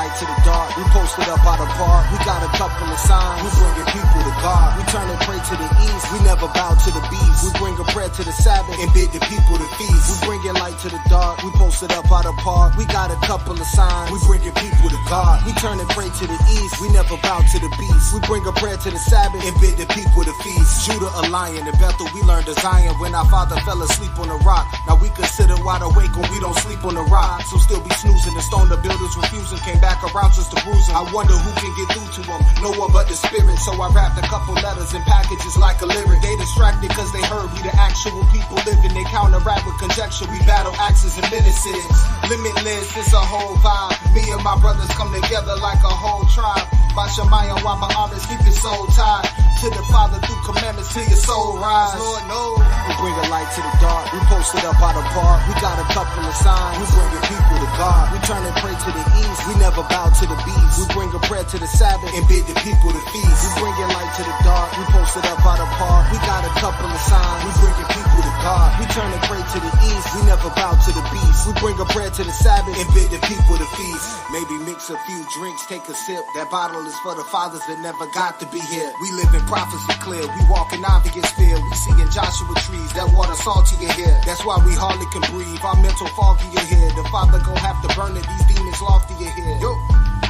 light to the dark. We posted up out of park. We got a couple of signs. We bringing people to God. We turn and pray to the east. We never bow to the beast. We bring a prayer to the Sabbath and bid the people to feast. We bringing light to the dark. We posted up out of park. We got a couple of signs. We bringing people to God. We turn and pray to the east. We never bow to the beast. We bring a prayer to the Sabbath and bid the people to feast. Judah a lion. In Bethel we learned to Zion when our father fell asleep on the rock. Now we consider wide awake when we don't sleep on the rock. So still be snoozing. The stone the builders refusing. Came back around just to bruise them. I wonder who can get through to them. No one but the spirit. So I wrapped a couple letters in packages like a lyric. They distracted cause they heard we the actual people living. They counteract with conjecture. We battle axes and menaces. Limitless, it's a whole vibe. Me and my brothers come together like a whole tribe. Bashamayim, while my arms keep your soul tied to the Father through commandments till your soul rise. Lord knows we bring a light to the dark. We posted up out of park. We got a couple of signs. We bringing people to God. We turn and pray to the east. We never bow to the beast. We bring a prayer to the Sabbath and bid the people to feast. We bringing light to the dark. We posted up out of park. We got a couple of signs. We bringing people to God. We turn and pray to the east. We never bow to the beast. We bring a prayer to the Sabbath and bid the people to feast. Maybe mix a few drinks, take a sip. That bottle is for the fathers that never got to be here. We live in prophecy clear. We walk in obvious fear. We see in Joshua trees that water salty in here. That's why we hardly can breathe. Our mental foggy in here. The Father gon' have to burn it. These demons lofty in here. Yo.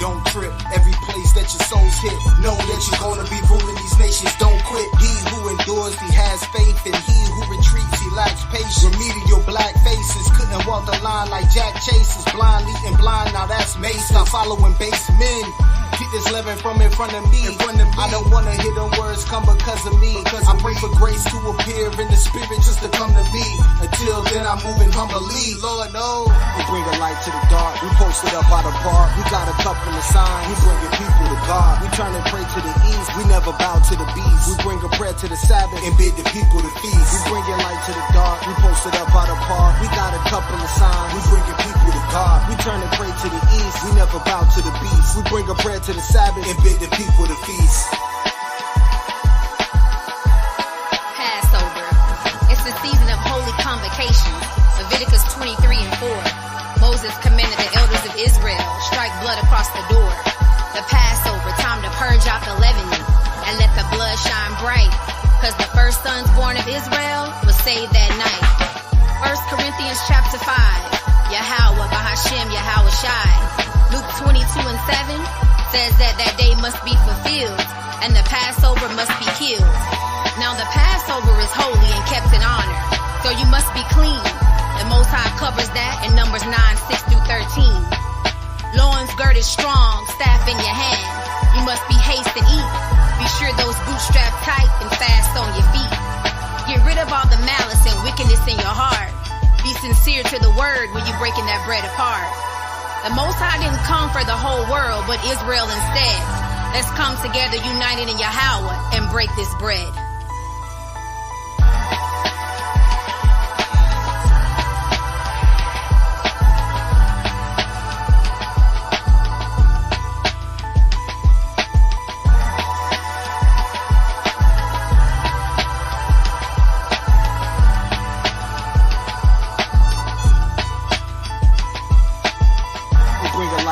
Don't trip, every place that your soul's hit. Know that you're gonna be ruling these nations, don't quit. He who endures, he has faith. And he who retreats, he lacks patience. Remedial black faces, couldn't walk the line like Jack Chases. Blind leading blind, now that's Mace. Stop following base men. Keep this living from in front of me. I don't wanna hear them words come because of me. I pray for grace to appear in the spirit just to come to me. Until then I'm moving humbly, Lord knows. We bring a light to the dark. We posted up out of park. We got a couple of signs. We bringing people to God. We turn and pray to the east. We never bow to the beast. We bring a prayer to the Sabbath and bid the people to feast. We bringing light to the dark. We posted up out of park. We got a couple of signs. We bringing people to God. We turn and pray to the east. We never bow to the beast. We bring a prayer to the Sabbath and bid the people to feast. Passover. It's the season of holy convocations. Leviticus 23 and 4. Moses commanded the elders of Israel, strike blood across the door. The Passover, time to purge out the leavening and let the blood shine bright. Cause the first sons born of Israel was saved that night. 1 Corinthians chapter 5. Yahweh, Bahashem, Yahweh Shai. Luke 22 and 7 says that that day must be fulfilled and the Passover must be killed. Now the Passover is holy and kept in honor, so you must be clean. The Most High covers that in Numbers 9, 6 through 13. Loins girded strong, staff in your hand. You must be haste and eat. Be sure those boots strapped tight and fast on your feet. Get rid of all the malice and wickedness in your heart. Be sincere to the word when you're breaking that bread apart. The Most High didn't come for the whole world, but Israel instead. Let's come together united in Yahweh and break this bread.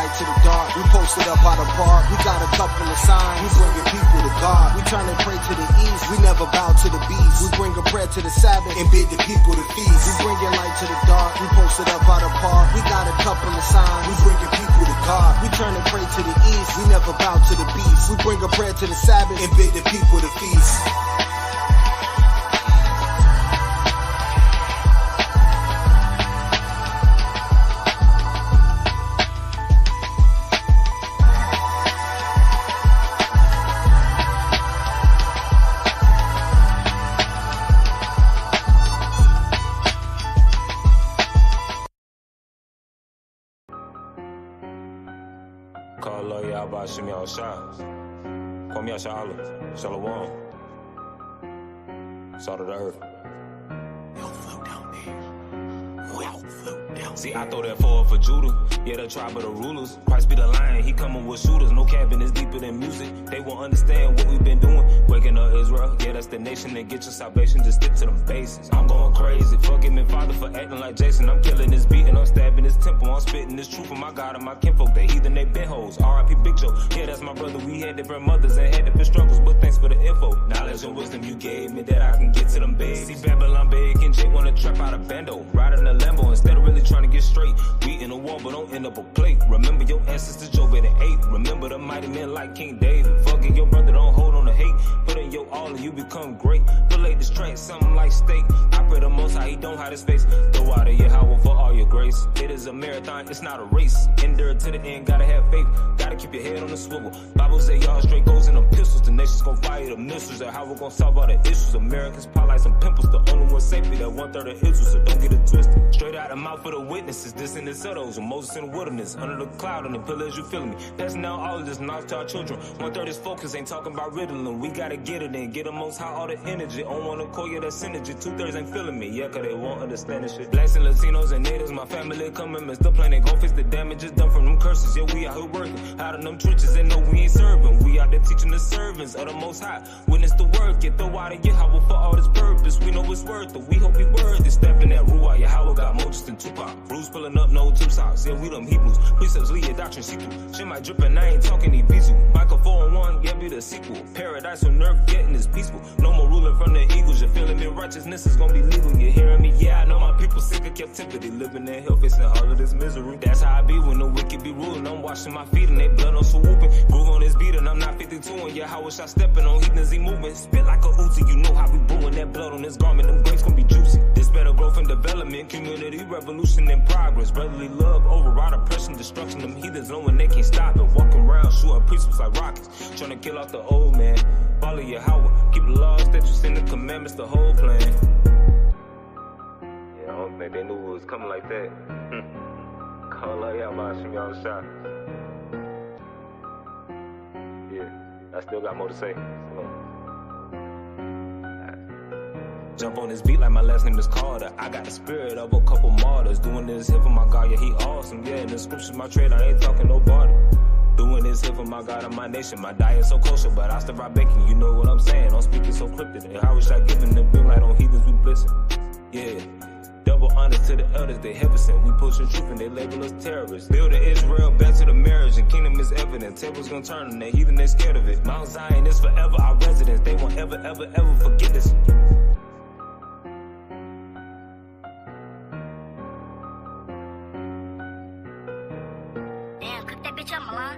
To the dark, we posted up out of park. We got a couple of signs. We bringing people to God. We turn and pray to the east. We never bow to the beast. We bring a prayer to the Sabbath and bid the people to feast. We bringing light to the dark. We posted up out of park. We got a couple of signs. We bringing people to God. We turn and pray to the east. We never bow to the beast. We bring a prayer to the Sabbath and bid the people to feast. Call Yahweh Shemi Al-Shah. Kwam Yasha Shalom. Salt of the earth. See, I throw that forward for Judah. Yeah, the tribe of the rulers. Christ be the lion, he coming with shooters. No cabin is deeper than music. They won't understand what we've been doing. Waking up Israel, yeah, that's the nation that get your salvation. Just stick to them bases. I'm going crazy. Forgive me, Father, for acting like Jason. I'm killing this beat and I'm stabbing this temple. I'm spitting this truth from my God and my kinfolk. They heathen, they been hoes. different mothers and had different struggles, but thanks for the info. Knowledge and wisdom you gave me that I can get to them beds. See Babylon big and Jay wanna trap out a bando, riding a Lambo instead of really trying to get straight. We in a war, but don't end up a plate. Remember your ancestors, Job and 8. Remember the mighty men like King David. Fucking your brother, don't hold on to hate. Put in your all and you become great. Relate this track, something like steak. I pray the most high, he don't hide his face. Throw out of your Yahweh for all your grace. It is a marathon, it's not a race. Endure to the end, gotta have faith. Gotta keep your head on the swivel. Bible say y'all straight goes in them pistols. The nation's gonna fire the missiles. And how we gonna solve all the issues. Americans pop like some pimples. The only one safety, that 1/3 of Israel. So don't get it twisted. Straight out the mouth of the witnesses. This in the settles. And Moses in the wilderness. Under the cloud and the pillars, you feeling me. Passing down all of this knowledge to our children. 1/3 is focus, ain't talking about riddling. We gotta get it in. Get the most high all the energy. On one accord, yeah, that synergy. 2/3 ain't feeling me. Yeah, cause they won't understand this shit. Blacks and Latinos and natives, my family coming. Mr. Plan, they gon' fix the damages done from them curses. Yeah, we out here working. Out in them trenches and no, we ain't serving. We out there teaching the servants of the most high. Witness the word, get the water, Yahweh for all this purpose. We know it's worth it. We hope we worthy. Stepping that Ruah, Yahweh got more just than Tupac. Bruce pulling up, no two socks. Yeah, we them Hebrews. Precepts lead your doctrine, see through. Shit might drip and I ain't talking Ibizu. Michael 4-1, yeah, be the sequel. Paradise on earth, getting is peaceful. No more ruling from the eagles. You're feeling me, righteousness is gonna be legal. You hearing me? Yeah, I know my people sick of captivity. Living in hell, facing all of this misery. That's how I be when the wicked be ruling. I'm washing my feet and they blood on swooping. Groove on this beat and I'm not 52. And yeah, how wish I stepping on heathens, he moving. Spit like a Uzi, you know how we brewing. That blood on this garment, them grapes gonna be juicy. This better growth and development, community revolution and progress. Brotherly love, override oppression, destruction. Them heathens knowing they can't stop it. Walking around, shooting precepts like rockets. Trying to kill off the old man. Follow your Yahweh, keep the laws, statutes, and the commandments, the whole plan. Yeah, I don't think they knew it was coming like that. Call out, y'all, about some y'all shot. Yeah, I still got more to say. Jump on this beat like my last name is Carter. I got the spirit of a couple martyrs. Doing this here for my God, yeah, he awesome. Yeah, in the scriptures, my trade, I ain't talking no barter. Doing this here for my God and my nation. My diet so kosher, but I still ride bacon. You know what I'm saying? I'm speaking so cryptic. And how wish I given the big light on heathens, we blissing. Yeah. Double honors to the elders, they heaven sent. We pushing truth and they label us terrorists. Building Israel back to the marriage and kingdom is evident. Tables gonna turn and they heathen, they scared of it. Mount Zion is forever our residence. They won't ever, ever, ever forget this. Damn, cook that bitch up, Milan.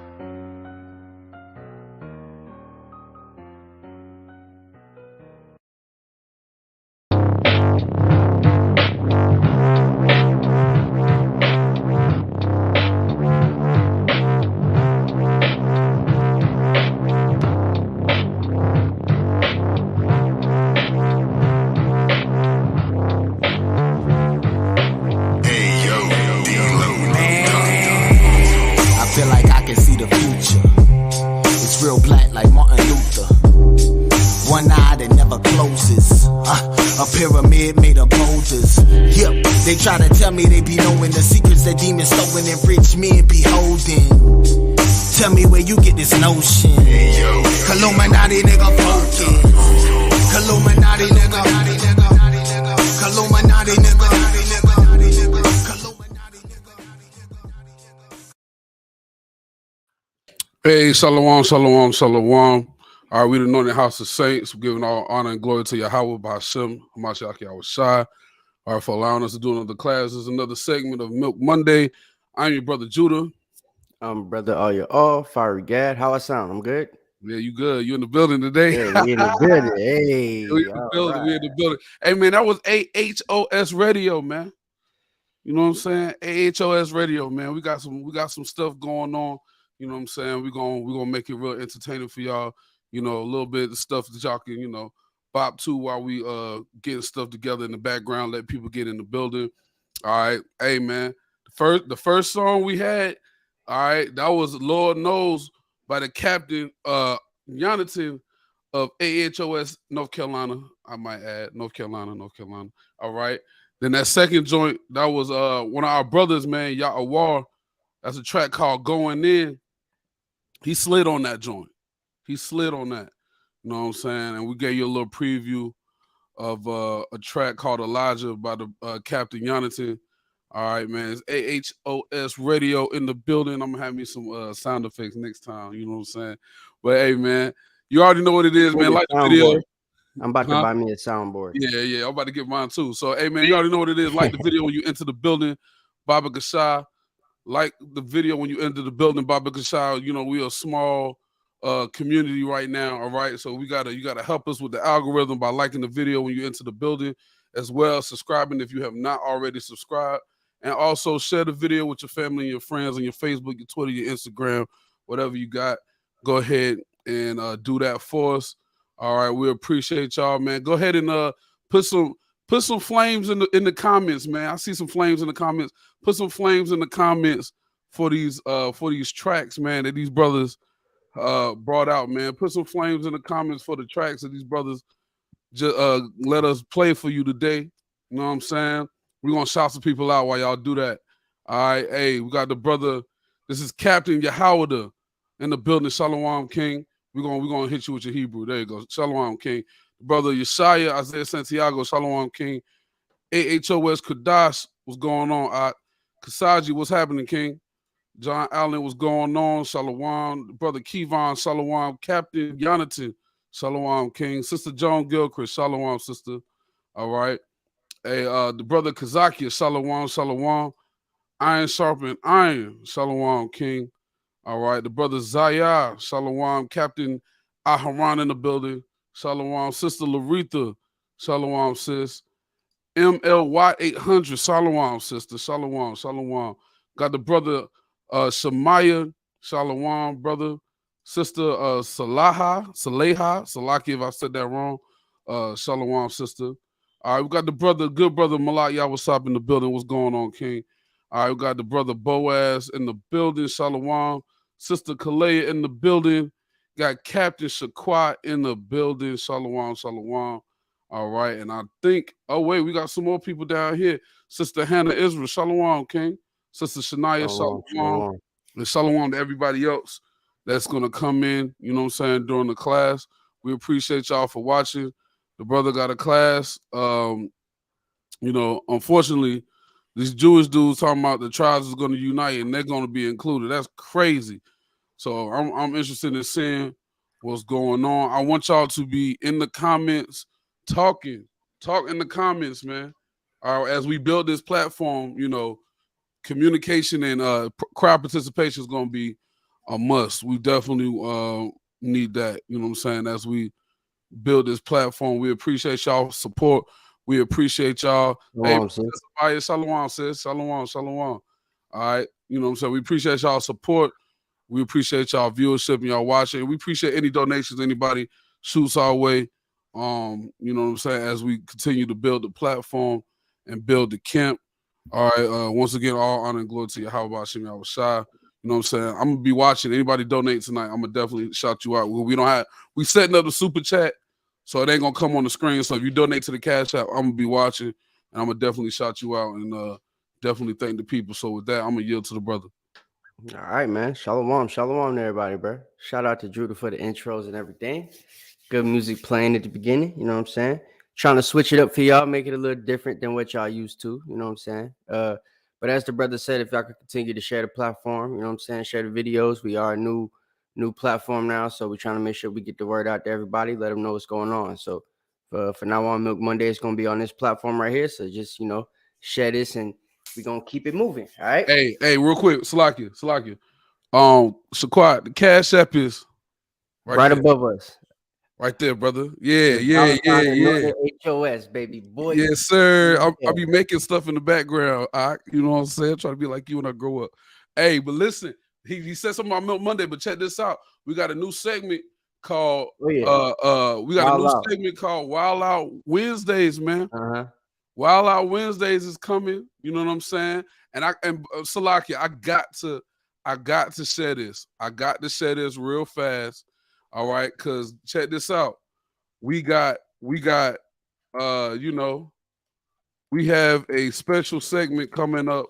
They try to tell me they be knowing the secrets that demons stolen and rich men be holding. Tell me where you get this notion. Illuminati nigga focus. Illuminati nigga. Illuminati nigga. Hey, shalom, shalom, shalom. All right, we the Anointed House of Saints. We're giving all honor and glory to Yahweh by Hashem, Hamashiach Yahweh Shai. All right, for allowing us to do another class. This is another segment of Milk Monday. I'm your brother Judah. I'm brother all your all, Fiery Gad. How I sound? I'm good? Yeah, you good. You in the building today? Yeah, we in the building. Hey. We in the building. Right. We in the building. Hey, man, that was AHOS Radio, man. You know what I'm saying? AHOS Radio, man. We got some stuff going on. You know what I'm saying? We're gonna make it real entertaining for y'all. You know, a little bit of stuff that y'all can, you know, bop to while we getting stuff together in the background, let people get in the building. All right. Hey man, the first song we had, all right, that was Lord Knows by the Captain Jonathan of AHOS North Carolina. I might add North Carolina. All right. Then that second joint, that was one of our brothers, man, Yahweh. That's a track called Going In. He slid on that joint. You know what I'm saying? And we gave you a little preview of a track called Elijah by the Captain Jonathan. All right, man. It's AHOS Radio in the building. I'm going to have me some sound effects next time. You know what I'm saying? But hey, man, you already know what it is, man. Like the video. I'm about to buy me a soundboard. Yeah. I'm about to get mine too. So, hey, man, you already know what it is. Like the video when you enter the building, Baba Cashapp. Like the video when you enter the building, Baba Cashapp. You know, we are a small community right now. All right. So you gotta help us with the algorithm by liking the video when you enter the building, as well as subscribing if you have not already subscribed. And also share the video with your family and your friends on your Facebook, your Twitter, your Instagram, whatever you got. Go ahead and do that for us. All right, we appreciate y'all, man. Go ahead and put some flames in the comments, man. I see some flames in the comments. Put some flames in the comments for these tracks, man, that these brothers brought out, man. Put some flames in the comments for the tracks that these brothers just let us play for you today. You know what I'm saying? We're gonna shout some people out while y'all do that. All right, hey, we got the brother. This is Captain Yahawada in the building. Shalom King. We're gonna hit you with your Hebrew. There you go. Shalom King. Brother Yeshaya, Isaiah Santiago, Shalom King. AHOS Kadash, what's going on? Kasaji, what's happening, King? John Allen, what's going on? Shalom. Brother Kevon, Shalom. Captain Yonatan, Shalom King. Sister Joan Gilchrist, Shalom, sister. All right. Hey, the brother Kazakia, Shalom, Shalom. Iron sharpen iron, Shalom King. All right, the brother Zaya, Shalom, Captain Aharon in the building, Shalom, Sister Laretha, Shalom, sis. MLY 800, Shalom, sister, Shalom, Shalom. Got the brother Shemaiah, Shalom, brother. Sister Salaha, Salaki, if I said that wrong. Shalom, sister. All right, we got the good brother Malak Yawasab in the building. What's going on, King? All right, we got the brother Boaz in the building, Shalom. Sister Kalea in the building. Got Captain Shaquat in the building, Shalom, Shalom. All right, and I think, we got some more people down here. Sister Hannah Israel, Shalom, King. Sister Shania, Shalom. And Shalom to everybody else that's going to come in, you know what I'm saying, during the class. We appreciate y'all for watching. The brother got a class. Unfortunately, these Jewish dudes talking about the tribes is going to unite and they're going to be included. That's crazy. So I'm interested in seeing what's going on. I want y'all to be in the comments talk in the comments, man. As we build this platform, communication and crowd participation is going to be a must. We definitely need that, you know what I'm saying, as we build this platform. We appreciate y'all support. We appreciate y'all. Shalom, hey, Shalom, sis. Shalom, Shalom. All right, you know what I'm saying? We appreciate y'all support. We appreciate y'all viewership and y'all watching. We appreciate any donations anybody shoots our way. You know what I'm saying, as we continue to build the platform and build the camp. All right, once again, all honor and glory to Yahweh Hashem Yahweh Shai. You know what I'm saying? I'm gonna be watching. Anybody donate tonight, I'm gonna definitely shout you out. We setting up the super chat, so it ain't gonna come on the screen. So if you donate to the Cashapp, I'm gonna be watching, and I'm gonna definitely shout you out and definitely thank the people. So with that, I'm gonna yield to the brother. All right, man. Shalom to everybody, bro. Shout out to Judah for the intros and everything. Good music playing at the beginning, you know what I'm saying? Trying to switch it up for y'all, make it a little different than what y'all used to, you know what I'm saying? But as the brother said, if y'all could continue to share the platform, you know what I'm saying, share the videos. We are a new platform now, so we're trying to make sure we get the word out to everybody, let them know what's going on. So for now on, Milk Monday is going to be on this platform right here, so just, share this and we're going to keep it moving, all right? Hey, real quick, Salakia. Shaquat, the Cashapp is right above us. Right there, brother. Yeah. HOS, baby boy. Yes, sir. I'll be making stuff in the background. You know what I'm saying? Try to be like you when I grow up. Hey, but listen, he said something about Milk Monday, but check this out. We got a new segment called segment called Wild Out Wednesdays, man. Wild Out Wednesdays is coming. You know what I'm saying? And Salakia, I got to share this. I got to share this real fast. All right, because check this out. We have a special segment coming up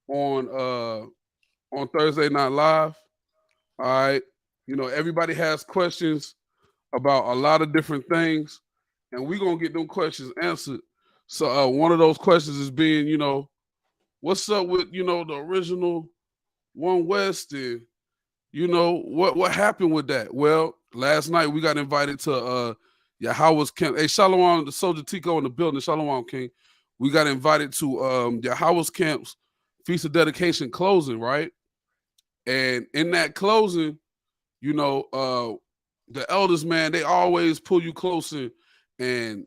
on Thursday Night Live. All right. Everybody has questions about a lot of different things, and we're gonna get them questions answered. So one of those questions is being, what's up with the original One West and you know, what happened with that? Well, last night we got invited to Yahweh's camp. Hey, Shalom, the Soldier Tico in the building. Shalom, King. We got invited to Yahweh's camp's Feast of Dedication closing, right? And in that closing, you know, the elders, man, they always pull you closer and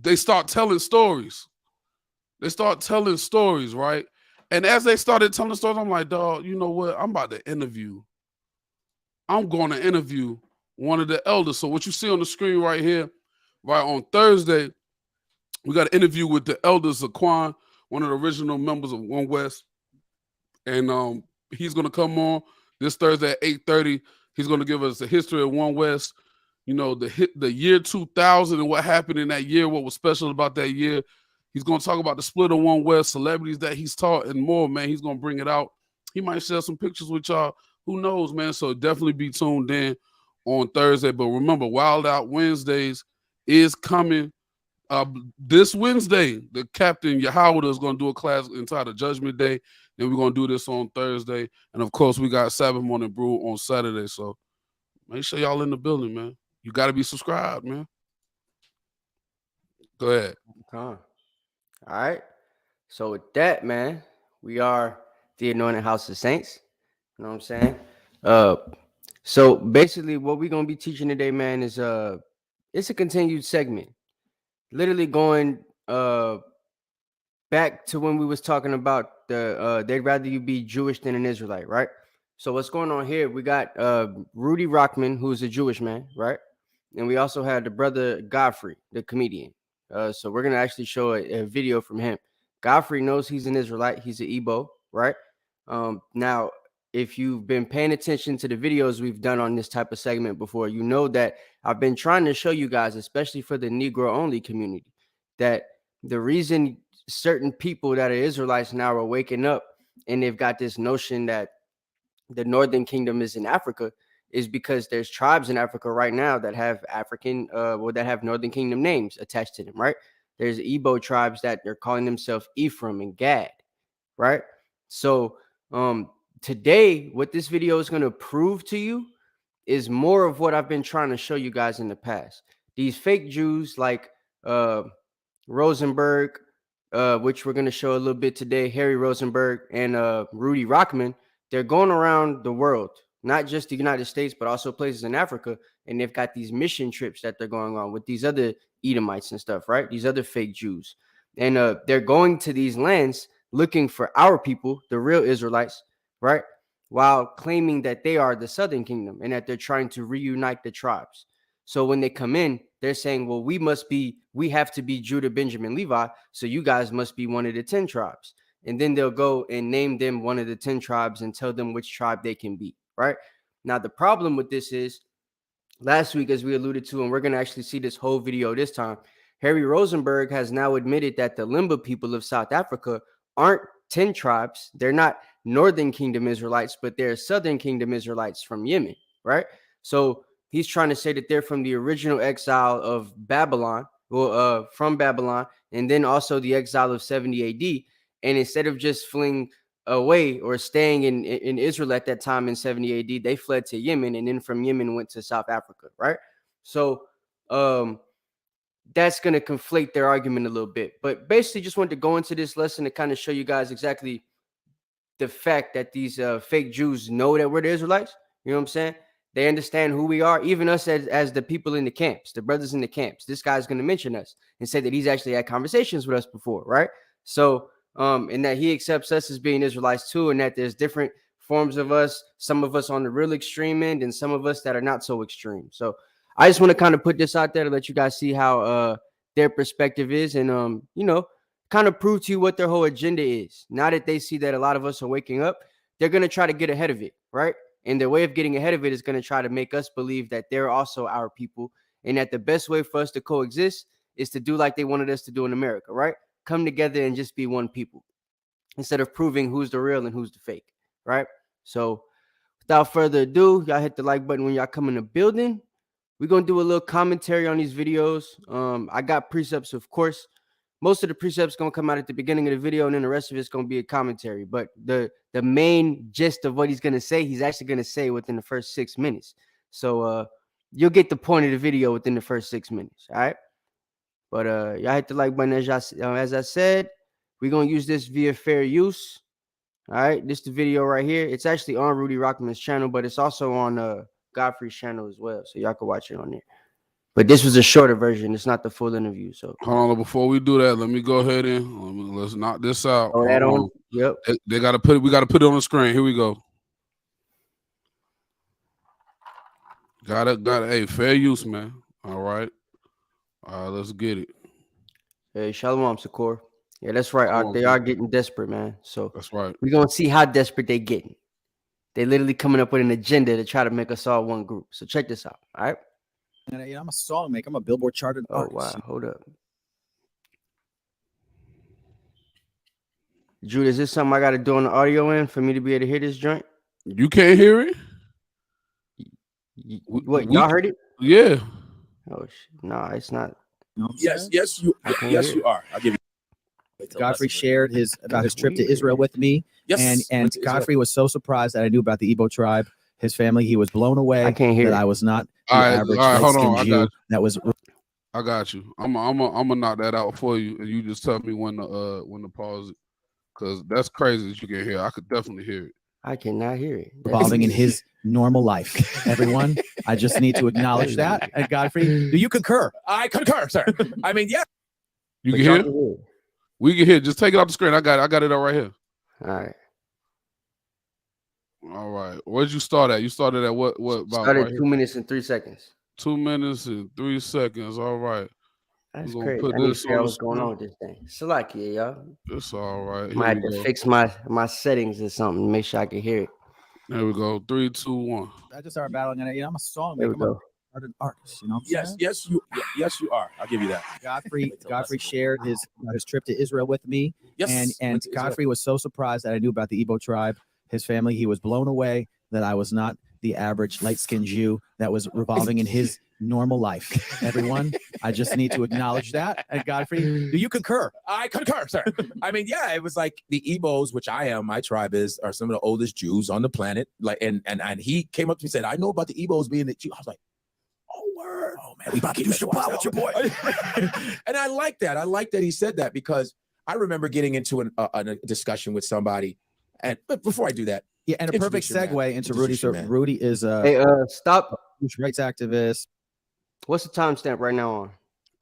they start telling stories. They start telling stories, right? And as they started telling stories, I'm like, dog, you know what? I'm about to interview. I'm going to interview one of the elders. So what you see on the screen right here, right on Thursday, we got an interview with the elder Zaquan, one of the original members of One West. And he's going to come on this Thursday at 8:30. He's going to give us the history of One West, you know, the year 2000 and what happened in that year, what was special about that year. He's going to talk about the split of One West, celebrities that he's taught, and more, man. He's going to bring it out. He might share some pictures with y'all. Who knows, man? So definitely be tuned in on Thursday. But remember, Wild Out Wednesdays is coming. This Wednesday, the Captain Yahweh is going to do a class entitled Judgment Day. Then we're going to do this on Thursday. And, of course, we got Sabbath Morning Brew on Saturday. So make sure y'all in the building, man. You got to be subscribed, man. Go ahead. All right. So with that, man, we are the Anointed House of Saints. You know what I'm saying? So basically what we're going to be teaching today, man, is it's a continued segment. Literally going back to when we was talking about the they'd rather you be Jewish than an Israelite, right? So what's going on here? We got Rudy Rockman, who's a Jewish man, right? And we also had the brother Godfrey, the comedian. So we're gonna actually show a video from him. Godfrey knows he's an Israelite. He's an Igbo, right? Now, if you've been paying attention to the videos we've done on this type of segment before, you know that I've been trying to show you guys, especially for the Negro only community, that the reason certain people that are Israelites now are waking up and they've got this notion that the Northern Kingdom is in Africa is because there's tribes in Africa right now that have African, that have Northern Kingdom names attached to them, right? There's Igbo tribes that are calling themselves Ephraim and Gad, right? So today, what this video is going to prove to you is more of what I've been trying to show you guys in the past. These fake Jews like Rosenberg, which we're going to show a little bit today, Harry Rosenberg and Rudy Rockman, they're going around the world, not just the United States, but also places in Africa. And they've got these mission trips that they're going on with these other Edomites and stuff, right? These other fake Jews. And they're going to these lands looking for our people, the real Israelites, right? While claiming that they are the Southern Kingdom and that they're trying to reunite the tribes. So when they come in, they're saying, well, we have to be Judah, Benjamin, Levi. So you guys must be one of the 10 tribes. And then they'll go and name them one of the 10 tribes and tell them which tribe they can be, right? Now, the problem with this is last week, as we alluded to, and we're going to actually see this whole video this time, Harry Rosenberg has now admitted that the Limba people of South Africa aren't 10 tribes. They're not Northern Kingdom Israelites, but they're Southern Kingdom Israelites from Yemen, right? So he's trying to say that they're from the original exile of Babylon, from Babylon, and then also the exile of 70 AD. And instead of just fleeing away or staying in Israel at that time in 70 AD, they fled to Yemen, and then from Yemen went to South Africa, right? So that's going to conflate their argument a little bit. But basically just wanted to go into this lesson to kind of show you guys exactly the fact that these fake Jews know that we're the Israelites. You know what I'm saying? They understand who we are, even us as the people in the camps, the brothers in the camps. This guy's going to mention us and say that he's actually had conversations with us before, right? So, and that he accepts us as being Israelites too, and that there's different forms of us, some of us on the real extreme end and some of us that are not so extreme. So I just want to kind of put this out there to let you guys see how their perspective is and, you know, kind of prove to you what their whole agenda is. Now that they see that a lot of us are waking up, they're going to try to get ahead of it, right? And their way of getting ahead of it is going to try to make us believe that they're also our people and that the best way for us to coexist is to do like they wanted us to do in America, right? Come together and just be one people instead of proving who's the real and who's the fake, right? So without further ado, y'all hit the like button when y'all come in the building. We're going to do a little commentary on these videos. I got precepts, of course, most of the precepts gonna come out at the beginning of the video, and then the rest of it's gonna be a commentary. But the main gist of what he's gonna say, he's actually gonna say within the first 6 minutes. So you'll get the point of the video within the first 6 minutes. All right. But y'all hit the like button as I said. We're gonna use this via fair use. All right, this is the video right here. It's actually on Rudy Rockman's channel, but it's also on Godfrey's channel as well, so y'all can watch it on there. But this was a shorter version. It's not the full interview. So hold on, before we do that, let me go ahead and let's knock this out. Oh, that on. Yep. They gotta put it. We gotta put it on the screen. Here we go. Got it. Hey, fair use, man. All right. Let's get it. Hey, Shalom, Sakor. Yeah, that's right. They are getting desperate, man. So that's right. We're gonna see how desperate they getting. They literally coming up with an agenda to try to make us all one group. So check this out. All right. And I'm a song maker. I'm a Billboard charted artist. Wow. Hold up. Jude, is this something I got to do on the audio end for me to be able to hear this joint? You can't hear it? What? Y'all heard it? Yeah. Oh, no, it's not. Yes, you are. I'll give you. Godfrey shared about his trip to Israel with me. Yes, and Godfrey was so surprised that I knew about the Igbo tribe, his family. He was blown away. I can't hear that it. I was not the average light-skinned Jew. That was. I got you. I'm gonna knock that out for you, and you just tell me when to pause it, because that's crazy that you can hear. I could definitely hear it. I cannot hear it. Revolving in his normal life. Everyone, I just need to acknowledge that. And Godfrey, do you concur? I concur, sir. I mean, yeah. You can hear? We can hear. Just take it off the screen. I got it all right here. All right. Where'd you start at? You started at what? Started right 2 minutes and 3 seconds. 2 minutes and 3 seconds. All right. That's crazy. I need to figure out what's going on with this thing. Salakia, y'all. It's all right. Might have to fix my settings or something to make sure I can hear it. There we go. 3, 2, 1. I just started battling it. I'm a song maker. I'm an artist. You know. Yes, you are. I'll give you that. Godfrey shared his trip to Israel with me. Yes, and Godfrey was so surprised that I knew about the Igbo tribe, his family. He was blown away that I was not the average light-skinned Jew that was revolving in his normal life. Everyone, I just need to acknowledge that. And Godfrey, do you concur? I concur, sir. I mean, yeah, it was like the Igbos, which I am, my tribe are some of the oldest Jews on the planet. Like, and he came up to me and said, I know about the Igbos being the Jew. I was like, oh, word. Oh, man, we about to do Shabbat with your boy. And I like that. I like that he said that, because I remember getting into a discussion with somebody. But before I do that, yeah, and a perfect segue into Rudy. So Rudy is stop. Rights activist. What's the timestamp right now on?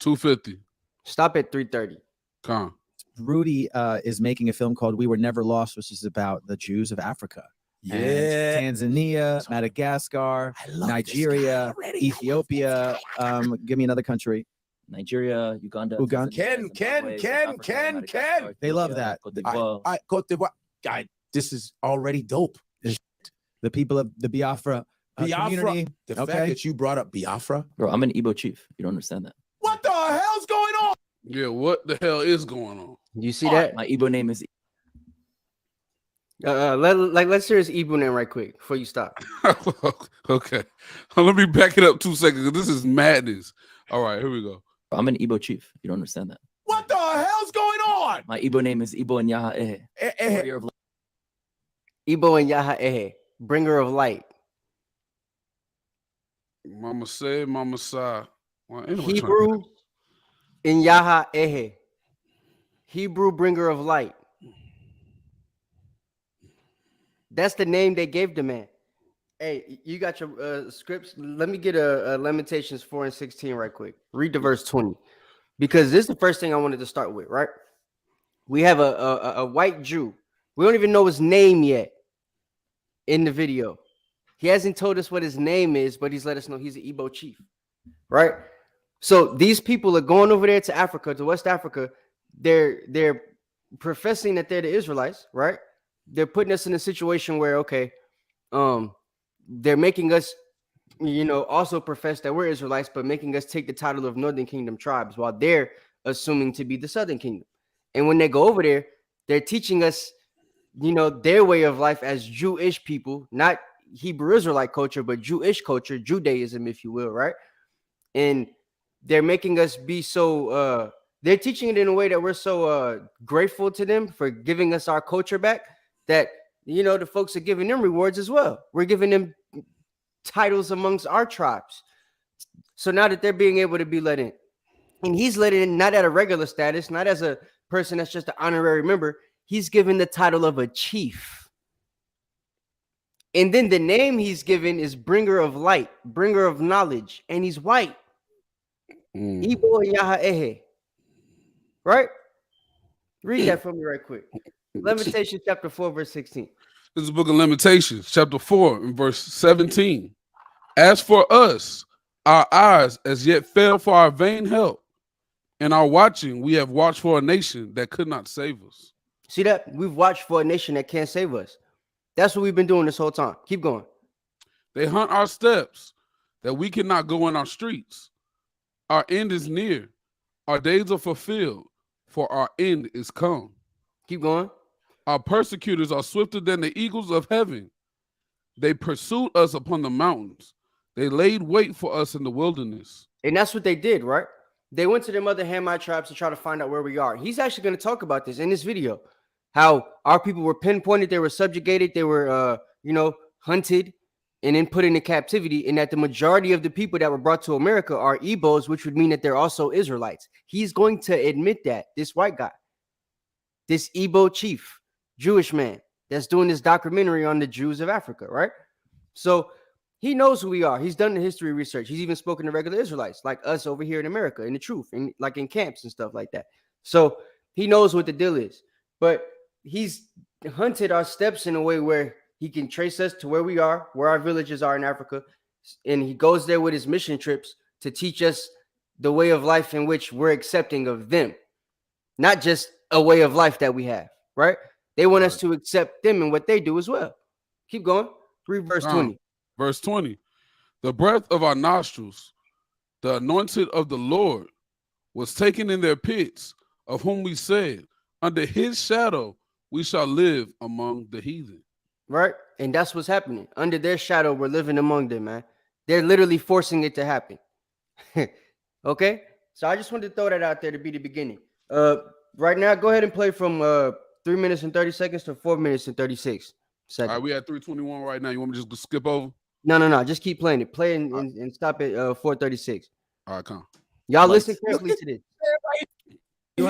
2:50. Stop at 3:30. Come. Rudy is making a film called "We Were Never Lost," which is about the Jews of Africa. Yeah, Tanzania, Madagascar, Nigeria, Ethiopia. Give me another country. Nigeria, Uganda. Ken. They love that. Cote d'Ivoire. This is already dope. The people of the Biafra community. The fact that you brought up Biafra. Bro, I'm an Igbo chief. You don't understand that. What the hell's going on? Yeah, what the hell is going on? You see that? My Igbo name is... let's hear his Igbo name right quick before you stop. Okay. Let me back it up 2 seconds, because this is madness. All right, here we go. I'm an Igbo chief. You don't understand that. What the hell's going on? My Igbo name is Igbo and Yaha Ehe. Igbo and Yaha Ehe, bringer of light. Mama said, Mama Sa. Hebrew in Yaha Ehe. Hebrew bringer of light. That's the name they gave the man. Hey, you got your scripts? Let me get a Lamentations 4 and 16 right quick. Read the verse 20. Because this is the first thing I wanted to start with, right? We have a white Jew. We don't even know his name yet in the video. He hasn't told us what his name is, but he's let us know he's an Igbo chief, right? So these people are going over there to Africa, to West Africa. They're professing that they're the Israelites, right? They're putting us in a situation where, okay, they're making us, also profess that we're Israelites, but making us take the title of Northern Kingdom tribes while they're assuming to be the Southern Kingdom. And when they go over there, they're teaching us, their way of life as Jewish people, not Hebrew Israelite culture, but Jewish culture, Judaism, if you will, right? And they're making us be so, they're teaching it in a way that we're so grateful to them for giving us our culture back that, you know, the folks are giving them rewards as well. We're giving them titles amongst our tribes. So now that they're being able to be let in, and he's let in not at a regular status, not as a person that's just an honorary member, he's given the title of a chief. And then the name he's given is bringer of light, bringer of knowledge, and he's white. Ibo Yahaehe. Right? Read that for me right quick. Lamentations chapter 4, verse 16. This is the book of Lamentations, chapter 4, and verse 17. As for us, our eyes as yet fell for our vain help, and our watching, we have watched for a nation that could not save us. See that? We've watched for a nation that can't save us. That's what we've been doing this whole time. Keep going. They hunt our steps, that we cannot go in our streets. Our end is near. Our days are fulfilled, for our end is come. Keep going. Our persecutors are swifter than the eagles of heaven. They pursued us upon the mountains. They laid wait for us in the wilderness. And that's what they did, right? They went to them other Hamite tribes to try to find out where we are. He's actually going to talk about this in this video, how our people were pinpointed, they were subjugated, they were, hunted and then put into captivity, and that the majority of the people that were brought to America are Igbos, which would mean that they're also Israelites. He's going to admit that, this white guy, this Igbo chief, Jewish man that's doing this documentary on the Jews of Africa, right? So he knows who we are. He's done the history research. He's even spoken to regular Israelites like us over here in America, in the truth, and like in camps and stuff like that. So he knows what the deal is. But he's hunted our steps in a way where he can trace us to where we are, where our villages are in Africa. And he goes there with his mission trips to teach us the way of life in which we're accepting of them, not just a way of life that we have, right? They want us to accept them and what they do as well. Keep going. Read verse 20. Verse 20. The breath of our nostrils, the anointed of the Lord, was taken in their pits, of whom we said, under his shadow we shall live among the heathen. Right? And that's what's happening. Under their shadow, we're living among them, man. They're literally forcing it to happen. Okay? So I just wanted to throw that out there to be the beginning. Right now, go ahead and play from 3 minutes and 30 seconds to 4 minutes and 36 seconds. All right, we at 3:21 right now. You want me to just skip over? No. Just keep playing it. Play and stop at 4:36. All right, come. Y'all listen carefully to this. You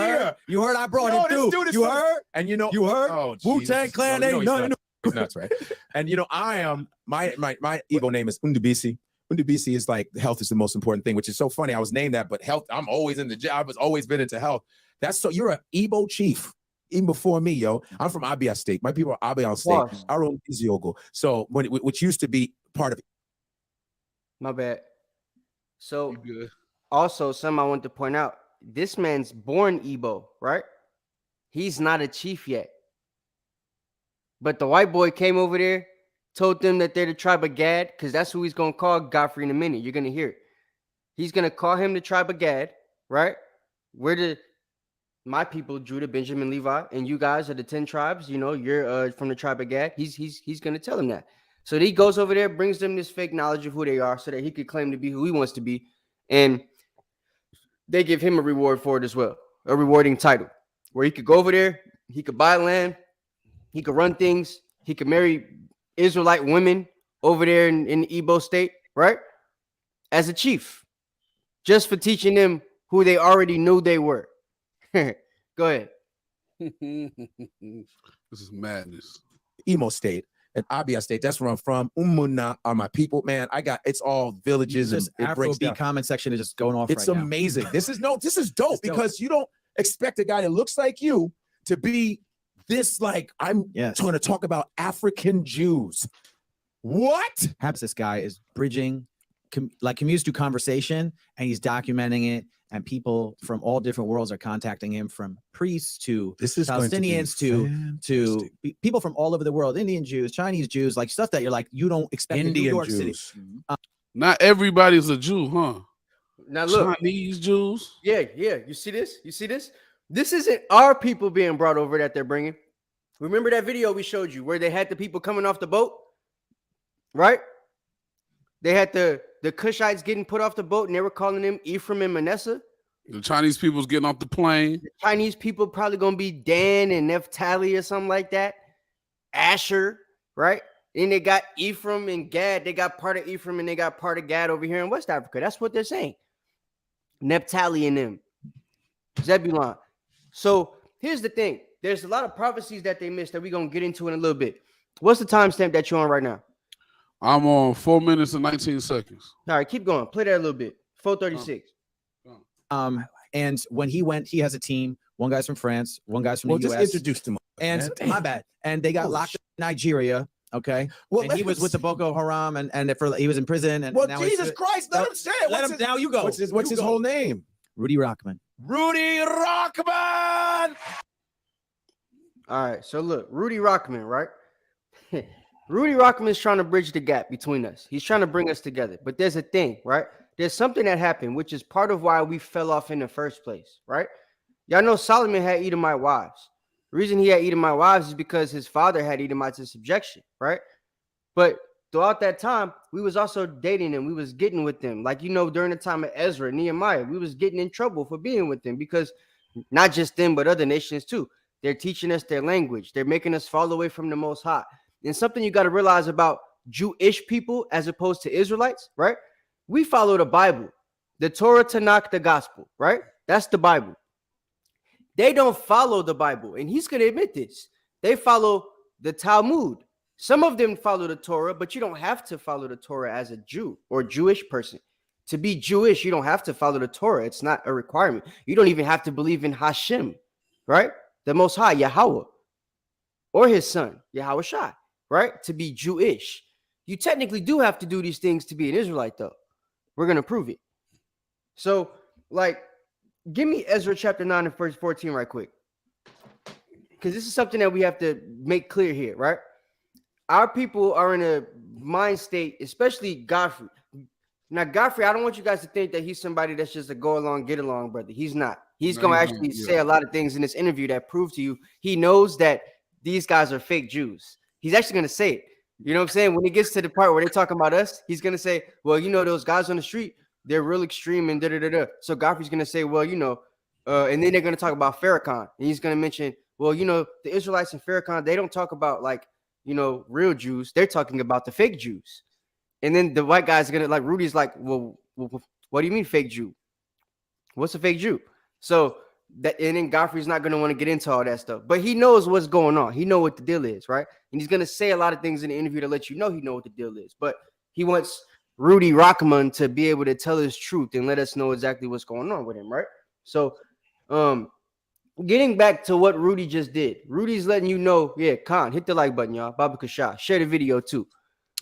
heard I brought him through. You heard? And you heard? Oh, Wu-Tang Clan ain't nothing. He's nuts, right? And I am my Igbo name is Undubisi. Undubisi is like health is the most important thing, which is so funny. I was named that, but health, I'm always in the job. I've always been into health. That's so you're an Igbo chief. Even before me, yo. I'm from Abia State. My people are Abia State. Our own Iziogo. So which used to be part of it. My bad. So also, something I want to point out, this man's born Igbo, right? He's not a chief yet. But the white boy came over there, told them that they're the tribe of Gad, because that's who he's going to call Godfrey in a minute. You're going to hear it. He's going to call him the tribe of Gad, right? My people, Judah, Benjamin, Levi, and you guys are the 10 tribes. You know, you're from the tribe of Gad. He's going to tell them that. So he goes over there, brings them this fake knowledge of who they are so that he could claim to be who he wants to be. And they give him a reward for it as well, a rewarding title, where he could go over there, he could buy land, he could run things, he could marry Israelite women over there in the Igbo state, right? As a chief, just for teaching them who they already knew they were. Go ahead. This is madness. Imo State and Abia State. That's where I'm from. Umuna are my people, man. It's all villages. This Afrobeat comment section is just going off. It's right amazing. Now. This is dope because you don't expect a guy that looks like you to be this. Like I'm trying to talk about African Jews. What? Perhaps this guy is bridging, commutes to conversation, and he's documenting it. And people from all different worlds are contacting him, from priests to Palestinians to people from all over the world, Indian Jews, Chinese Jews, like stuff that you're like, you don't expect in New York City. Not everybody's a Jew, huh? Now look, Chinese Jews. Yeah. You see this? This isn't our people being brought over that they're bringing. Remember that video we showed you where they had the people coming off the boat, right? They had the Cushites getting put off the boat, and they were calling them Ephraim and Manasseh. The Chinese people's getting off the plane. The Chinese people probably gonna be Dan and Naphtali or something like that. Asher, right? And they got Ephraim and Gad. They got part of Ephraim and they got part of Gad over here in West Africa. That's what they're saying. Naphtali and them. Zebulon. So here's the thing. There's a lot of prophecies that they missed that we're going to get into in a little bit. What's the timestamp that you're on right now? I'm on 4 minutes and 19 seconds. All right, keep going. Play that a little bit. 4:36. And when he went, he has a team. One guy's from France. One guy's from the just US. introduced him. And my bad. And they got locked in Nigeria. Okay. Well, and he was with the Boko Haram and he was in prison. And well, now Jesus Christ, let him say it. Let him. Now you go. What's his whole name? Rudy Rockman. Rudy Rockman. All right. So look, Rudy Rockman, right? Rudy Rockman is trying to bridge the gap between us. He's trying to bring us together. But there's a thing, right? There's something that happened, which is part of why we fell off in the first place, right? Y'all know Solomon had Edomite wives. The reason he had Edomite wives is because his father had Edomites in subjection, right? But throughout that time, we was also dating them. We was getting with them. Like, you know, during the time of Ezra, Nehemiah, we was getting in trouble for being with them because not just them, but other nations too. They're teaching us their language. They're making us fall away from the Most High. And something you got to realize about Jewish people as opposed to Israelites, right? We follow the Bible, the Torah, Tanakh, the gospel, right? That's the Bible. They don't follow the Bible, and he's going to admit this. They follow the Talmud. Some of them follow the Torah, but you don't have to follow the Torah as a Jew or Jewish person. To be Jewish, you don't have to follow the Torah. It's not a requirement. You don't even have to believe in Hashem, right? The Most High, Yahweh, or his son, Yahweh Shai, right? To be Jewish. You technically do have to do these things to be an Israelite, though. We're going to prove it. So, like, give me Ezra chapter 9 and verse 14 right quick. Because this is something that we have to make clear here, right? Our people are in a mind state, especially Godfrey. Now, Godfrey, I don't want you guys to think that he's somebody that's just a go along, get along, brother. He's not. He's going to actually say a lot of things in this interview that prove to you he knows that these guys are fake Jews. He's actually going to say it. You know what I'm saying? When he gets to the part where they're talking about us, he's going to say, well, you know, those guys on the street, they're real extreme and da-da-da-da. So Godfrey's going to say, well, you know, and then they're going to talk about Farrakhan. And he's going to mention, well, you know, the Israelites and Farrakhan, they don't talk about, like, you know, real Jews. They're talking about the fake Jews. And then the white guys are going to, like, Rudy's like, well, what do you mean fake Jew? What's a fake Jew? So that, and then Godfrey's not going to want to get into all that stuff. But he knows what's going on. He knows what the deal is, right? And he's going to say a lot of things in the interview to let you know he knows what the deal is. But he wants Rudy Rockman to be able to tell his truth and let us know exactly what's going on with him, right? So, getting back to what Rudy just did, Rudy's letting you know, yeah, Khan, hit the like button, y'all. Baba Cashapp, share the video too.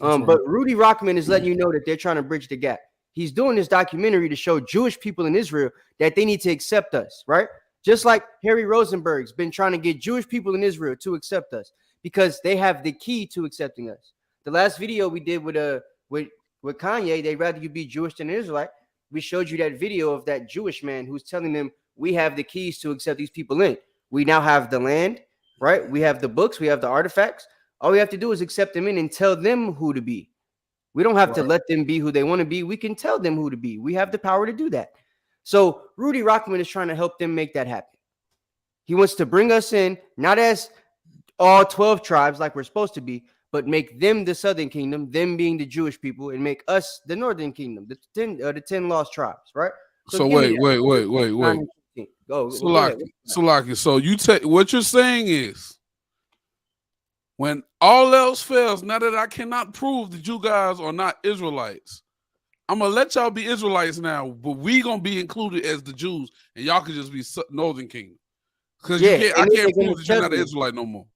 But Rudy Rockman is letting you know that they're trying to bridge the gap. He's doing this documentary to show Jewish people in Israel that they need to accept us, right? Just like Harry Rosenberg's been trying to get Jewish people in Israel to accept us because they have the key to accepting us. The last video we did with Kanye, they'd rather you be Jewish than an Israelite. We showed you that video of that Jewish man who's telling them we have the keys to accept these people in. We now have the land, right? We have the books, we have the artifacts. All we have to do is accept them in and tell them who to be. We don't have to let them be who they want to be. We can tell them who to be. We have the power to do that. So Rudy Rockman is trying to help them make that happen. He wants to bring us in, not as all 12 tribes like we're supposed to be, but make them the southern kingdom, them being the Jewish people, and make us the northern kingdom, the 10 lost tribes, right? So wait. Go. Salaki. So you take what you're saying is when all else fails, now that I cannot prove that you guys are not Israelites, I'm gonna let y'all be Israelites now, but we gonna be included as the Jews, and y'all can just be Northern Kingdom. Because I can't prove that you're not an Israelite no more.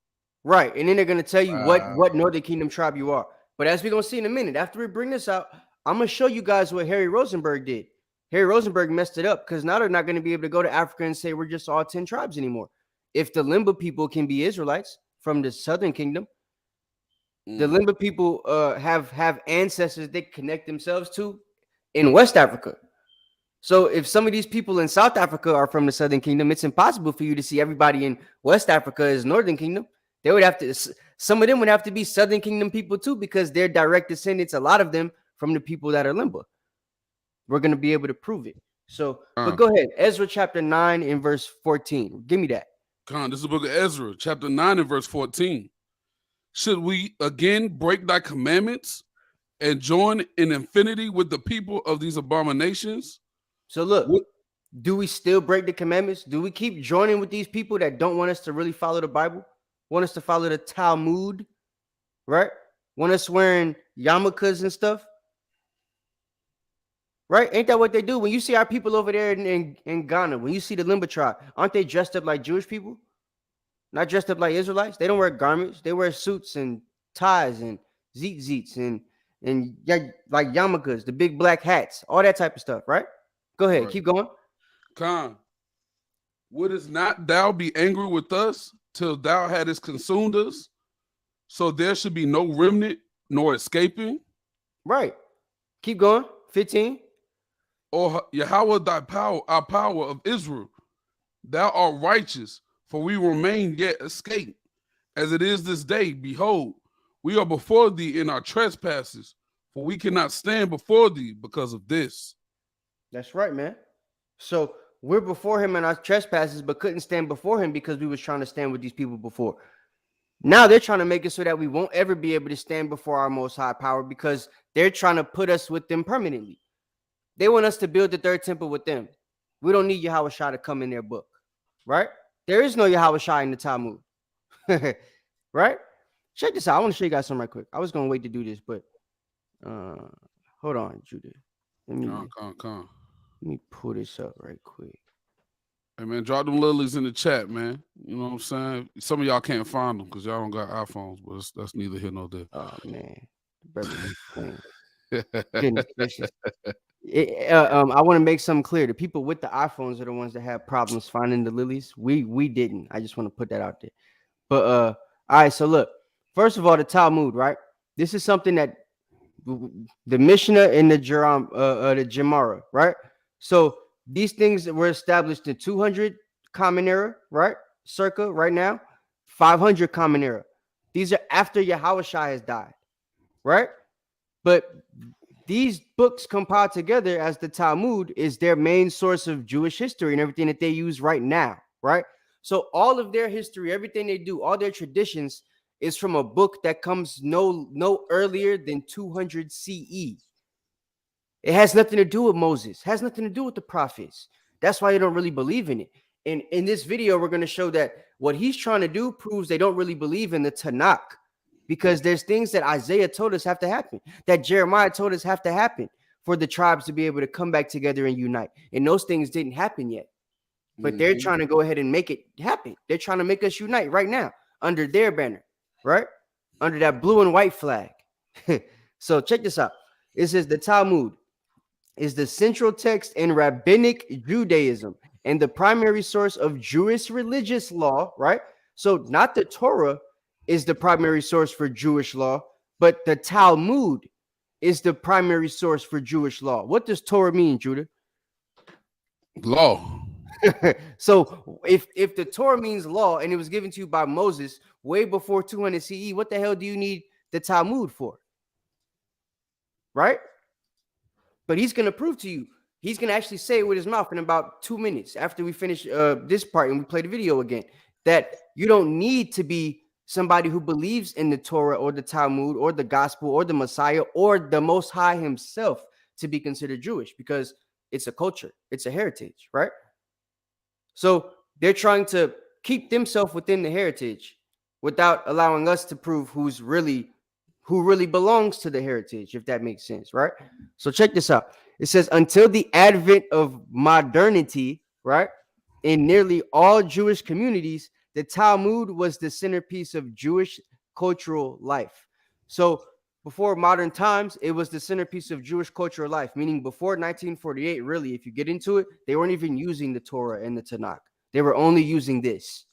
Right, and then they're gonna tell you what Northern Kingdom tribe you are. But as we're gonna see in a minute, after we bring this out, I'm gonna show you guys what Harry Rosenberg did. Harry Rosenberg messed it up because now they're not gonna be able to go to Africa and say we're just all 10 tribes anymore. If the Limba people can be Israelites from the Southern Kingdom, the Limba people have ancestors they connect themselves to in West Africa. So if some of these people in South Africa are from the Southern Kingdom, it's impossible for you to see everybody in West Africa as Northern Kingdom. They would have to, some of them would have to be Southern Kingdom people too, because they're direct descendants, a lot of them, from the people that are Limba. We're going to be able to prove it. So, but go ahead. Ezra chapter 9 and verse 14. Give me that. This is the book of Ezra, chapter 9 and verse 14. Should we again break thy commandments and join in infinity with the people of these abominations? So look, do we still break the commandments? Do we keep joining with these people that don't want us to really follow the Bible? Want us to follow the Talmud, right? Want us wearing yarmulkes and stuff? Right? Ain't that what they do? When you see our people over there in Ghana, when you see the Limba tribe, aren't they dressed up like Jewish people? Not dressed up like Israelites? They don't wear garments. They wear suits and ties and zeets and like yarmulkes, the big black hats, all that type of stuff, right? Go ahead. Right. Keep going. Wouldst not thou be angry with us till thou hadst consumed us? So there should be no remnant nor escaping. Right. Keep going. 15. Or Yahweh thy power, our power of Israel, thou art righteous, for we remain yet escaped. As it is this day, behold, we are before thee in our trespasses, for we cannot stand before thee because of this. That's right, man. So we're before him in our trespasses, but couldn't stand before him because we was trying to stand with these people before. Now they're trying to make it so that we won't ever be able to stand before our most high power because they're trying to put us with them permanently. They want us to build the third temple with them. We don't need Yahweh Shai to come in their book, right? There is no Yahweh Shai in the Talmud, right? Check this out. I want to show you guys something right quick. I was going to wait to do this, but hold on, Judah. Let me pull this up right quick. Hey, man, drop them lilies in the chat, man. You know what I'm saying? Some of y'all can't find them because y'all don't got iPhones, but that's neither here nor there. Oh, man. Goodness gracious. I want to make something clear. The people with the iPhones are the ones that have problems finding the lilies. We didn't. I just want to put that out there. But all right, so look. First of all, the Talmud, right? This is something that the Mishnah and the Gemara, right? So these things were established in 200 Common Era, right? Circa right now, 500 Common Era. These are after Yahweh Shai has died, right? But these books compiled together as the Talmud is their main source of Jewish history and everything that they use right now, right? So all of their history, everything they do, all their traditions is from a book that comes no earlier than 200 CE. It has nothing to do with Moses, has nothing to do with the prophets. That's why they don't really believe in it. And in this video, we're going to show that what he's trying to do proves they don't really believe in the Tanakh. Because there's things that Isaiah told us have to happen, that Jeremiah told us have to happen for the tribes to be able to come back together and unite. And those things didn't happen yet. But they're trying to go ahead and make it happen. They're trying to make us unite right now under their banner, right? Under that blue and white flag. So check this out. It says the Talmud is the central text in rabbinic Judaism and the primary source of Jewish religious law, right? So not the Torah is the primary source for Jewish law, but the Talmud is the primary source for Jewish law. What does Torah mean, Judah? Law. So if the Torah means law and it was given to you by Moses way before 200 CE, what the hell do you need the Talmud for? Right? But he's going to prove to you. He's going to actually say it with his mouth in about 2 minutes after we finish this part and we play the video again, that you don't need to be somebody who believes in the Torah or the Talmud or the gospel or the Messiah or the Most High himself to be considered Jewish, because it's a culture, it's a heritage, right? So they're trying to keep themselves within the heritage without allowing us to prove who really belongs to the heritage, if that makes sense, right? So check this out. It says, until the advent of modernity, right, in nearly all Jewish communities, the Talmud was the centerpiece of Jewish cultural life. So before modern times, it was the centerpiece of Jewish cultural life, meaning before 1948, really, if you get into it, they weren't even using the Torah and the Tanakh. They were only using this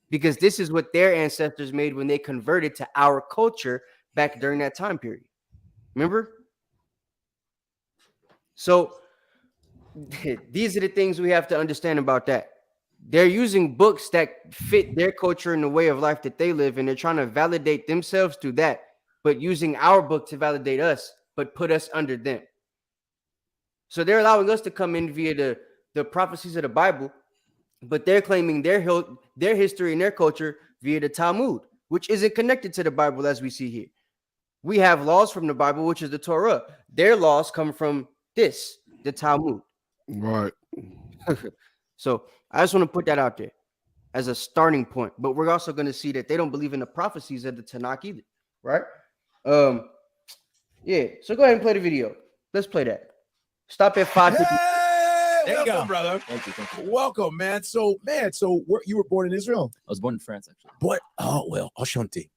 because this is what their ancestors made when they converted to our culture back during that time period. Remember? So these are the things we have to understand about that. They're using books that fit their culture and the way of life that they live, and they're trying to validate themselves through that, but using our book to validate us, but put us under them. So they're allowing us to come in via the prophecies of the Bible, but they're claiming their history and their culture via the Talmud, which isn't connected to the Bible as we see here. We have laws from the Bible, which is the Torah. Their laws come from the Talmud. Right. So I just want to put that out there as a starting point. But we're also going to see that they don't believe in the prophecies of the Tanakh either, right? Yeah. So go ahead and play the video. Let's play that. Stop at 550. Hey, welcome, brother. Thank you. Welcome, man. So you were born in Israel? I was born in France, actually. But enchanté.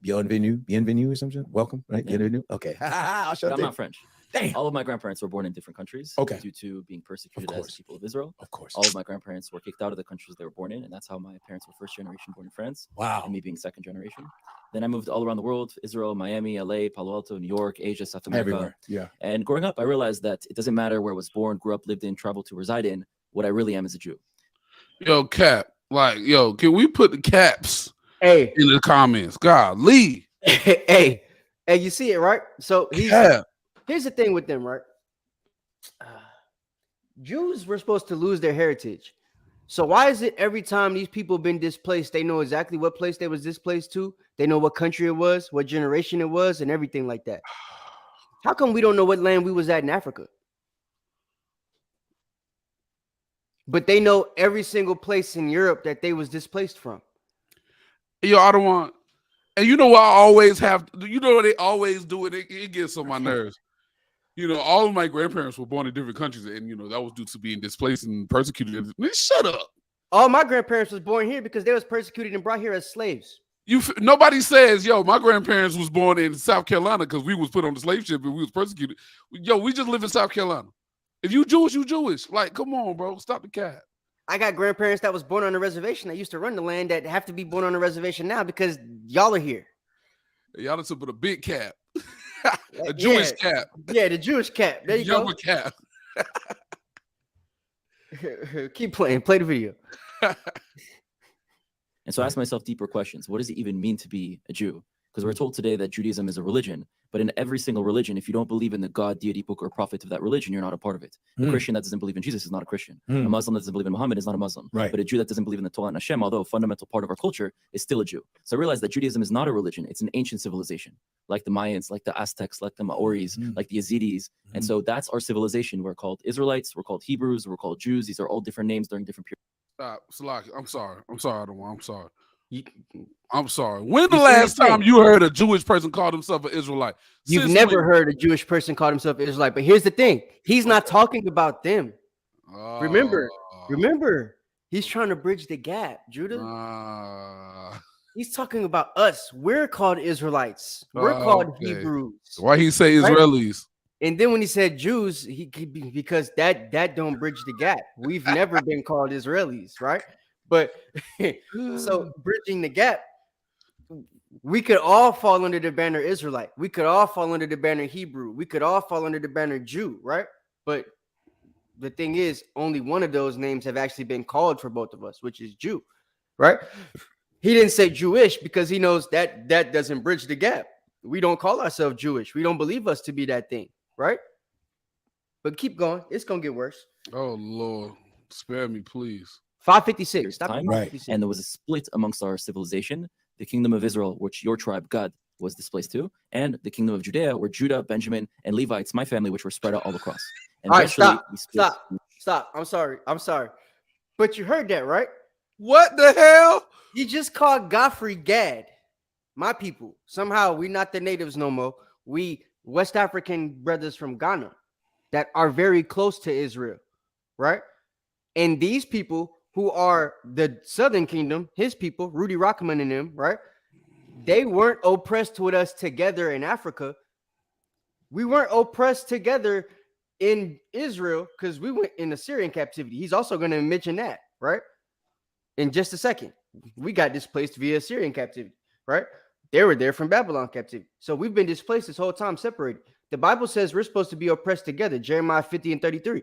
Bienvenue or something. Welcome, right? Yeah. Bienvenue. Okay. I'm not French. Damn. All of my grandparents were born in different countries. Okay. Due to being persecuted as people of Israel. Of course. All of my grandparents were kicked out of the countries they were born in, and that's how my parents were first generation born in France. Wow. And me being second generation. Then I moved all around the world: Israel, Miami, LA, Palo Alto, New York, Asia, South America. Everywhere. Yeah. And growing up, I realized that it doesn't matter where I was born, grew up, lived in, traveled to, reside in. What I really am is a Jew. Yo, Cap. Can we put the caps in the comments? Golly. Hey, you see it, right? So here's the thing with them, right? Jews were supposed to lose their heritage. So why is it every time these people been displaced, they know exactly what place they was displaced to? They know what country it was, what generation it was, and everything like that. How come we don't know what land we was at in Africa? But they know every single place in Europe that they was displaced from. Yo, I don't want. And you know what I always have. You know what they always do it. It gets on my nerves. All of my grandparents were born in different countries, and that was due to being displaced and persecuted. Man, shut up. All my grandparents was born here because they was persecuted and brought here as slaves. Nobody says, yo, my grandparents was born in South Carolina because we was put on the slave ship and we was persecuted. Yo, we just live in South Carolina. If you Jewish, you Jewish. Like, come on, bro. Stop the cat. I got grandparents that was born on a reservation that used to run the land that have to be born on a reservation now because y'all are here. Y'all just put a big cap. A Jewish cap. Yeah, the Jewish cap. There you go. Cap. Keep playing. Play the video. And so I asked myself deeper questions. What does it even mean to be a Jew? Because we're told today that Judaism is a religion, but in every single religion, if you don't believe in the God, deity, book, or prophet of that religion, you're not a part of it. A Christian that doesn't believe in Jesus is not a Christian. A Muslim that doesn't believe in Muhammad is not a Muslim. Right. But a Jew that doesn't believe in the Torah and Hashem, although a fundamental part of our culture, is still a Jew. So I realized that Judaism is not a religion. It's an ancient civilization, like the Mayans, like the Aztecs, like the Maoris, like the Yazidis. And so that's our civilization. We're called Israelites. We're called Hebrews. We're called Jews. These are all different names during different periods. Salaki, I'm sorry. I'm sorry. I'm sorry. When the last time you heard a Jewish person call himself an Israelite? You've never heard a Jewish person call himself an Israelite. But here's the thing. He's not talking about them. Remember, he's trying to bridge the gap, Judah. He's talking about us. We're called Israelites. We're called Hebrews. Why he say Israelis? Right? And then when he said Jews, because that don't bridge the gap. We've never been called Israelis, right? But so bridging the gap, we could all fall under the banner Israelite. We could all fall under the banner Hebrew. We could all fall under the banner Jew, right? But the thing is, only one of those names have actually been called for both of us, which is Jew, right? He didn't say Jewish because he knows that doesn't bridge the gap. We don't call ourselves Jewish. We don't believe us to be that thing, right? But keep going. It's going to get worse. Oh, Lord. Spare me, please. 556. Stop time, right. And there was a split amongst our civilization. The kingdom of Israel, which your tribe, God, was displaced to, and the kingdom of Judea, where Judah, Benjamin, and Levites, my family, which were spread out all across. And all right, stop. I'm sorry. But you heard that, right? What the hell? You just called Godfrey Gad. My people. Somehow we're not the natives no more. We West African brothers from Ghana that are very close to Israel, right? And these people who are the Southern Kingdom, his people, Rudy Rockman and them, right? They weren't oppressed with us together in Africa. We weren't oppressed together in Israel because we went in Assyrian captivity. He's also going to mention that, right? In just a second. We got displaced via Assyrian captivity, right? They were there from Babylon captivity. So we've been displaced this whole time, separated. The Bible says we're supposed to be oppressed together. Jeremiah 50 and 33.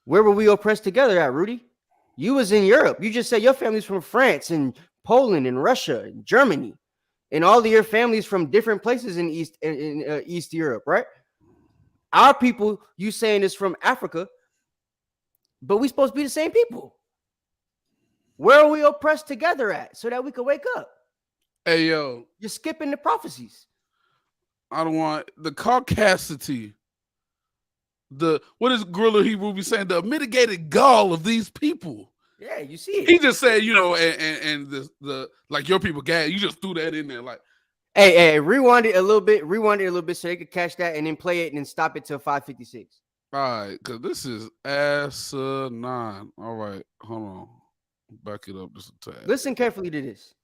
Where were we oppressed together at, Rudy? You was in Europe. You just said your family's from France and Poland and Russia and Germany, and all of your families from different places in East Europe, right? Our people, you saying, is from Africa. but we supposed to be the same people. Where are we oppressed together at so that we can wake up? Hey, yo. You're skipping the prophecies. I don't want the caucasity. What is Gorilla Hebrew be saying? The mitigated gall of these people. Yeah, you see it. He just said, you know, and the like your people gag. You just threw that in there, like. Hey, rewind it a little bit so they could catch that and then play it and then stop it till 5:56. All right, because this is asinine. All right, hold on. Back it up just a tad. Listen carefully to this.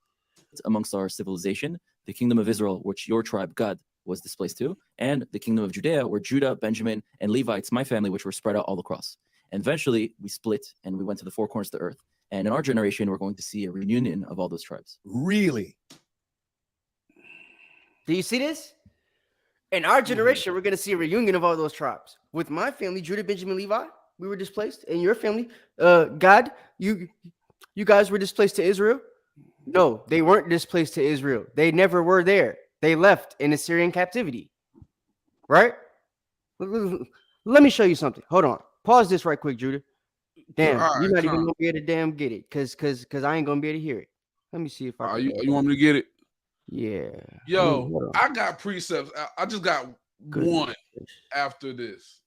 Amongst our civilization, the kingdom of Israel, which your tribe, Gad, was displaced to, and the kingdom of Judea, where Judah, Benjamin, and Levites, my family, which were spread out all across. And eventually, we split and we went to the four corners of the earth. And in our generation, we're going to see a reunion of all those tribes. Really? Do you see this? In our generation, we're going to see a reunion of all those tribes. With my family, Judah, Benjamin, Levi, we were displaced. And your family, God, you guys were displaced to Israel? No, they weren't displaced to Israel. They never were there. They left in Assyrian captivity. Right? Let me show you something. Hold on. Pause this right quick, Judah. Damn, you're not even going to be able to get it because I ain't going to be able to hear it. Let me see if I can. You want me to get it? Yeah. Yo, I got precepts. I just got one after this.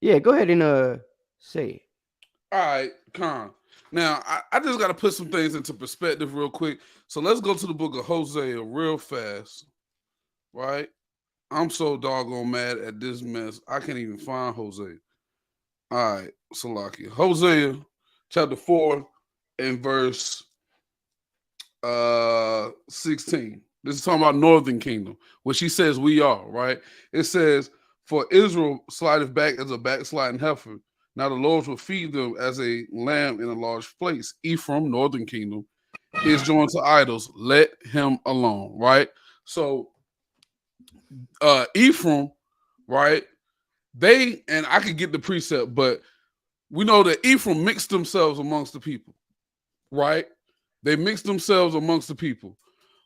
Yeah, go ahead and say it. All right, Con. Now, I just got to put some things into perspective real quick. So let's go to the book of Hosea real fast, right? I'm so doggone mad at this mess. I can't even find Hosea. All right, Salaki. Hosea chapter 4 and verse 16. This is talking about Northern Kingdom, which he says we are, right? It says, for Israel slideth back as a backsliding heifer. Now the Lord will feed them as a lamb in a large place. Ephraim, Northern Kingdom, is joined to idols. Let him alone, right? So Ephraim, right? They, and I could get the precept, but we know that Ephraim mixed themselves amongst the people, right? They mixed themselves amongst the people.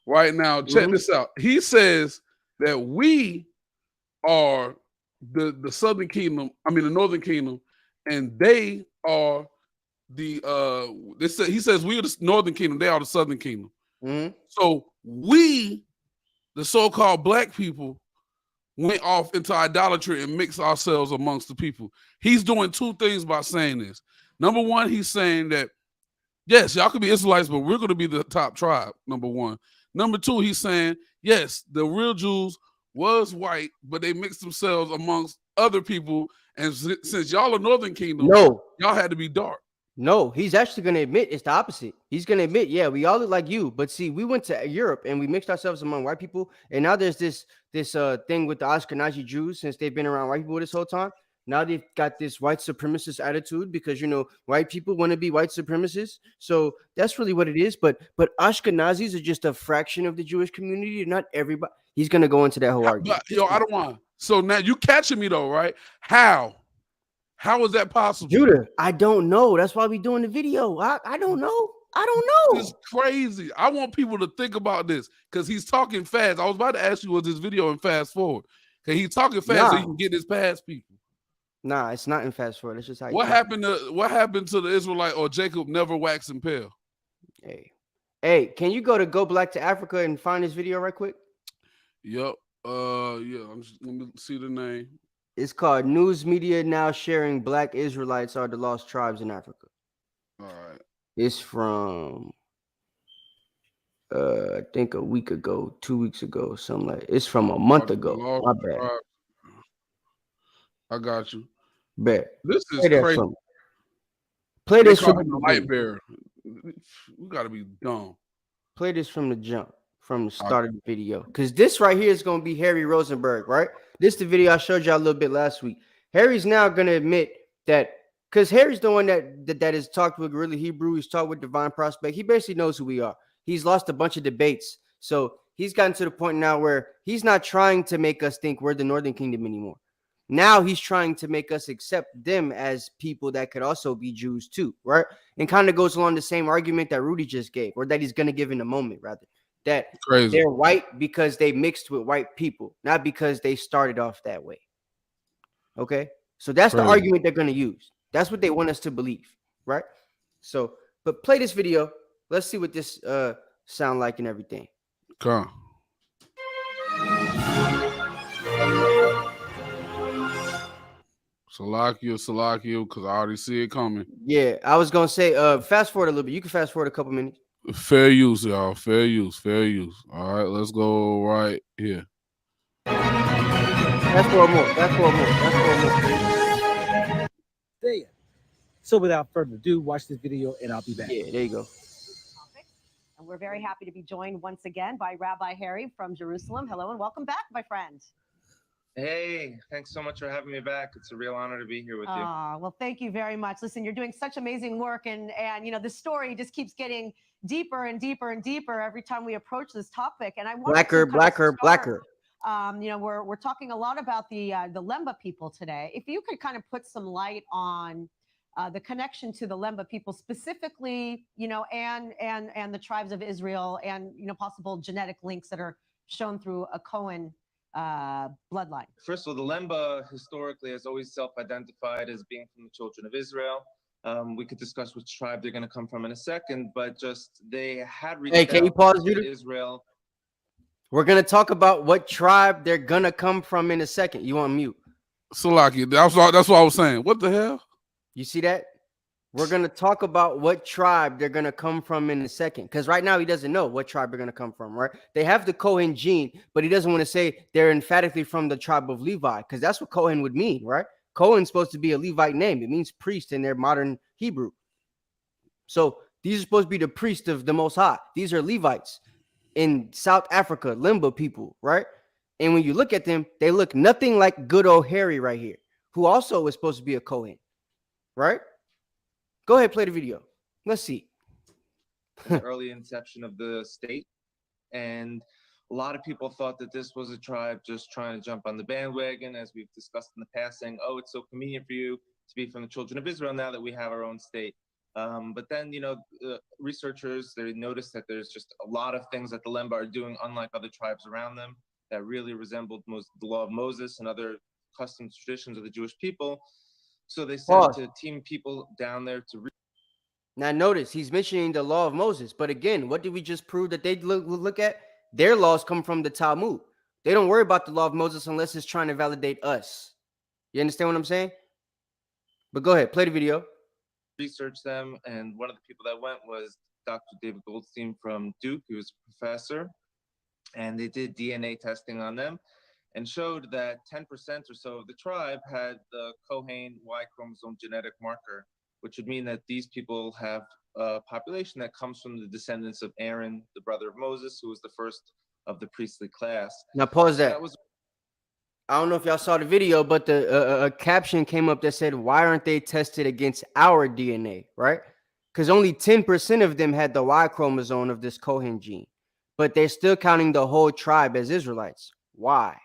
Right now, check this out. He says that we are the Southern Kingdom, the Northern Kingdom, and they are the he says we are the Northern Kingdom, they are the Southern Kingdom. So we, the so-called black people, went off into idolatry and mixed ourselves amongst the people. He's doing two things by saying this. Number one, he's saying that, yes, y'all could be Israelites, but we're going to be the top tribe, number one. Number two, he's saying, yes, the real Jews was white, but they mixed themselves amongst other people. And since y'all are Northern Kingdom, y'all had to be dark. No, he's actually going to admit it's the opposite. He's going to admit, yeah, we all look like you. But see, we went to Europe and we mixed ourselves among white people. And now there's this thing with the Ashkenazi Jews, since they've been around white people this whole time. Now they've got this white supremacist attitude because, white people want to be white supremacists. So that's really what it is. But Ashkenazis are just a fraction of the Jewish community, not everybody. He's going to go into that whole argument. Yo, I don't want. So now you catching me though, right? How is that possible? Judah, I don't know. That's why we're doing the video. I don't know. I don't know. It's crazy. I want people to think about this because he's talking fast. I was about to ask you, was this video in fast forward? Because he's talking fast so he can get this past people. Nah, it's not in fast forward. It's just how. What happened to the Israelite or Jacob never waxing pale? Hey, can you go Black to Africa and find this video right quick? Yep. Yeah. Let me see the name. It's called News Media Now Sharing Black Israelites Are the Lost Tribes in Africa. All right. It's from I think a week ago, 2 weeks ago, something like. It's from a month ago. My bad. I got you. Bet. This is crazy. Play this from the light bearer. We gotta be dumb. Play this from the jump, from the start of the video. Because this right here is gonna be Harry Rosenberg, right? This is the video I showed y'all a little bit last week. Harry's now gonna admit that, because Harry's the one that has talked with Gorilla Hebrew, he's talked with Divine Prospect. He basically knows who we are. He's lost a bunch of debates. So he's gotten to the point now where he's not trying to make us think we're the Northern Kingdom anymore. Now he's trying to make us accept them as people that could also be Jews too, right? And kind of goes along the same argument that Rudy just gave, or that he's going to give in a moment, rather. That they're white because they mixed with white people, not because they started off that way. Okay? So that's the argument they're going to use. That's what they want us to believe, right? So, but play this video. Let's see what this sound like and everything. Come. Salakia, because I already see it coming. Yeah, I was gonna say, fast forward a little bit. You can fast forward a couple minutes. Fair use, y'all. Fair use. All right, let's go right here. Fast forward more. So without further ado, watch this video and I'll be back. Yeah, there you go. And we're very happy to be joined once again by Rabbi Harry from Jerusalem. Hello and welcome back, my friend. Hey, thanks so much for having me back. It's a real honor to be here with you. Well, thank you very much. Listen, you're doing such amazing work, and you know, the story just keeps getting deeper and deeper and deeper every time we approach this topic. And I want blacker. You know, we're talking a lot about the Lemba people today. If you could kind of put some light on the connection to the Lemba people specifically, you know, and the tribes of Israel, and you know, possible genetic links that are shown through a Cohen bloodline. First of all, the Lemba historically has always self-identified as being from the children of Israel. We could discuss which tribe they're going to come from in a second, but just they had reached Hey, can you pause, Judah? Israel. We're gonna talk about what tribe they're gonna come from in a second. You on mute? Salakia, that's what I was saying. What the hell? You see that? We're gonna talk about what tribe they're gonna come from in a second, because right now he doesn't know what tribe they're gonna come from. Right? They have the Cohen gene, but he doesn't want to say they're emphatically from the tribe of Levi, because that's what Cohen would mean, right? Cohen's supposed to be a Levite name. It means priest in their modern Hebrew. So these are supposed to be the priest of the Most High. These are Levites in South Africa, Lemba people, right? And when you look at them, they look nothing like good old Harry right here, who also is supposed to be a Cohen, right? Go ahead, play the video. Let's see. The early inception of the state, and a lot of people thought that this was a tribe just trying to jump on the bandwagon, as we've discussed in the past, saying, oh, it's so convenient for you to be from the children of Israel now that we have our own state. But then, you know, researchers, they noticed that there's just a lot of things that the Lemba are doing, unlike other tribes around them, that really resembled the law of Moses and other customs, traditions of the Jewish people. So they sent to team people down there to now notice he's mentioning the law of Moses, but again, what did we just prove that they look at? Their laws come from the Talmud. They don't worry about the law of Moses unless it's trying to validate us. You understand what I'm saying? But go ahead, play the video. Research them, and one of the people that went was Dr. David Goldstein from Duke, who was a professor, and they did DNA testing on them and showed that 10% or so of the tribe had the Cohen Y chromosome genetic marker, which would mean that these people have a population that comes from the descendants of Aaron, the brother of Moses, who was the first of the priestly class. Now pause that. I don't know if y'all saw the video, but the a caption came up that said, why aren't they tested against our DNA, right? Because only 10% of them had the Y chromosome of this Cohen gene, but they're still counting the whole tribe as Israelites. Why?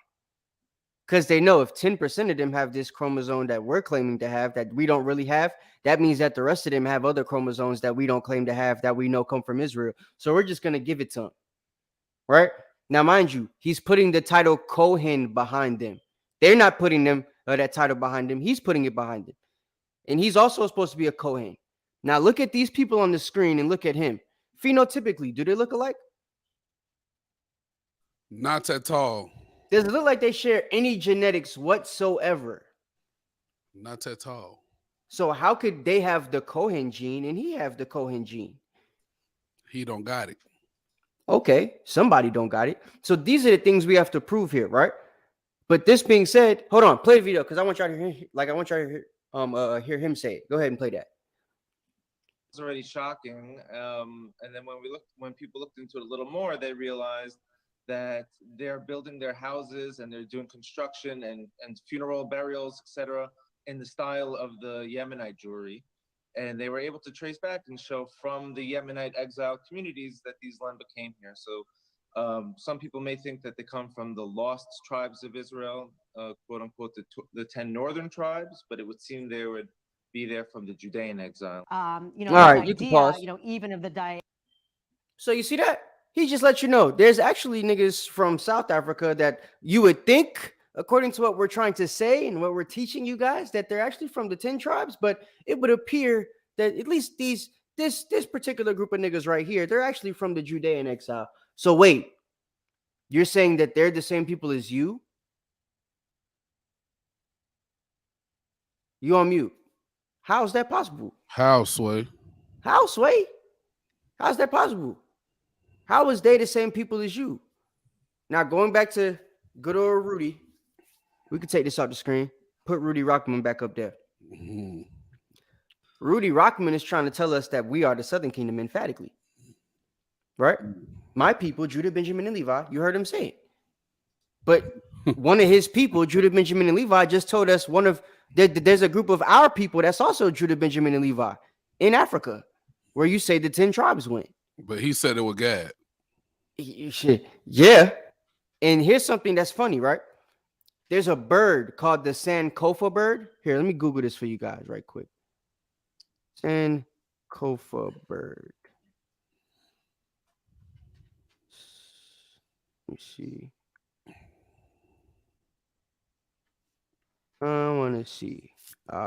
Because they know if 10% of them have this chromosome that we're claiming to have that we don't really have, that means that the rest of them have other chromosomes that we don't claim to have that we know come from Israel. So we're just going to give it to them, right? Now, mind you, he's putting the title Cohen behind them. They're not putting them that title behind him. He's putting it behind him. And he's also supposed to be a Cohen. Now, look at these people on the screen and look at him. Phenotypically, do they look alike? Not at all. Does it look like they share any genetics whatsoever? Not at all. So how could they have the Cohen gene and he have the Cohen gene? He don't got it. Okay, somebody don't got it. So these are the things we have to prove here, right? But this being said, hold on, play the video because I want y'all to hear, I want y'all to hear him say it. Go ahead and play that. It's already shocking. And then when people looked into it a little more, they realized that they're building their houses and they're doing construction and funeral burials, etc., in the style of the Yemenite Jewry. And they were able to trace back and show from the Yemenite exile communities that these Lemba came here. So some people may think that they come from the lost tribes of Israel, quote unquote, the 10 northern tribes, but it would seem they would be there from the Judean exile. You know, all right, you can pause. You know, even of the diet. So you see that? He just let you know there's actually niggas from South Africa that you would think according to what we're trying to say and what we're teaching you guys, that they're actually from the 10 tribes, but it would appear that at least this particular group of niggas right here, they're actually from the Judean exile. So wait, you're saying that they're the same people as you? You on mute. How is that possible? How, Sway? How, Sway? How's that possible? How is they the same people as you? Now, going back to good old Rudy, we can take this off the screen. Put Rudy Rockman back up there. Mm-hmm. Rudy Rockman is trying to tell us that we are the Southern Kingdom emphatically. Right? My people, Judah, Benjamin, and Levi, you heard him say it. But one of his people, Judah, Benjamin, and Levi, just told us there's a group of our people that's also Judah, Benjamin, and Levi in Africa, where you say the 10 tribes went. But he said it was Gad. Yeah. And here's something that's funny, right? There's a bird called the Sankofa bird. Here, let me Google this for you guys right quick. Sankofa bird. Let me see. I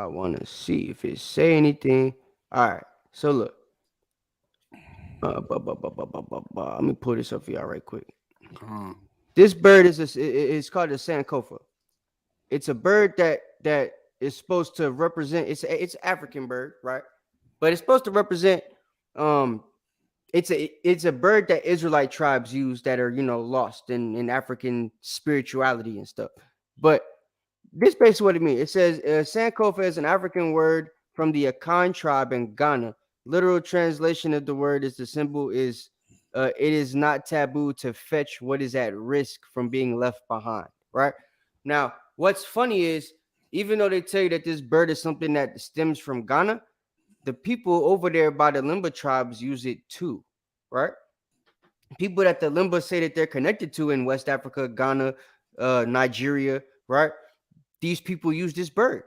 want to see if it say anything. All right. So look. Let me pull this up for y'all right quick. This bird is called the Sankofa. It's a bird that is supposed to represent. It's an African bird, right? But it's supposed to represent. It's a bird that Israelite tribes use that are lost in African spirituality and stuff. But this basically what it means. It says Sankofa is an African word from the Akan tribe in Ghana. Literal translation of the word is the symbol is it is not taboo to fetch what is at risk from being left behind. Right now, what's funny is even though they tell you that this bird is something that stems from Ghana, the people over there by the Limba tribes use it too. Right? People that the Limba say that they're connected to in West Africa, Ghana, Nigeria, right? These people use this bird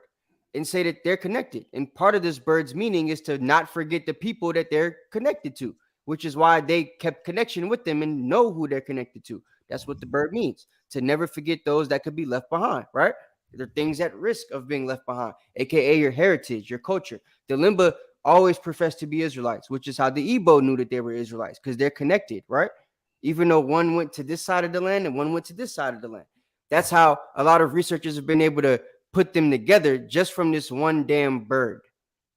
and say that they're connected. And part of this bird's meaning is to not forget the people that they're connected to, which is why they kept connection with them and know who they're connected to. That's what the bird means, to never forget those that could be left behind, right? There are things at risk of being left behind, aka your heritage, your culture. The Limba always profess to be Israelites, which is how the Igbo knew that they were Israelites, because they're connected, right? Even though one went to this side of the land and one went to this side of the land. That's how a lot of researchers have been able to put them together just from this one damn bird,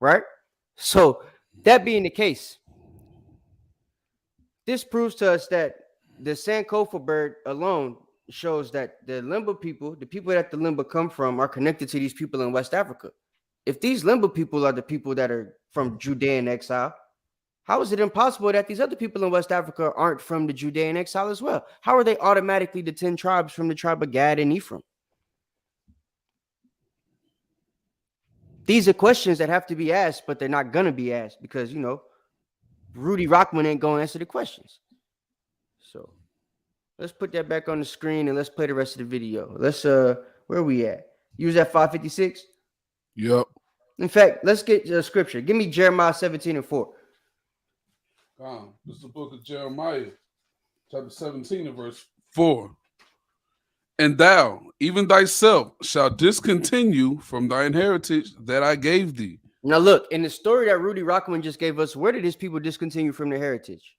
right? So that being the case, this proves to us that the Sankofa bird alone shows that the Limba people, the people that the Limba come from, are connected to these people in West Africa. If these Limba people are the people that are from Judean exile, how is it impossible that these other people in West Africa aren't from the Judean exile as well? How are they automatically the 10 tribes from the tribe of Gad and Ephraim? These are questions that have to be asked, but they're not going to be asked because, Rudy Rockman ain't going to answer the questions. So let's put that back on the screen and let's play the rest of the video. Let's, where are we at? Use that 556? Yep. In fact, let's get scripture. Give me Jeremiah 17:4. This is the book of Jeremiah, chapter 17 and verse 4. And thou, even thyself, shalt discontinue from thine heritage that I gave thee. Now look, in the story that Rudy Rockman just gave us, where did his people discontinue from their heritage?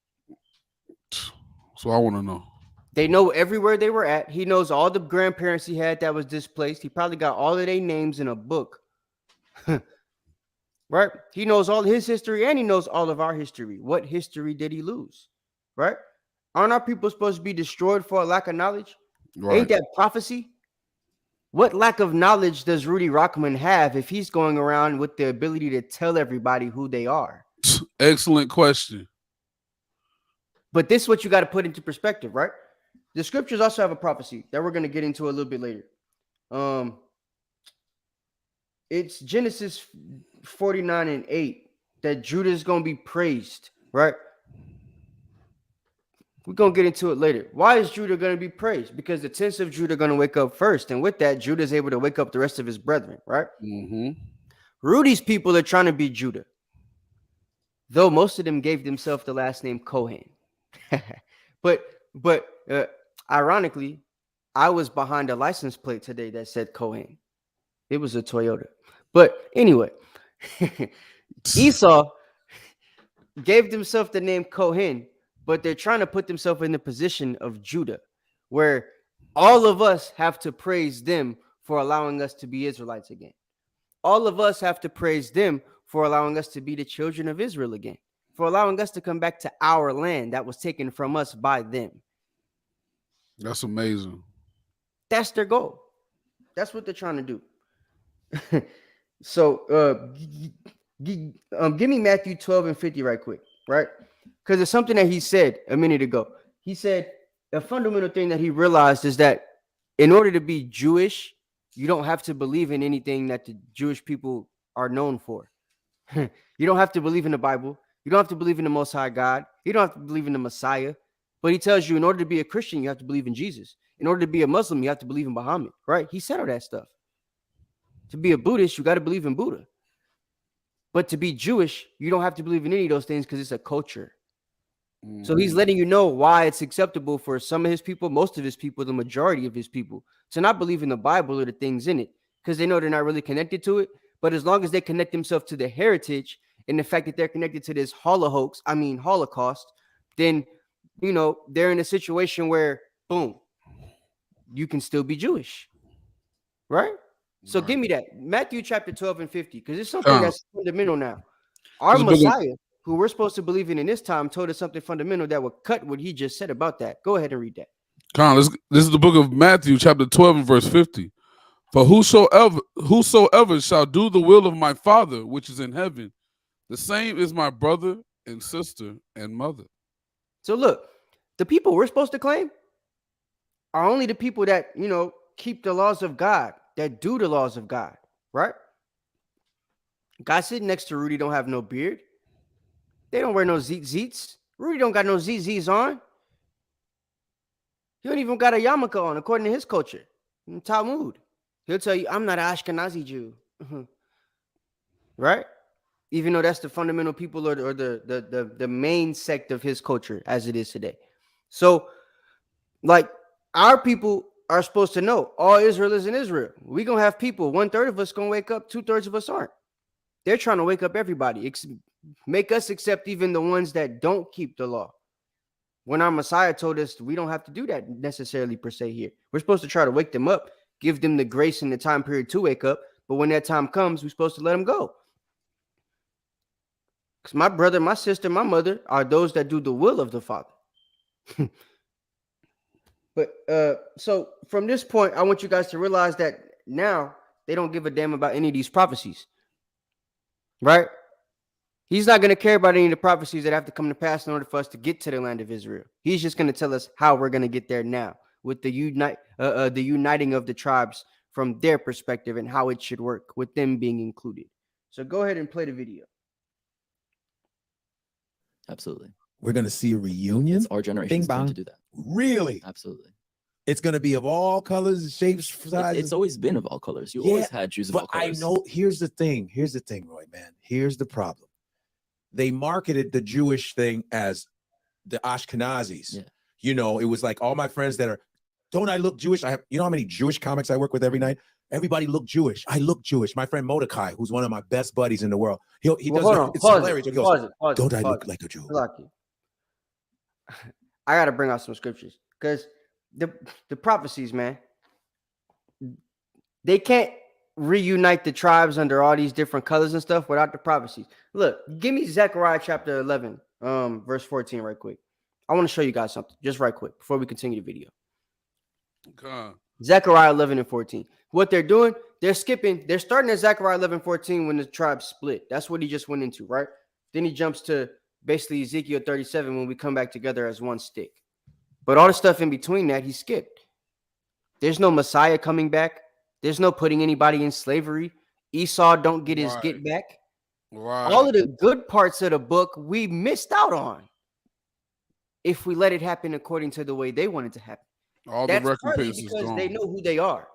So I want to know. They know everywhere they were at. He knows all the grandparents he had that was displaced. He probably got all of their names in a book. Right? He knows all his history and he knows all of our history. What history did he lose? Right? Aren't our people supposed to be destroyed for a lack of knowledge? Right. Ain't that prophecy? What lack of knowledge does Rudy Rockman have if he's going around with the ability to tell everybody who they are? Excellent question. But this is what you got to put into perspective, right? The scriptures also have a prophecy that we're going to get into a little bit later. It's Genesis 49:8 that Judah is going to be praised, right? We're going to get into it later. Why is Judah going to be praised? Because the tents of Judah are going to wake up first. And with that, Judah is able to wake up the rest of his brethren, right? Mm-hmm. Rudy's people are trying to be Judah, though most of them gave themselves the last name Kohen. but ironically, I was behind a license plate today that said Cohen. It was a Toyota. But anyway, Esau gave themselves the name Cohen, but they're trying to put themselves in the position of Judah, where all of us have to praise them for allowing us to be Israelites again. All of us have to praise them for allowing us to be the children of Israel again, for allowing us to come back to our land that was taken from us by them. That's amazing. That's their goal. That's what they're trying to do. So give me Matthew 12 and 50 right quick, right? Because it's something that he said a minute ago. He said a fundamental thing that he realized is that in order to be Jewish, you don't have to believe in anything that the Jewish people are known for. You don't have to believe in the Bible. You don't have to believe in the Most High God. You don't have to believe in the Messiah. But he tells you in order to be a Christian, you have to believe in Jesus. In order to be a Muslim, you have to believe in Muhammad, right? He said all that stuff. To be a Buddhist, you got to believe in Buddha. But to be Jewish, you don't have to believe in any of those things because it's a culture. So he's letting you know why it's acceptable for some of his people, most of his people, the majority of his people, to not believe in the Bible or the things in it because they know they're not really connected to it. But as long as they connect themselves to the heritage and the fact that they're connected to this Holocaust, then, you know, they're in a situation where, boom, you can still be Jewish, right? So give me that. Matthew chapter 12 and 50, because it's something that's fundamental now. Our Messiah, who we're supposed to believe in this time, told us something fundamental that would cut what he just said about that. Go ahead and read that. This is the book of Matthew, chapter 12 and verse 50. For whosoever shall do the will of my Father, which is in heaven, the same is my brother and sister and mother. So look, the people we're supposed to claim are only the people that, you know, keep the laws of God, that do the laws of God, right? Guy sitting next to Rudy don't have no beard. They don't wear no zeets. Rudy don't got no ZZs on. He don't even got a yarmulke on, according to his culture. In Talmud, he'll tell you, I'm not an Ashkenazi Jew. Right? Even though that's the fundamental people or the main sect of his culture as it is today. So, like, our people are supposed to know all Israel is in Israel. We're going to have people, 1/3 of us going to wake up, 2/3 of us aren't. They're trying to wake up everybody, make us accept even the ones that don't keep the law. When our Messiah told us we don't have to do that necessarily per se here. We're supposed to try to wake them up, give them the grace and the time period to wake up. But when that time comes, we're supposed to let them go. Because my brother, my sister, my mother are those that do the will of the Father. But so from this point, I want you guys to realize that now they don't give a damn about any of these prophecies. Right? He's not going to care about any of the prophecies that have to come to pass in order for us to get to the land of Israel. He's just going to tell us how we're going to get there now with the uniting of the tribes from their perspective and how it should work with them being included. So go ahead and play the video. Absolutely. We're going to see a reunion. It's our generation's turn to do that. Really? Absolutely. It's going to be of all colors, shapes, sizes. It's always been of all colors. You always had Jews of all colors. I know. Here's the thing, Roy, man. Here's the problem. They marketed the Jewish thing as the Ashkenazis. Yeah. You know, it was like all my friends that are, don't I look Jewish? You know how many Jewish comics I work with every night? Everybody look Jewish. I look Jewish. My friend Mordecai, who's one of my best buddies in the world, he does. It's hilarious. He goes, don't I look like a Jew? I got to bring out some scriptures because the prophecies, man, they can't reunite the tribes under all these different colors and stuff without the prophecies. Look, give me Zechariah chapter 11, verse 14 right quick. I want to show you guys something just right quick before we continue the video. Okay. Zechariah 11 and 14. What they're doing, they're starting at Zechariah 11:14 when the tribes split. That's what he just went into, right? Then he jumps to basically Ezekiel 37 when we come back together as one stick. But all the stuff in between that, he skipped. There's no Messiah coming back. There's no putting anybody in slavery. Esau don't get his get back. Right. All of the good parts of the book we missed out on if we let it happen according to the way they want it to happen. All That's the recompense because is gone. they know who they are.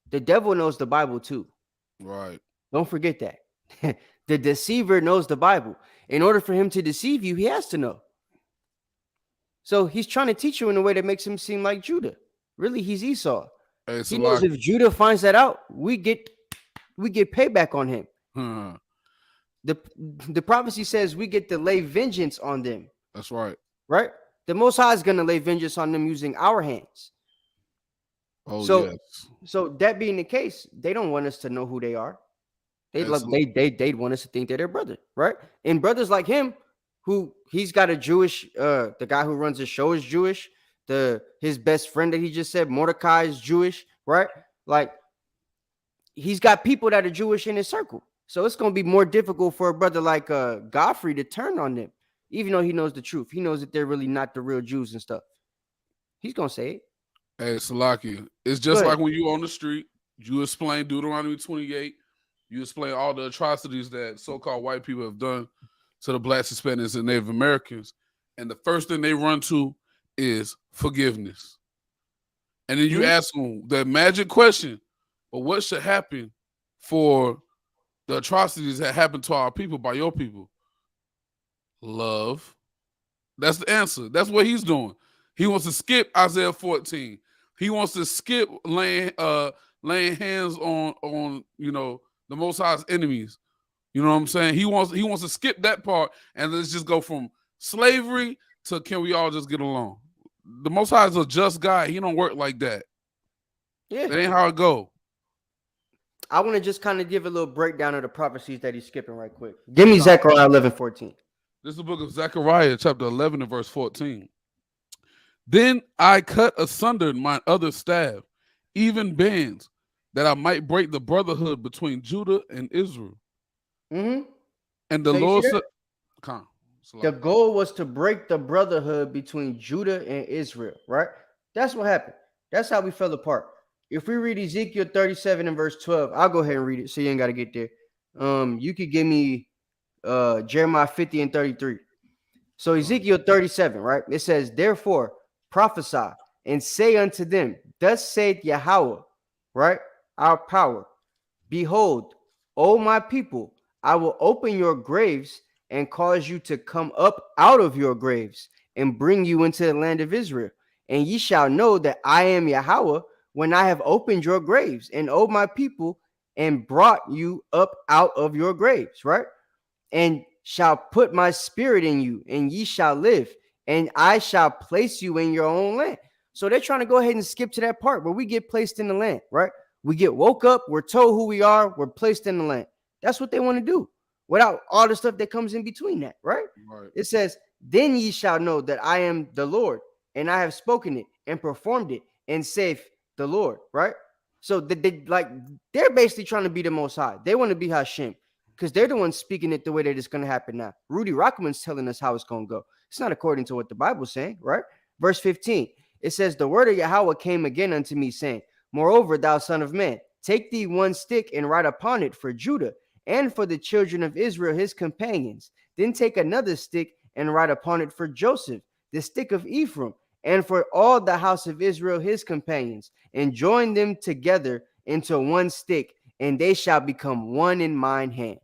The devil knows the Bible too. Right. Don't forget that. The deceiver knows the Bible. In order for him to deceive you, he has to know. So he's trying to teach you in a way that makes him seem like Judah, Really, he's Esau. Hey, he knows if Judah finds that out, we get payback on him. The prophecy says we get to lay vengeance on them. That's right. Right? The Most High is going to lay vengeance on them using our hands. Oh, so, yes. So that being the case, they don't want us to know who they are. They'd want us to think they're their brother, right? And brothers like him, who he's got a Jewish, the guy who runs the show is Jewish. His best friend that he just said, Mordecai, is Jewish, right? Like, he's got people that are Jewish in his circle. So it's going to be more difficult for a brother like Godfrey to turn on them, even though he knows the truth. He knows that they're really not the real Jews and stuff. He's going to say it. Hey, Salaki, it's just like when you on the street, you explain Deuteronomy 28, you explain all the atrocities that so-called white people have done to the Blacks, Hispanics, and Native Americans. And the first thing they run to is forgiveness. And then you ask them that magic question, but what should happen for the atrocities that happened to our people by your people? Love. That's the answer. That's what he's doing. He wants to skip Isaiah 14. He wants to skip laying hands on the Most High's enemies. You know what I'm saying? He wants to skip that part and let's just go from slavery to can we all just get along? The Most High is a just guy. He don't work like that. Yeah, that ain't how it go. I want to just kind of give a little breakdown of the prophecies that he's skipping right quick. Give me Zechariah 11:14. This is the book of Zechariah, chapter 11 and verse 14. Then I cut asunder mine other staff, even bands, that I might break the brotherhood between Judah and Israel. Mm-hmm. And the Lord said, the goal was to break the brotherhood between Judah and Israel, right? That's what happened. That's how we fell apart. If we read Ezekiel 37 and verse 12, I'll go ahead and read it so you ain't got to get there. You could give me Jeremiah 50 and 33. So Ezekiel 37, right? It says, therefore, prophesy and say unto them, thus saith Yahweh, right? Our power. Behold, O my people, I will open your graves and cause you to come up out of your graves and bring you into the land of Israel. And ye shall know that I am Yahweh when I have opened your graves and, O my people, and brought you up out of your graves, right? And shall put my spirit in you, and ye shall live, and I shall place you in your own land. So they're trying to go ahead and skip to that part where we get placed in the land, right? We get woke up, we're told who we are, we're placed in the land. That's what they want to do without all the stuff that comes in between that, right? It says, then ye shall know that I am the Lord, and I have spoken it and performed it, and saith the Lord, right? So they're basically trying to be the Most High. They want to be Hashem because they're the ones speaking it the way that it's going to happen now. Rudy Rockman's telling us how it's going to go. It's not according to what the Bible's saying, right? Verse 15, it says, the word of Yahweh came again unto me, saying, moreover, thou son of man, take thee one stick and write upon it for Judah and for the children of Israel, his companions. Then take another stick and write upon it for Joseph, the stick of Ephraim, and for all the house of Israel, his companions, and join them together into one stick, and they shall become one in mine hand.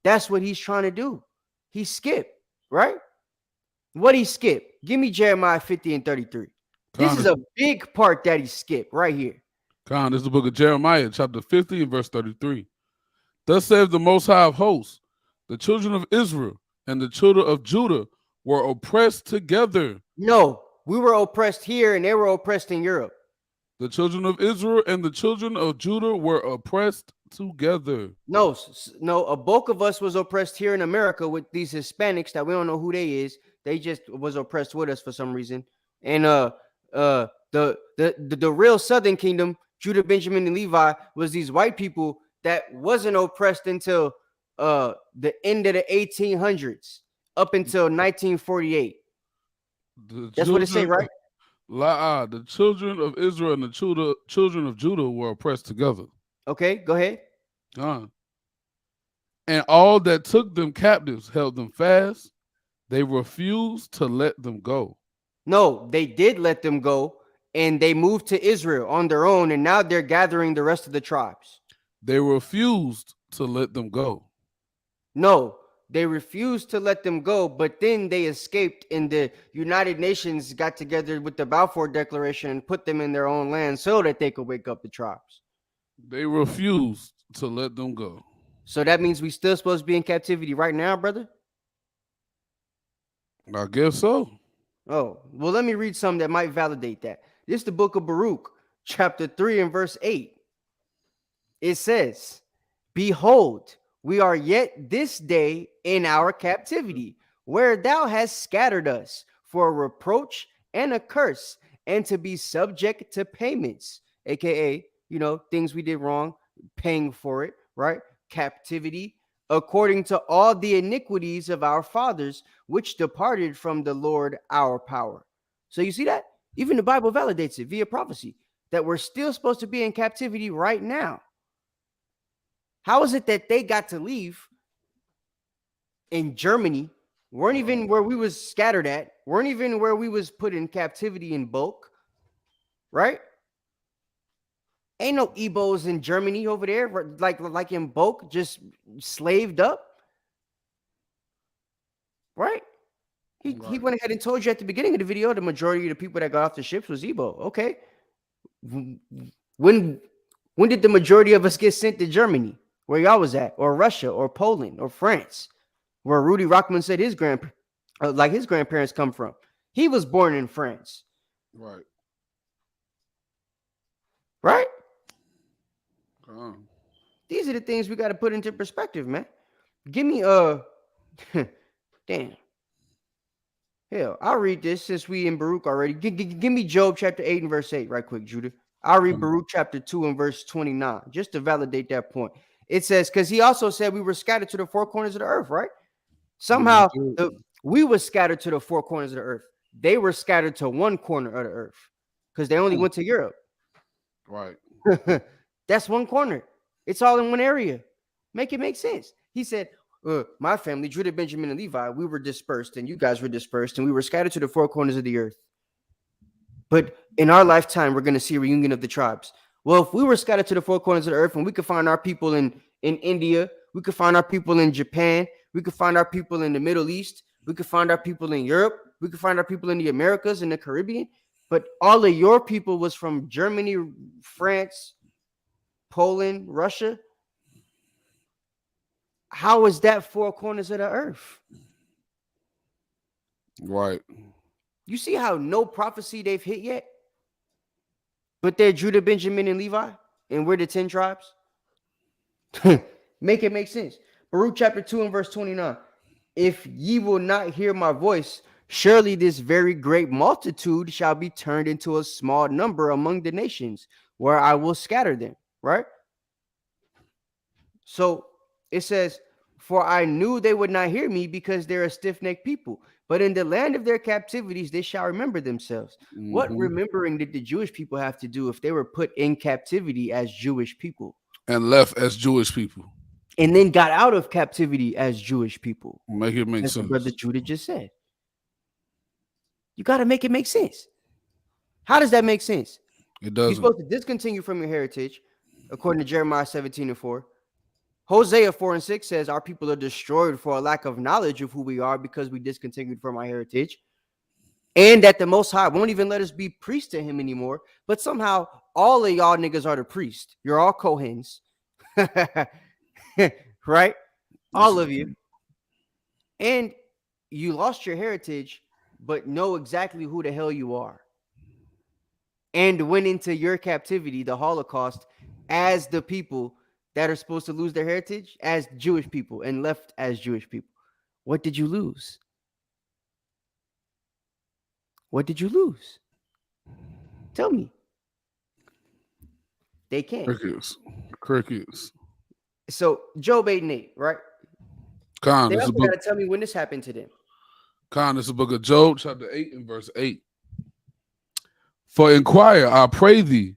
That's what he's trying to do. He skipped, right? What he skipped? Give me Jeremiah 50 and 33. This is a big part that he skipped right here. This is the book of Jeremiah, chapter 50 and verse 33. Thus says the Most High of hosts, the children of Israel and the children of Judah were oppressed together. No, we were oppressed here and they were oppressed in Europe. The children of Israel and the children of Judah were oppressed together. No, a bulk of us was oppressed here in America with these Hispanics that we don't know who they is. They just was oppressed with us for some reason. And the real Southern Kingdom, Judah, Benjamin, and Levi, was these white people that wasn't oppressed until the end of the 1800s, up until 1948. That's what it say, right? The children of Israel and the children of Judah were oppressed together. Okay, go ahead. And all that took them captives held them fast. They refused to let them go. No, they did let them go, and they moved to Israel on their own, and now they're gathering the rest of the tribes. They refused to let them go. No, they refused to let them go, but then they escaped, and the United Nations got together with the Balfour Declaration and put them in their own land so that they could wake up the tribes. They refused to let them go. So that means we still supposed to be in captivity right now, brother? I guess so. Oh, well, let me read something that might validate that. This is the book of Baruch, chapter 3 and verse 8. It says, behold, we are yet this day in our captivity, where thou hast scattered us for a reproach and a curse, and to be subject to payments, aka, things we did wrong, paying for it, right? Captivity, according to all the iniquities of our fathers, which departed from the Lord our power. So you see that? Even the Bible validates it via prophecy that we're still supposed to be in captivity right now. How is it that they got to leave in Germany, weren't even where we was scattered at, weren't even where we was put in captivity in bulk, right? Ain't no Igbos in Germany over there, like in bulk, just slaved up, right? He went ahead and told you at the beginning of the video the majority of the people that got off the ships was Igbo. Okay, when did the majority of us get sent to Germany, where y'all was at, or Russia, or Poland, or France, where Rudy Rockman said his grandparents come from? He was born in France, right? Right? These are the things we got to put into perspective, man. Give me damn. Hell, I'll read this since we in Baruch already. Give me Job chapter 8 and verse 8 right quick, Judah. I'll read Baruch chapter 2 and verse 29 just to validate that point. It says, because he also said we were scattered to the four corners of the earth, right? Somehow we were scattered to the four corners of the earth. They were scattered to one corner of the earth because they only went to Europe. Right. That's one corner. It's all in one area. Make it make sense. He said, my family, Judah, Benjamin, and Levi, we were dispersed, and you guys were dispersed, and we were scattered to the four corners of the earth. But in our lifetime, we're going to see a reunion of the tribes. Well, if we were scattered to the four corners of the earth, and we could find our people in India, we could find our people in Japan, we could find our people in the Middle East, we could find our people in Europe, we could find our people in the Americas and the Caribbean, but all of your people was from Germany, France, Poland, Russia. How is that four corners of the earth? Right. You see how no prophecy they've hit yet? But they're Judah, Benjamin, and Levi, and we're the 10 tribes. Make it make sense. Baruch chapter 2 and verse 29. If ye will not hear my voice, surely this very great multitude shall be turned into a small number among the nations, where I will scatter them. Right? So it says, for I knew they would not hear me because they're a stiff-necked people. But in the land of their captivities, they shall remember themselves. Mm-hmm. What remembering did the Jewish people have to do if they were put in captivity as Jewish people? And left as Jewish people. And then got out of captivity as Jewish people. Make it make sense. Brother Judah just said. You got to make it make sense. How does that make sense? It doesn't. You're supposed to discontinue from your heritage, according to Jeremiah 17 and 4. Hosea 4 and 6 says our people are destroyed for a lack of knowledge of who we are because we discontinued from our heritage. And that the Most High won't even let us be priests to him anymore. But somehow all of y'all niggas are the priest. You're all Kohens. Right? All of you. And you lost your heritage, but know exactly who the hell you are. And went into your captivity, the Holocaust, as the people that are supposed to lose their heritage as Jewish people and left as Jewish people. What did you lose? What did you lose? Tell me. They can't. Crickets. So Job 8 and 8, right? Con, they also got to tell me when this happened to them. Con, this is the book of Job, chapter 8 and verse 8. For inquire, I pray thee,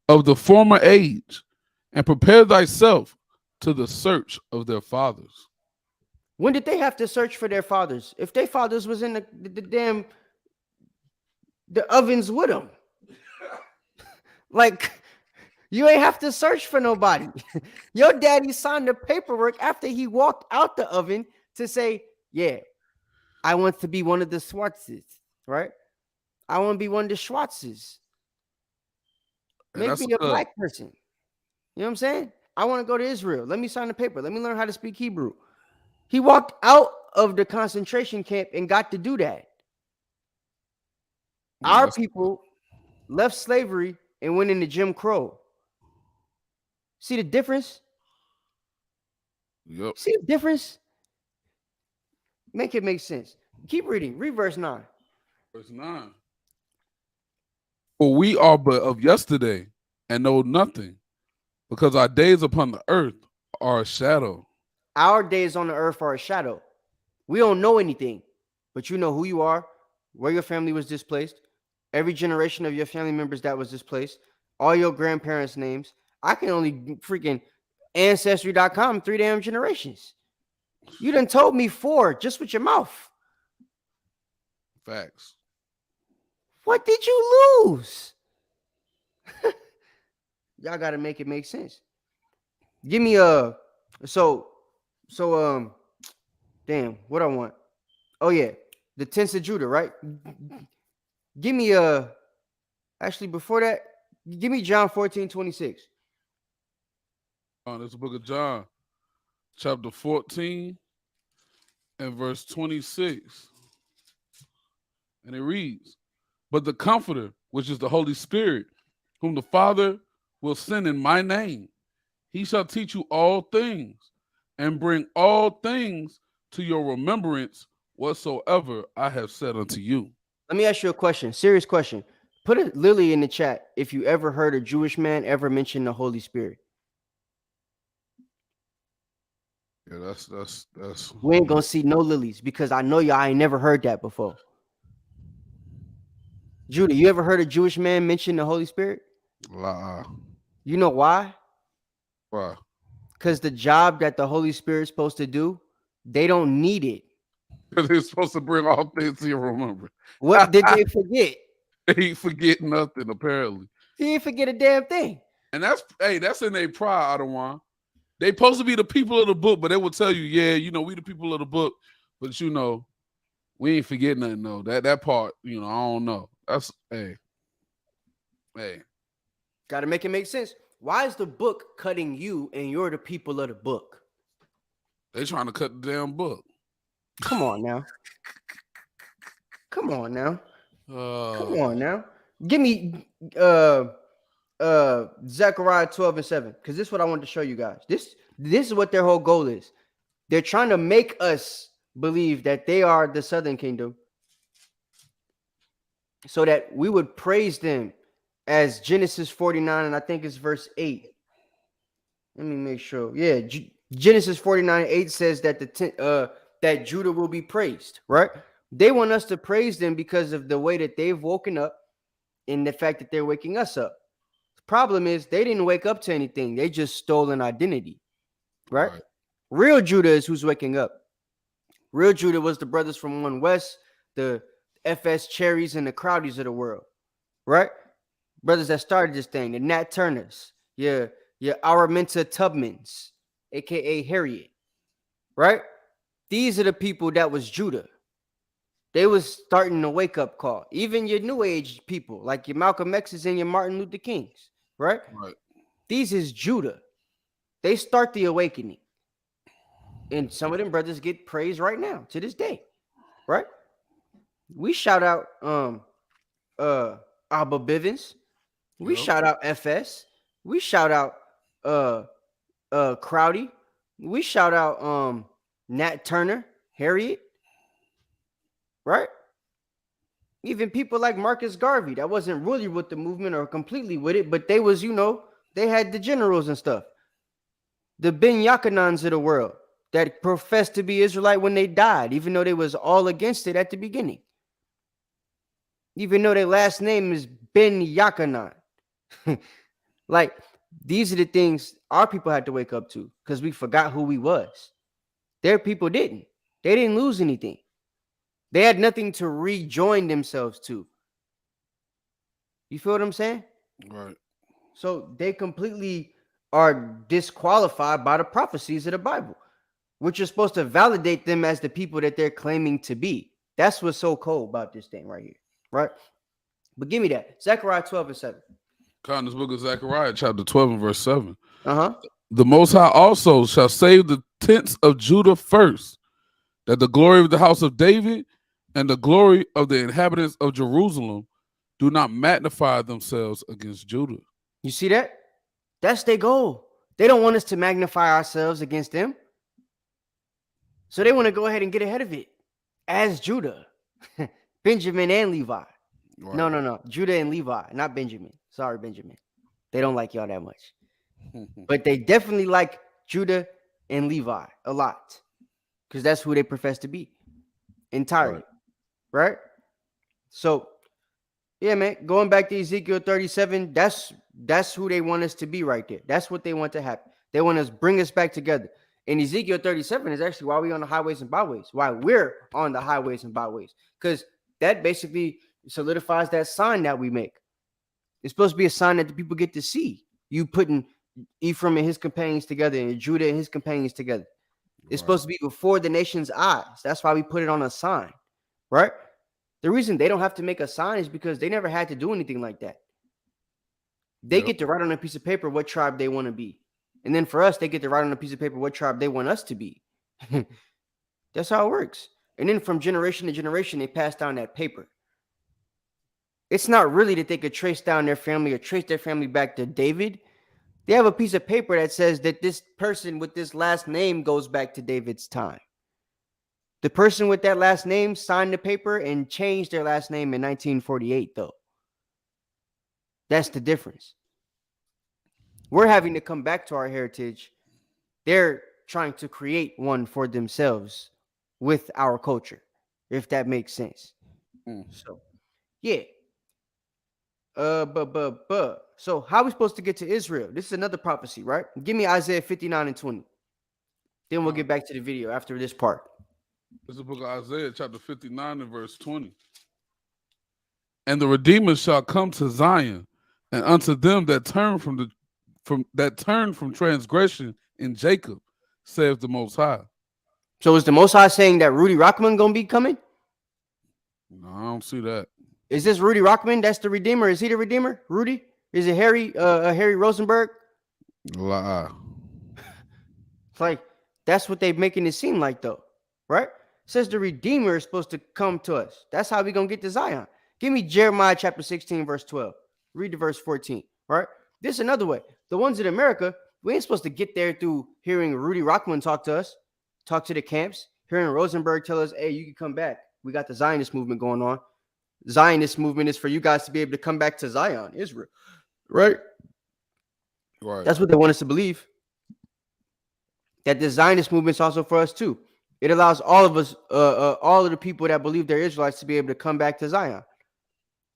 of the former age, and prepare thyself to the search of their fathers. When did they have to search for their fathers? If their fathers was in the ovens with them. Like, you ain't have to search for nobody. Your daddy signed the paperwork after he walked out the oven to say, yeah, I want to be one of the Schwartzes, right? I want to be one of the Schwartzes. Make me a black person. You know what I'm saying? I want to go to Israel. Let me sign the paper. Let me learn how to speak Hebrew. He walked out of the concentration camp and got to do that. Our people left slavery and went into Jim Crow. See the difference? Yep. See the difference? Make it make sense. Keep reading. Read verse 9. Verse 9. For we are but of yesterday and know nothing, because our days upon the earth are a shadow. Our days on the earth are a shadow. We don't know anything, but you know who you are, where your family was displaced, every generation of your family members that was displaced, all your grandparents' names. I can only freaking Ancestry.com 3 damn generations. You done told me 4 just with your mouth. Facts. What did you lose? Y'all got to make it make sense. Give me a damn, what I want. Oh yeah, the tents of Judah, right? Give me actually before that, give me John 14:26. This is the book of John, chapter 14 and verse 26. And it reads, but the Comforter, which is the Holy Spirit, whom the Father will send in my name, he shall teach you all things and bring all things to your remembrance whatsoever I have said unto you. Let me ask you a question, serious question. Put it literally in the chat if you ever heard a Jewish man ever mention the Holy Spirit. Yeah, that's we ain't gonna see no lilies because I know y'all ain't never heard that before. Judah, you ever heard a Jewish man mention the Holy Spirit? You know why? Why? Because the job that the Holy Spirit's supposed to do, they don't need it. Because they're supposed to bring all things to your remembrance. What did they forget? They forget nothing, apparently. He didn't forget a damn thing. And that's in their pride, Adawan. They supposed to be the people of the book, but they will tell you, yeah, we the people of the book, but we ain't forget nothing though. That part, I don't know. That's hey. Gotta make it make sense. Why is the book cutting you and you're the people of the book? They trying to cut the damn book. Come on now. Come on now. Come on now. Give me Zechariah 12:7, because this is what I wanted to show you guys. This is what their whole goal is. They're trying to make us believe that they are the southern kingdom so that we would praise them as Genesis 49, and I think it's verse 8. Let me make sure. Yeah, Genesis 49:8 says that that Judah will be praised, right? They want us to praise them because of the way that they've woken up and the fact that they're waking us up. The problem is they didn't wake up to anything. They just stole an identity, right? Real Judah is who's waking up. Real Judah was the brothers from One West, the FS Cherries and the Crowdies of the world, right? Brothers that started this thing, the Nat Turners, your Araminta Tubmans, aka Harriet, right? These are the people that was Judah. They was starting a wake-up call. Even your New Age people, like your Malcolm X's and your Martin Luther Kings, right? These is Judah. They start the awakening. And some of them brothers get praised right now, to this day, right? We shout out Abba Bivens. We shout out FS. We shout out Crowdy. We shout out Nat Turner, Harriet, right? Even people like Marcus Garvey that wasn't really with the movement or completely with it, but they was, they had the generals and stuff. The Ben Yakanans of the world that professed to be Israelite when they died, even though they was all against it at the beginning. Even though their last name is Ben Yakanan. Like, these are the things our people had to wake up to because we forgot who we was. Their people didn't. They didn't lose anything. They had nothing to rejoin themselves to. You feel what I'm saying? Right. So they completely are disqualified by the prophecies of the Bible. which is supposed to validate them as the people that they're claiming to be. That's what's so cold about this thing right here, right? But give me that. Zechariah 12:7. This book of Zechariah, chapter 12 and verse 7. Uh-huh. The Most High also shall save the tents of Judah first, that the glory of the house of David and the glory of the inhabitants of Jerusalem do not magnify themselves against Judah. You see that? That's their goal. They don't want us to magnify ourselves against them. So they want to go ahead and get ahead of it as Judah, Benjamin and Levi. Right. No. Judah and Levi, not Benjamin. Sorry, Benjamin. They don't like y'all that much. But they definitely like Judah and Levi a lot because that's who they profess to be entirely. Right? So, yeah, man, going back to Ezekiel 37, that's who they want us to be right there. That's what they want to happen. They want us bring us back together. And Ezekiel 37 is actually why we're on the highways and byways, why we're on the highways and byways, because that basically solidifies that sign that we make. It's supposed to be a sign that the people get to see. You putting Ephraim and his companions together and Judah and his companions together. It's supposed to be before the nation's eyes. That's why we put it on a sign, right? The reason they don't have to make a sign is because they never had to do anything like that. They get to write on a piece of paper what tribe they want to be. And then for us, they get to write on a piece of paper what tribe they want us to be. That's how it works. And then from generation to generation, they pass down that paper. It's not really that they could trace down their family or trace their family back to David. They have a piece of paper that says that this person with this last name goes back to David's time. The person with that last name signed the paper and changed their last name in 1948, though. That's the difference. We're having to come back to our heritage. They're trying to create one for themselves with our culture, if that makes sense. So, yeah. So how are we supposed to get to Israel? This is another prophecy, right? Give me Isaiah 59 and 20. Then we'll get back to the video after this part. This is the book of Isaiah, chapter 59 and verse 20. And the Redeemer shall come to Zion, and unto them that turn from transgression in Jacob, saith the Most High. So is the Most High saying that Rudy Rockman gonna be coming? No, I don't see that. Is this Rudy Rockman? That's the Redeemer. Is he the Redeemer? Rudy? Is it Harry Rosenberg? Lie. It's like that's what they're making it seem like, though, right? It says the Redeemer is supposed to come to us. That's how we're gonna get to Zion. Give me Jeremiah chapter 16, verse 12. Read the verse 14, right? This is another way. The ones in America, we ain't supposed to get there through hearing Rudy Rockman talk to us, talk to the camps, hearing Rosenberg tell us, hey, you can come back. We got the Zionist movement going on. Zionist movement is for you guys to be able to come back to Zion, Israel, right? Right. That's what they want us to believe. That the Zionist movement is also for us too. It allows all of us, all of the people that believe they're Israelites to be able to come back to Zion.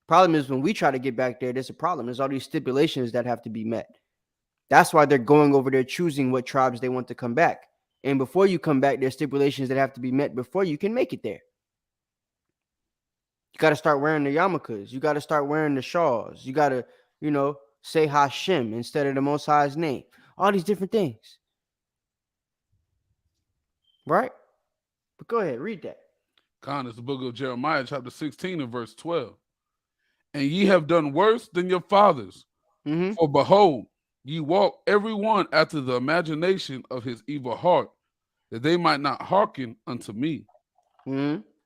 Problem is when we try to get back there, there's a problem. There's all these stipulations that have to be met. That's why they're going over there choosing what tribes they want to come back. And before you come back, there's stipulations that have to be met before you can make it there. You got to start wearing the yarmulkes. You got to start wearing the shawls. You got to, say Hashem instead of the Most High's name. All these different things. Right? But go ahead, read that. It's the book of Jeremiah, chapter 16 and verse 12. And ye have done worse than your fathers. For behold, ye walk every one after the imagination of his evil heart, that they might not hearken unto me.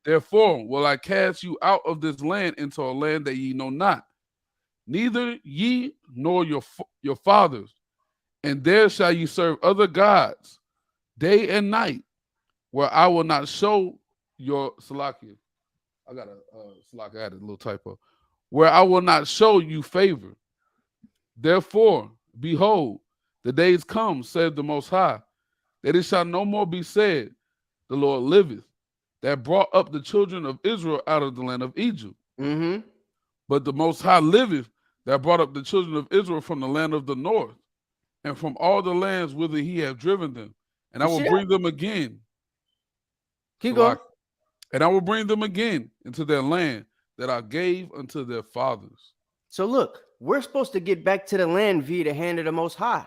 Therefore will I cast you out of this land into a land that ye know not, neither ye nor your fathers, and there shall ye serve other gods day and night, where I will not show your Salakia. I got a Salakia, I added a little typo. Where I will not show you favor. Therefore, behold, the days come, said the Most High, that it shall no more be said, the Lord liveth, that brought up the children of Israel out of the land of Egypt. But the Most High liveth, that brought up the children of Israel from the land of the north, and from all the lands whither he hath driven them. And I will bring them again. Keep going. And I will bring them again into their land that I gave unto their fathers. So look, we're supposed to get back to the land via the hand of the Most High.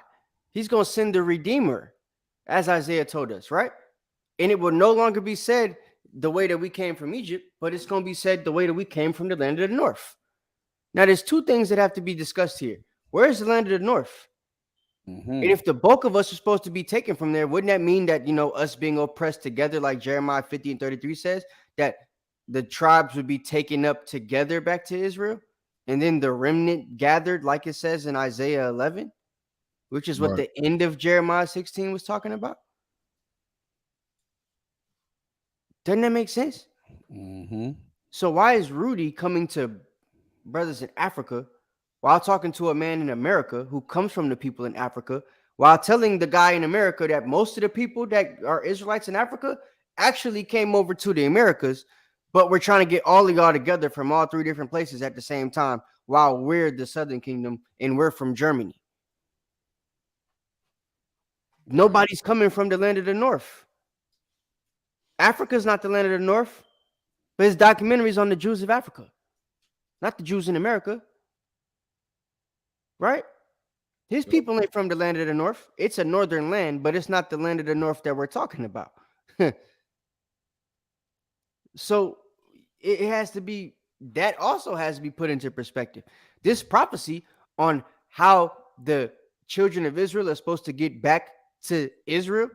He's going to send the Redeemer, as Isaiah told us, right? And it will no longer be said the way that we came from Egypt, but it's going to be said the way that we came from the land of the north. Now, there's two things that have to be discussed here. Where is the land of the north? And if the bulk of us are supposed to be taken from there, wouldn't that mean that, us being oppressed together, like Jeremiah 50 and 33 says, that the tribes would be taken up together back to Israel? And then the remnant gathered, like it says in Isaiah 11, which is what the end of Jeremiah 16 was talking about. Doesn't that make sense? So why is Rudy coming to brothers in Africa while talking to a man in America who comes from the people in Africa, while telling the guy in America that most of the people that are Israelites in Africa actually came over to the Americas, but we're trying to get all of y'all together from all three different places at the same time, while we're the Southern Kingdom and we're from Germany. Nobody's coming from the land of the North. Africa's not the land of the North, but his documentaries on the Jews of Africa, not the Jews in America. Right? His people ain't from the land of the North. It's a northern land, but it's not the land of the North that we're talking about. So it has to be, that also has to be put into perspective. This prophecy on how the children of Israel are supposed to get back to Israel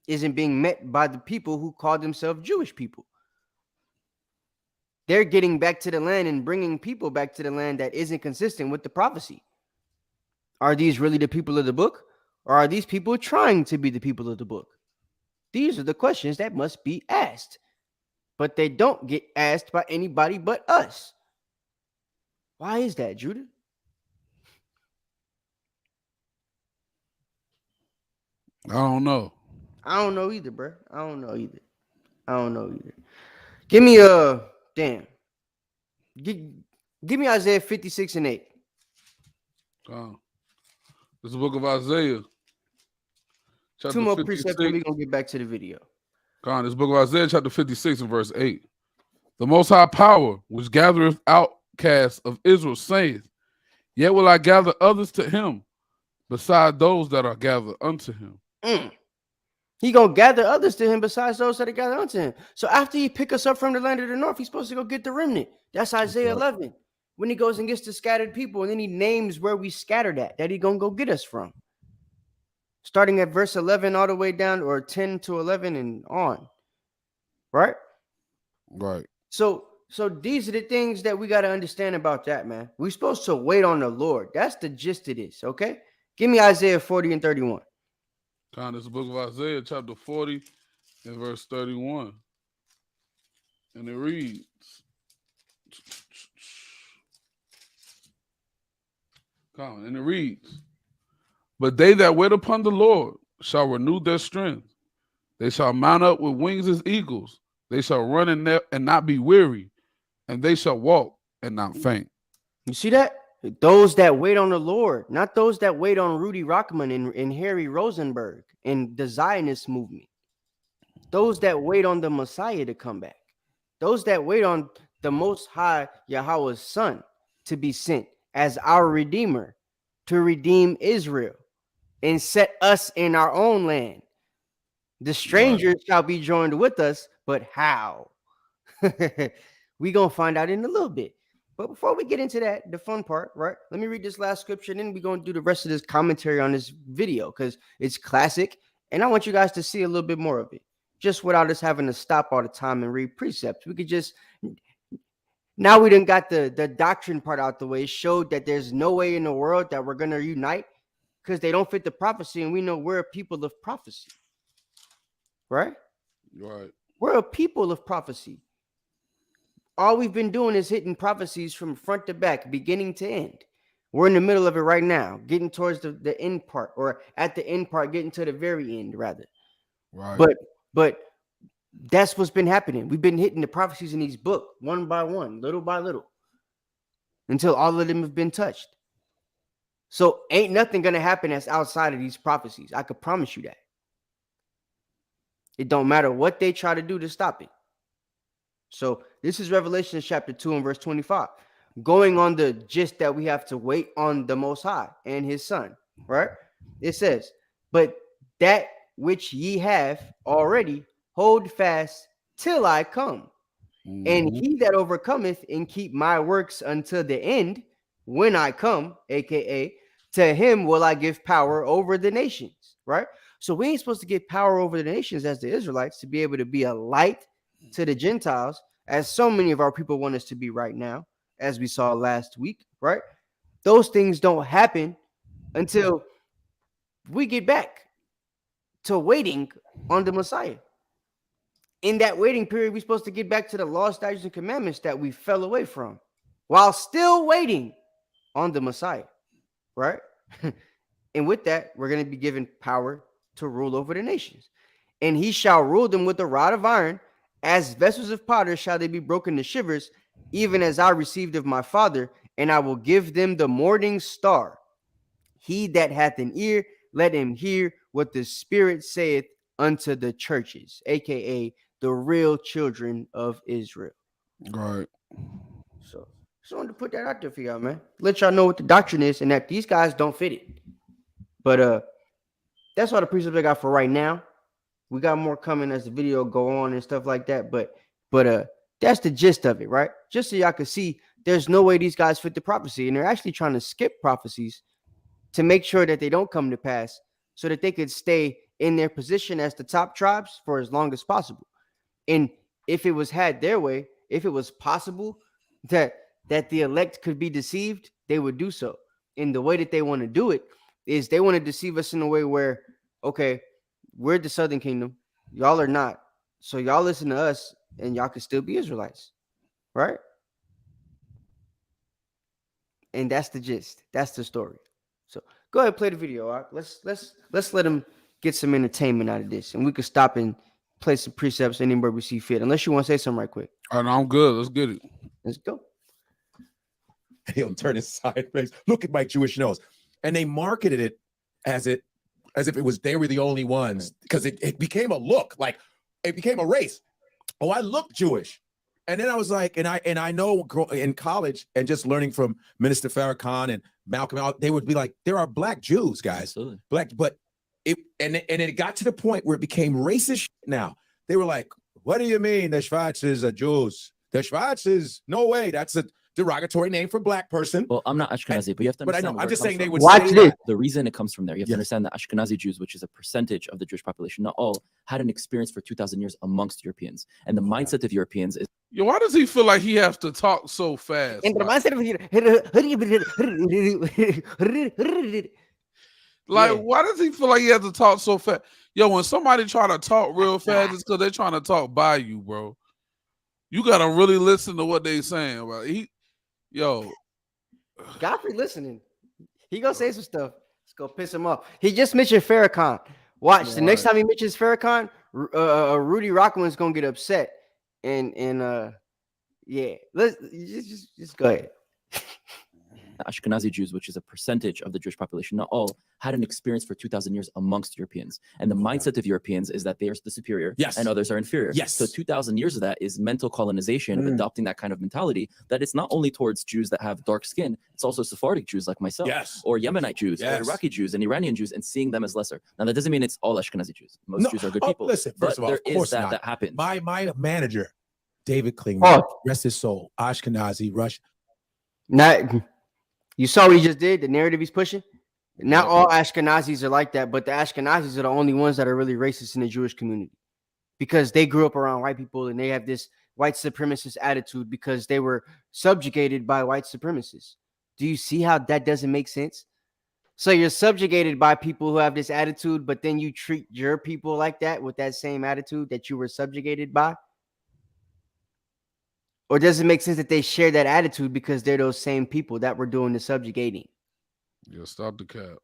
isn't being met by the people who call themselves Jewish people. They're getting back to the land and bringing people back to the land that isn't consistent with the prophecy. Are these really the people of the book? Or are these people trying to be the people of the book? These are the questions that must be asked. But they don't get asked by anybody but us. Why is that, Judah? I don't know. I don't know either, bro. I don't know either. Give me damn. Give me Isaiah 56 and 8. This is the book of Isaiah. Two more precepts and we're going to get back to the video. This book of Isaiah, chapter 56 and verse 8. The Most High Power, which gathereth outcasts of Israel, saith, yet will I gather others to him, beside those that are gathered unto him. He going to gather others to him besides those that are gathered unto him. So after he pick us up from the land of the north, he's supposed to go get the remnant. That's Isaiah 11. When he goes and gets the scattered people, and then he names where we scattered at, that he going to go get us from. Starting at verse 11 all the way down, or 10 to 11 and on. Right? Right. So these are the things that we got to understand about that, man. We're supposed to wait on the Lord. That's the gist of this, okay? Give me Isaiah 40 and 31. This is the book of Isaiah, chapter 40 and verse 31. And it reads, but they that wait upon the Lord shall renew their strength. They shall mount up with wings as eagles. They shall run and not be weary, and they shall walk and not faint. You see that? Those that wait on the Lord, not those that wait on Rudy Rockman and Harry Rosenberg and the Zionist movement. Those that wait on the Messiah to come back. Those that wait on the Most High Yahweh's Son to be sent as our Redeemer, to redeem Israel and set us in our own land. The strangers shall be joined with us, but how? We're going to find out in a little bit. But before we get into that, the fun part, right? Let me read this last scripture, and then we're going to do the rest of this commentary on this video because it's classic, and I want you guys to see a little bit more of it, just without us having to stop all the time and read precepts. We could just, now we done got the doctrine part out the way. It showed that there's no way in the world that we're going to unite because they don't fit the prophecy, and we know we're a people of prophecy, right? Right. We're a people of prophecy. All we've been doing is hitting prophecies from front to back, beginning to end. We're in the middle of it right now, getting towards the end part, or at the end part, getting to the very end, rather. Right. But that's what's been happening. We've been hitting the prophecies in these books one by one, little by little, until all of them have been touched. So ain't nothing going to happen that's outside of these prophecies. I could promise you that. It don't matter what they try to do to stop it. So this is Revelation chapter 2 and verse 25. Going on the gist that we have to wait on the Most High and his Son, right? It says, but that which ye have already hold fast till I come. And he that overcometh and keep my works until the end, when I come, aka to him will I give power over the nations, right? So we ain't supposed to give power over the nations as the Israelites to be able to be a light to the Gentiles, as so many of our people want us to be right now, as we saw last week, right? Those things don't happen until we get back to waiting on the Messiah. In that waiting period, we're supposed to get back to the law, statutes, and commandments that we fell away from while still waiting on the Messiah, right? And with that, we're going to be given power to rule over the nations. And he shall rule them with a rod of iron, as vessels of potter shall they be broken to shivers, even as I received of my Father, and I will give them the morning star. He that hath an ear, let him hear what the Spirit saith unto the churches, aka the real children of Israel. Right. So just wanted to put that out there for y'all, man. Let y'all know what the doctrine is and that these guys don't fit it. But that's all the precepts I got for right now. We got more coming as the video go on and stuff like that. But that's the gist of it, right? Just so y'all can see, there's no way these guys fit the prophecy, and they're actually trying to skip prophecies to make sure that they don't come to pass, so that they could stay in their position as the top tribes for as long as possible. And if it was had their way, if it was possible that the elect could be deceived, they would do so. And the way that they want to do it is they want to deceive us in a way where, okay, we're the Southern Kingdom, y'all are not. So y'all listen to us and y'all can still be Israelites, right? And that's the gist. That's the story. So go ahead, play the video. Right? Let's let them get some entertainment out of this, and we can stop and play some precepts anywhere we see fit. Unless you want to say something right quick. All right, I'm good. Let's get it. Let's go. He'll turn his side face. Look at my Jewish nose, and they marketed it as if it was they were the only ones, because it became a look, like it became a race. Oh, I look Jewish. And then I was like, and I know in college and just learning from Minister Farrakhan and Malcolm, they would be like, there are black Jews, guys. Absolutely. Black, but it got to the point where it became racist now. They were like, what do you mean the Schwarz is a Jews? The Schwarz is, no way, that's a derogatory name for black person. Well, I'm not Ashkenazi, but you have to understand. But I know, I'm just saying they would watch say this. The reason it comes from there, you have to understand that Ashkenazi Jews, which is a percentage of the Jewish population, not all, had an experience for 2,000 years amongst Europeans. And the mindset of Europeans is, Yo, why does he feel like he has to talk so fast? And the mindset Like, why does he feel like he has to talk so fast? Yo, when somebody try to talk real fast, it's because they're trying to talk by you, bro. You gotta really listen to what they saying, bro. Godfrey listening. He gonna say some stuff. It's gonna piss him off. He just mentioned Farrakhan. Watch, the next time he mentions Farrakhan, Rudy Rockman's gonna get upset. And yeah, let's just go ahead. Ashkenazi Jews, which is a percentage of the Jewish population, not all, had an experience for 2,000 years amongst Europeans. And the mindset of Europeans is that they are the superior and others are inferior. Yes. So 2,000 years of that is mental colonization of adopting that kind of mentality, that it's not only towards Jews that have dark skin, it's also Sephardic Jews like myself, or Yemenite Jews, or Iraqi Jews, and Iranian Jews, and seeing them as lesser. Now, that doesn't mean it's all Ashkenazi Jews. Most Jews are good people. Listen, first of all, there is that happens. My manager, David Klingman, rest his soul, Ashkenazi, Russian. Now, you saw what he just did, the narrative he's pushing? Not all Ashkenazis are like that, but the Ashkenazis are the only ones that are really racist in the Jewish community, because they grew up around white people and they have this white supremacist attitude because they were subjugated by white supremacists. Do you see how that doesn't make sense? So you're subjugated by people who have this attitude, but then you treat your people like that with that same attitude that you were subjugated by? Or does it make sense that they share that attitude because they're those same people that were doing the subjugating? Yeah, stop the cap.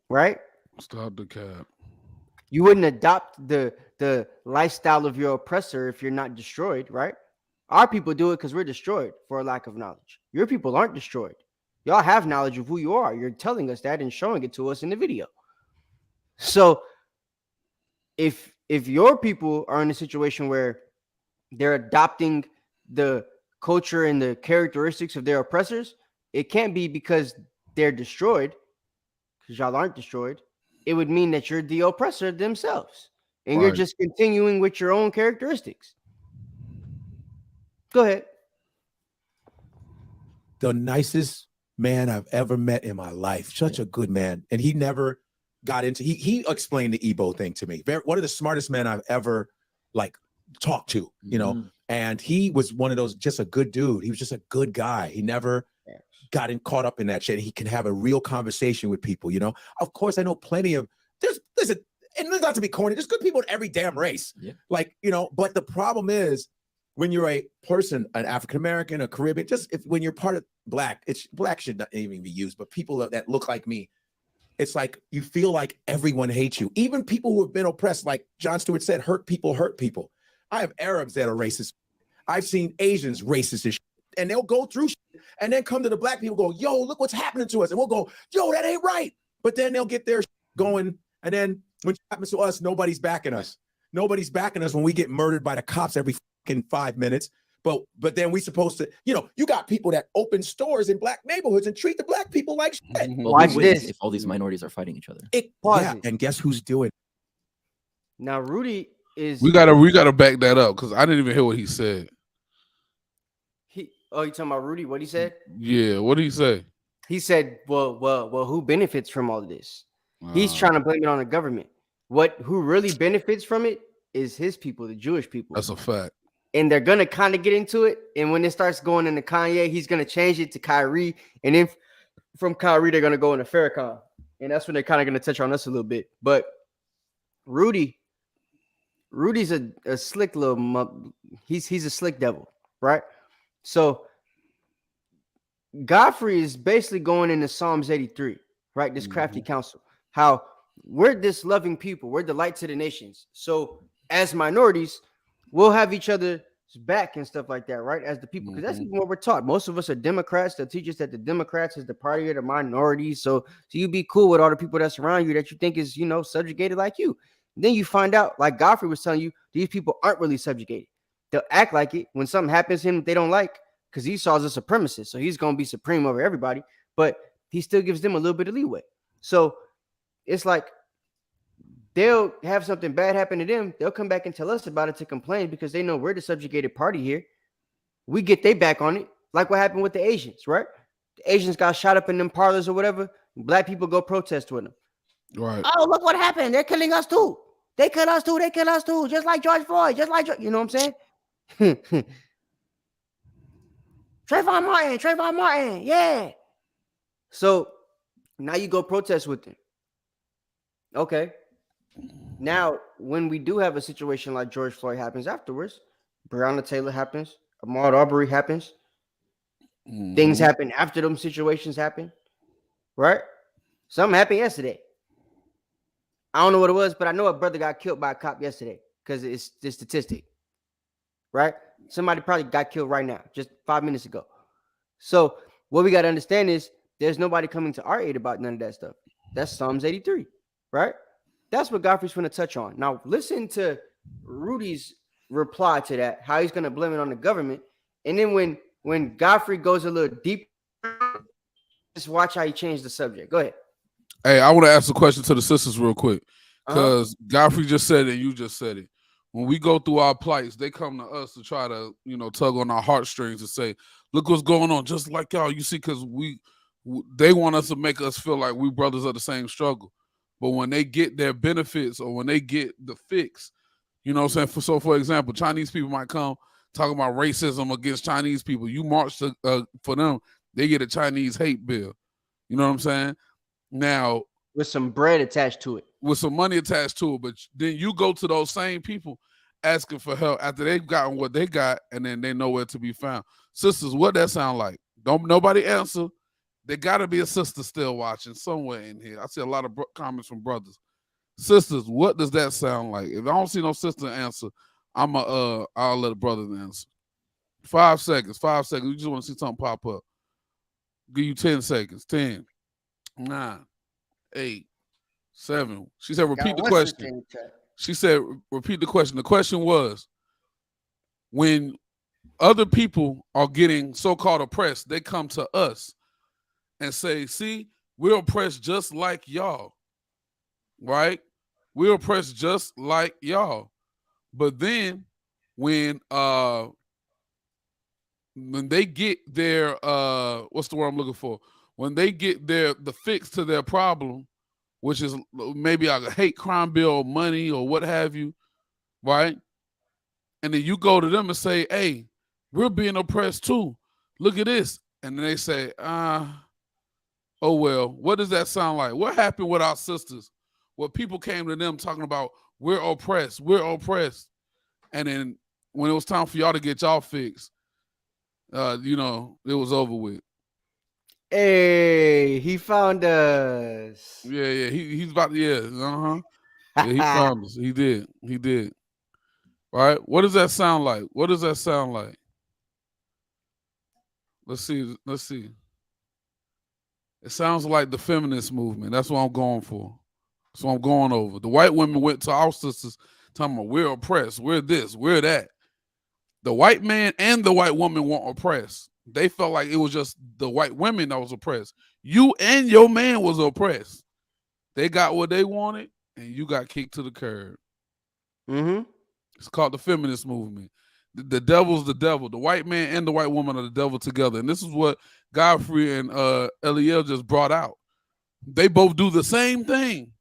Right? Stop the cap. You wouldn't adopt the lifestyle of your oppressor if you're not destroyed, right? Our people do it because we're destroyed for a lack of knowledge. Your people aren't destroyed. Y'all have knowledge of who you are. You're telling us that and showing it to us in the video. So if your people are in a situation where they're adopting the culture and the characteristics of their oppressors, it can't be because they're destroyed, because y'all aren't destroyed. It would mean that you're the oppressor themselves. and you're just continuing with your own characteristics. Go ahead. The nicest man I've ever met in my life. Such a good man. And he never got into, he explained the Igbo thing to me. One of the smartest men I've ever like talked to, you know, and he was one of those, just a good dude. He was just a good guy. He never got caught up in that shit. He can have a real conversation with people, you know. Of course, I know plenty of, and not to be corny, there's good people in every damn race. Yeah. Like, you know, but the problem is, when you're a person, an African-American, a Caribbean, when you're part of black should not even be used, but people that look like me, it's like you feel like everyone hates you. Even people who have been oppressed, like John Stewart said, hurt people hurt people. I have Arabs that are racist. I've seen Asians racist as shit, and they'll go through shit and then come to the black people, go, yo, look what's happening to us. And we'll go, yo, that ain't right. But then they'll get their shit going. And then when it happens to us, nobody's backing us. Nobody's backing us when we get murdered by the cops every in 5 minutes, but then we supposed to, you know, you got people that open stores in black neighborhoods and treat the black people like shit. Well, watch this. If all these minorities are fighting each other, and guess who's doing it? Now Rudy is. We gotta back that up because I didn't even hear what he said. You talking about Rudy? What he said? Yeah, what did he say? He said, well, who benefits from all of this? He's trying to blame it on the government. Who really benefits from it is his people, the Jewish people. That's a fact. And they're gonna kind of get into it. And when it starts going into Kanye, he's gonna change it to Kyrie. And then from Kyrie, they're gonna go into Farrakhan. And that's when they're kind of gonna touch on us a little bit. But Rudy's a slick little he's a slick devil, right? So Godfrey is basically going into Psalms 83, right? This crafty counsel. How we're this loving people, we're the light to the nations. So as minorities, we'll have each other's back and stuff like that, right? As the people, because that's even what we're taught. Most of us are Democrats. They'll teach us that the Democrats is the party of the minorities. So you be cool with all the people that's around you that you think is, you know, subjugated like you. Then you find out, like Godfrey was telling you, these people aren't really subjugated. They'll act like it when something happens to him they don't like, because Esau's a supremacist. So he's going to be supreme over everybody, but he still gives them a little bit of leeway. So it's like, they'll have something bad happen to them. They'll come back and tell us about it to complain because they know we're the subjugated party here. We get they back on it. Like what happened with the Asians, right? The Asians got shot up in them parlors or whatever. Black people go protest with them. Right. Oh, look what happened. They're killing us too. They kill us too. They kill us too. Just like George Floyd. Just like, you know what I'm saying? Trayvon Martin. Yeah. So now you go protest with them. Okay. Now, when we do have a situation like George Floyd happens afterwards, Breonna Taylor happens, Ahmaud Arbery happens, things happen after them situations happen, right? Something happened yesterday. I don't know what it was, but I know a brother got killed by a cop yesterday because it's the statistic, right? Somebody probably got killed right now, just 5 minutes ago. So what we got to understand is there's nobody coming to our aid about none of that stuff. That's Psalms 83, right? That's what Godfrey's going to touch on. Now, listen to Rudy's reply to that, how he's going to blame it on the government. And then when Godfrey goes a little deeper, just watch how he changed the subject. Go ahead. Hey, I want to ask a question to the sisters real quick because Godfrey just said it, you just said it. When we go through our plights, they come to us to try to, you know, tug on our heartstrings and say, look what's going on, just like y'all. You see, because they want us to make us feel like we brothers of the same struggle. But when they get their benefits or when they get the fix, you know what I'm saying? So, for example, Chinese people might come talking about racism against Chinese people. You march for them, they get a Chinese hate bill. You know what I'm saying? Now, with some bread attached to it. With some money attached to it. But then you go to those same people asking for help after they've gotten what they got and then they know where to be found. Sisters, what that sound like? Don't nobody answer. There got to be a sister still watching somewhere in here. I see a lot of comments from brothers. Sisters, what does that sound like? If I don't see no sister answer, I'll let a brother answer. 5 seconds. 5 seconds. You just want to see something pop up. Give you 10 seconds. 10, 9, 8, 7. She said, repeat the question. She said, repeat the question. The question was, when other people are getting so-called oppressed, they come to us and say, see, we're oppressed just like y'all, right? we're oppressed just like y'all. But then when they get their what's the word I'm looking for? When they get the fix to their problem, which is maybe a hate crime bill or money or what have you, right? And then you go to them and say, hey, we're being oppressed too. Look at this. And then they say, oh, well, what does that sound like? What happened with our sisters? Well, people came to them talking about, we're oppressed. And then when it was time for y'all to get y'all fixed, it was over with. Hey, he found us. Yeah, he's about to, yeah, he found us. He did. Right? What does that sound like? Let's see. It sounds like the feminist movement. That's what I'm going for. That's what I'm going over. The white women went to our sisters talking about, we're oppressed, we're this, we're that. The white man and the white woman weren't oppressed. They felt like it was just the white women that was oppressed. You and your man was oppressed. They got what they wanted, and you got kicked to the curb. Mm-hmm. It's called the feminist movement. The devil's the devil. The white man and the white woman are the devil together. And this is what Godfrey and Eliel just brought out. They both do the same thing.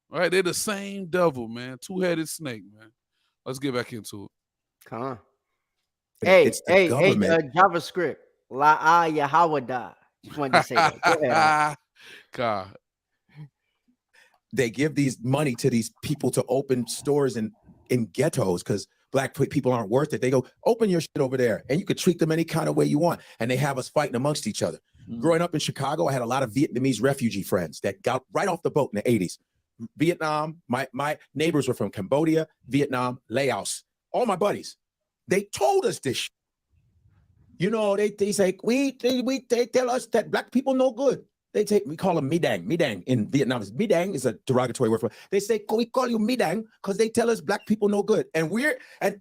Right? They're the same devil, man. Two-headed snake, man. Let's get back into it. Come on. Hey, JavaScript. La Yahawada. Just wanted to say that. Go ahead. God. They give these money to these people to open stores in ghettos because black people aren't worth it. They go, open your shit over there, and you could treat them any kind of way you want. And they have us fighting amongst each other. Growing up in Chicago, I had a lot of Vietnamese refugee friends that got right off the boat in the 80s. Vietnam, my neighbors were from Cambodia, Vietnam, Laos. All my buddies. They told us this shit. They say, they tell us that black people no good. We call them midang. Midang in Vietnam. Midang is a derogatory word for it. They say, we call you midang because they tell us black people no good. And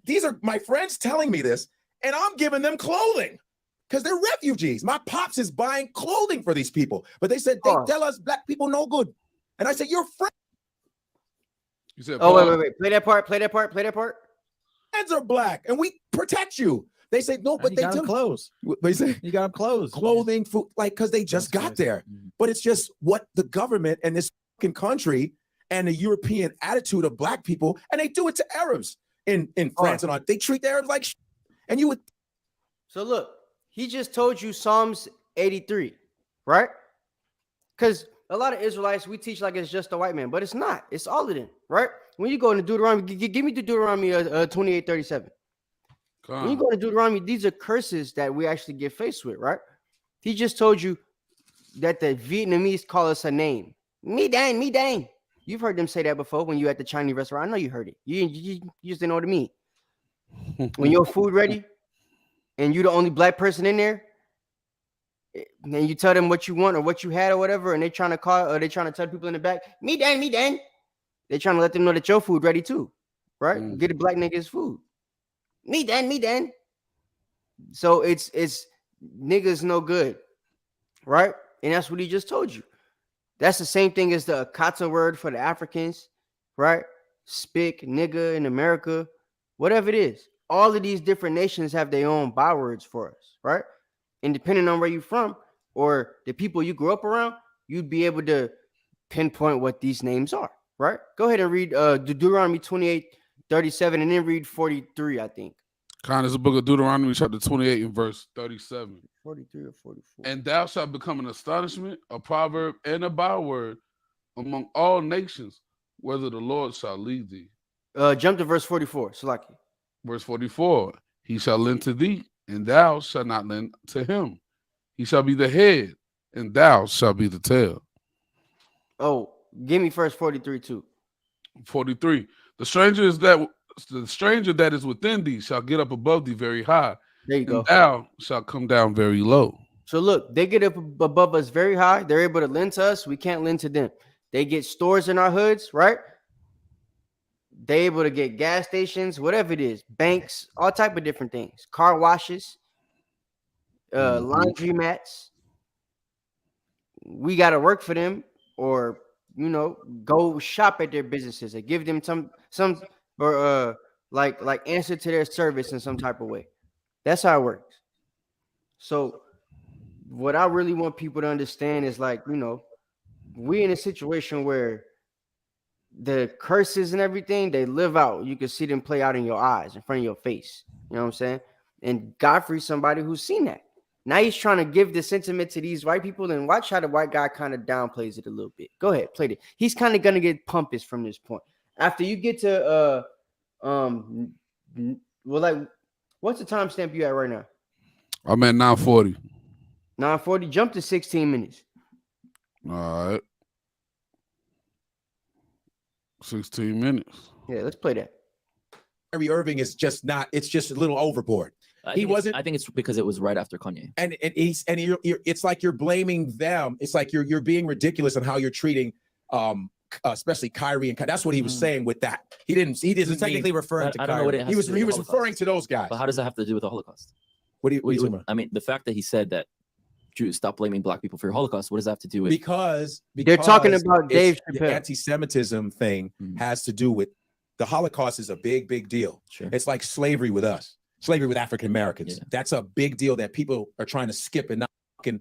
these are my friends telling me this, and I'm giving them clothing because they're refugees. My pops is buying clothing for these people. But they said, they tell us black people no good. And I said, you're friends. You said, wait. Play that part. Friends are black, and we protect you. They say no, but they tell clothes. They say you got them clothes, clothing, food, because they just got there. But it's just what the government and this fucking country and the European attitude of black people, and they do it to Arabs in France and all. They treat the Arabs like shit. And you would. So look, he just told you Psalms 83, right? Because a lot of Israelites, we teach like it's just the white man, but it's not. It's all of them, right? When you go into Deuteronomy, give me the Deuteronomy 28:37. When you go to Deuteronomy, these are curses that we actually get faced with, right? He just told you that the Vietnamese call us a name. Me dang. You've heard them say that before when you at the Chinese restaurant. I know you heard it. You just didn't know what it mean. When your food ready and you the only black person in there, and you tell them what you want or what you had or whatever, and they trying to call or they trying to tell people in the back, me dang. They trying to let them know that your food ready too, right? Get a black nigga's food. Me then. So it's niggas no good, right? And that's what he just told you. That's the same thing as the Akata word for the Africans, right? Spick, nigga in America, whatever it is. All of these different nations have their own bywords for us, right? And depending on where you're from or the people you grew up around, you'd be able to pinpoint what these names are, right? Go ahead and read Deuteronomy 28:37 and then read 43, I think. It's the book of Deuteronomy, chapter 28 and verse 37. 43 or 44. And thou shalt become an astonishment, a proverb, and a byword among all nations, whether the Lord shall lead thee. Jump to verse 44, Salaki. Verse 44, he shall lend to thee, and thou shalt not lend to him. He shall be the head, and thou shalt be the tail. Oh, give me first 43 too. 43, the stranger that is within thee shall get up above thee very high. There you go. Thou shalt come down very low. So look, they get up above us very high. They're able to lend to us. We can't lend to them. They get stores in our hoods, right? They're able to get gas stations, whatever it is, banks, all type of different things, car washes, laundry mats. We got to work for them or you know, go shop at their businesses and give them some or like answer to their service in some type of way. That's how it works. So what I really want people to understand is, like, you know, we in a situation where the curses and everything, they live out. You can see them play out in your eyes, in front of your face. You know what I'm saying? And Godfrey's somebody who's seen that. Now he's trying to give the sentiment to these white people, and watch how the white guy kind of downplays it a little bit. Go ahead, play it. He's kind of gonna get pompous from this point. After you get to well, like, what's the timestamp you at right now? I'm at 9:40. 9:40. Jump to 16 minutes. All right. 16 minutes. Yeah, let's play that. Kyrie Irving is just not. It's just a little overboard. He wasn't. I think it's because it was right after Kanye. And you're it's like you're blaming them. It's like you're being ridiculous on how you're treating, especially Kyrie, and that's what he was saying with that. He didn't technically referring to Kyrie. He was referring to those guys. But how does that have to do with the Holocaust? What are you talking about? I mean, the fact that he said that Jews stop blaming black people for your Holocaust. What does that have to do with? Because they're talking about Dave Chappelle. The anti-Semitism thing has to do with the Holocaust is a big deal. Sure. It's like slavery with us, slavery with African Americans. Yeah. That's a big deal that people are trying to skip and not fucking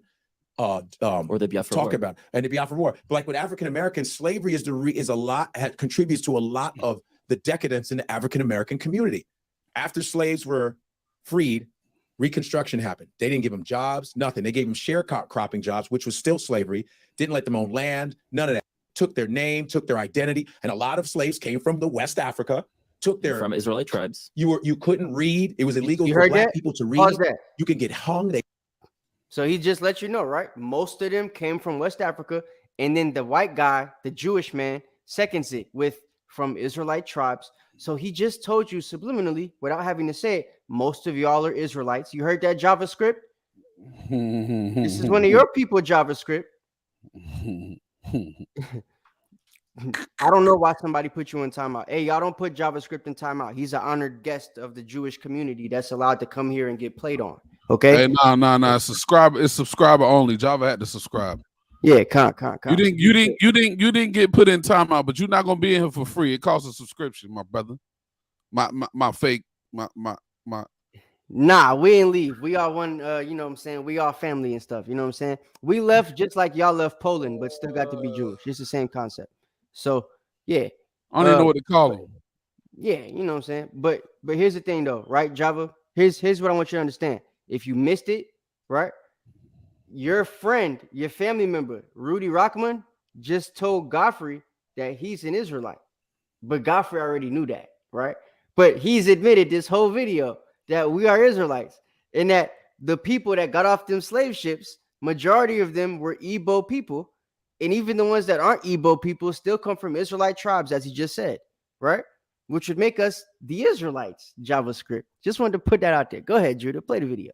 or the Biafra talk War. about. And the Biafra War. But like with African Americans, slavery contributes to a lot of the decadence in the African American community. After slaves were freed, Reconstruction happened. They didn't give them jobs, nothing. They gave them sharecropping jobs, which was still slavery. Didn't let them own land, none of that. Took their name, took their identity, and a lot of slaves came from the West Africa. From Israelite tribes. You couldn't read. It was illegal for black people to read. You can get hung. So he just let you know, right? Most of them came from West Africa, and then the white guy, the Jewish man, seconds it with from Israelite tribes. So he just told you subliminally, without having to say it, most of y'all are Israelites. You heard that JavaScript? This is one of your people, JavaScript. I don't know why somebody put you in timeout. Hey, y'all don't put JavaScript in timeout. He's an honored guest of the Jewish community that's allowed to come here and get played on. Okay? Hey, no. It's subscriber only. Java had to subscribe. Yeah, con. You didn't get put in timeout, but you're not gonna be in here for free. It costs a subscription, my brother. My fake. Nah, we ain't leave. We are one, you know what I'm saying? We are family and stuff, you know what I'm saying? We left just like y'all left Poland, but still got to be Jewish. It's the same concept. So, yeah. I don't even know what to call them. Yeah, you know what I'm saying? But here's the thing though, right, Java? Here's what I want you to understand. If you missed it, right? Your friend, your family member, Rudy Rockman, just told Godfrey that he's an Israelite. But Godfrey already knew that, right? But he's admitted this whole video that we are Israelites, and that the people that got off them slave ships, majority of them were Igbo people, and even the ones that aren't Igbo people still come from Israelite tribes, as he just said, right? Which would make us the Israelites. JavaScript. Just wanted to put that out there. Go ahead, Judah, play the video.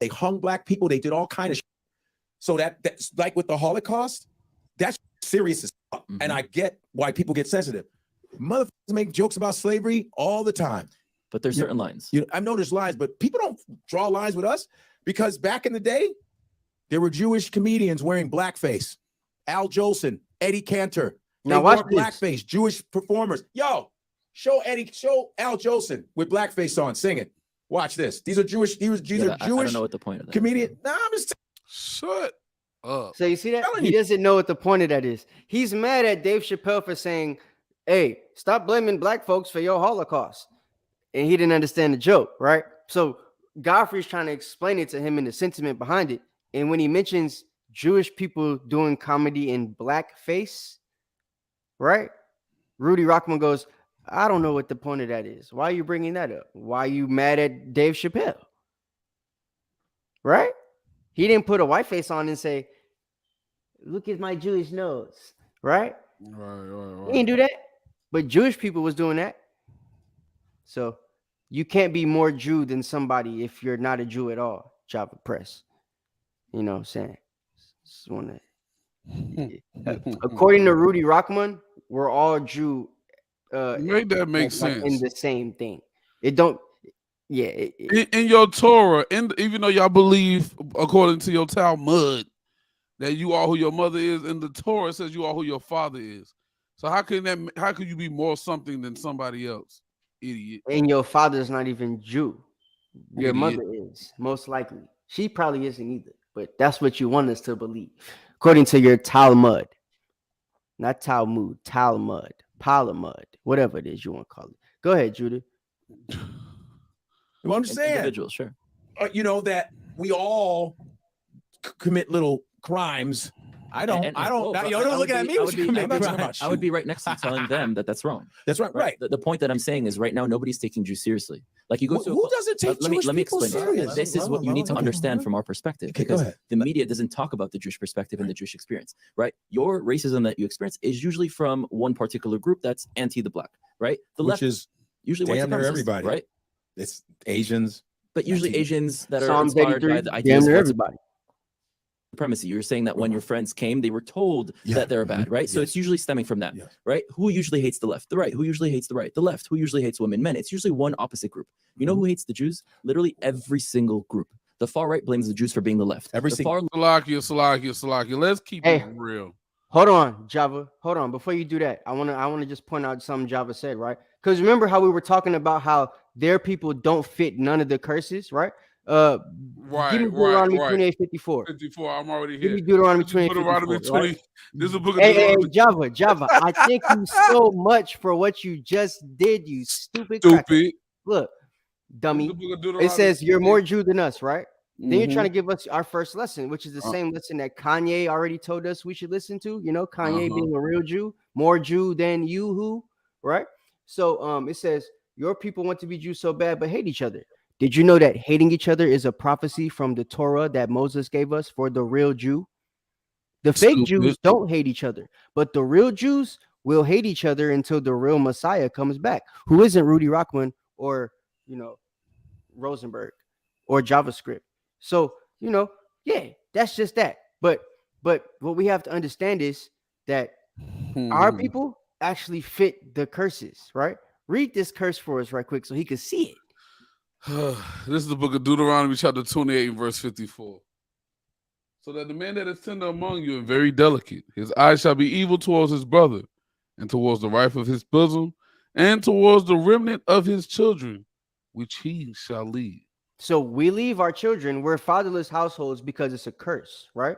They hung black people. They did all kind of shit. So that's like with the Holocaust, that's serious as fuck. And I get why people get sensitive. Motherfuckers make jokes about slavery all the time. But there's certain lines. I know there's lines, but people don't draw lines with us because back in the day, there were Jewish comedians wearing blackface. Al Jolson, Eddie Cantor. Now watch blackface, Jewish performers. Yo, show Al Jolson with blackface on, singing. Watch this. These are Jewish. These are Jewish. I don't know what the point of that. Comedian. Nah, I'm just shut up. So you see that? He doesn't know what the point of that is. He's mad at Dave Chappelle for saying, hey, stop blaming black folks for your Holocaust. And he didn't understand the joke, right? So Godfrey's trying to explain it to him and the sentiment behind it. And when he mentions Jewish people doing comedy in blackface, right? Rudy Rockman goes, I don't know what the point of that is. Why are you bringing that up? Why are you mad at Dave Chappelle? Right? He didn't put a white face on and say, look at my Jewish nose, right? Right. He didn't do that. But Jewish people was doing that. So you can't be more Jew than somebody if you're not a Jew at all, Java Press. You know what I'm saying? Just wanna... According to Rudy Rockman, we're all Jew. Make that make sense. In the same thing. It don't. Yeah. In your Torah, even though y'all believe according to your Talmud that you are who your mother is, and the Torah says you are who your father is. So how could you be more something than somebody else? Idiot. And your father's not even Jew. Your Idiot. mother is, most likely. She probably isn't either, but that's what you want us to believe, according to your Talmud. Not Talmud, Talmud, Palamud, whatever it is you want to call it. Go ahead, Judah. You understand? Individuals, sure. You know that we all commit little crimes. Don't look at me. I would be right next to you telling them that that's wrong. That's right. The point that I'm saying is right now nobody's taking Jews seriously. Like you go to who doesn't take Jewish let me people explain serious? it. This is what you need to understand from our perspective, because go ahead. the media doesn't talk about the Jewish perspective and the Jewish experience, right? Your racism that you experience is usually from one particular group that's anti the black, right? The Which left is usually white damn near supremacists, everybody, right? It's Asians, but usually Asians that are Psalm inspired 83, by the ideas damn near of everybody. supremacy. You're saying that when your friends came, they were told that they're bad, right? So it's usually stemming from that, right? Who usually hates the left? The right. Who usually hates the right? The left. Who usually hates women? Men. It's usually one opposite group. You know who hates the Jews? Literally every single group. The far right blames the Jews for being the left. Salakia. Let's keep it real. Hold on, Java. Hold on. Before you do that, I wanna just point out something Java said, right? Because remember how we were talking about how their people don't fit none of the curses, right? Give me Deuteronomy 28:54. 54. I'm already Give here. me Deuteronomy 28:54. Right? This is a book of Deuteronomy. Hey, Java. I thank you so much for what you just did, you stupid. Cracker. Look, dummy. It says you're more Jew than us, right? Then you're trying to give us our first lesson, which is the same lesson that Kanye already told us we should listen to. You know, Kanye being a real Jew, more Jew than you, who, right? So it says your people want to be Jews so bad, but hate each other. Did you know that hating each other is a prophecy from the Torah that Moses gave us for the real Jew? The fake Jews don't hate each other, but the real Jews will hate each other until the real Messiah comes back, who isn't Rudy Rockman or, Rosenberg or JavaScript. So, that's just that. But what we have to understand is that our people actually fit the curses, right? Read this curse for us right quick so he can see it. This is the book of Deuteronomy, chapter 28, verse 54. So that the man that is tender among you and very delicate, his eyes shall be evil towards his brother, and towards the wife of his bosom, and towards the remnant of his children, which he shall lead. So we leave our children. We're fatherless households because it's a curse, right?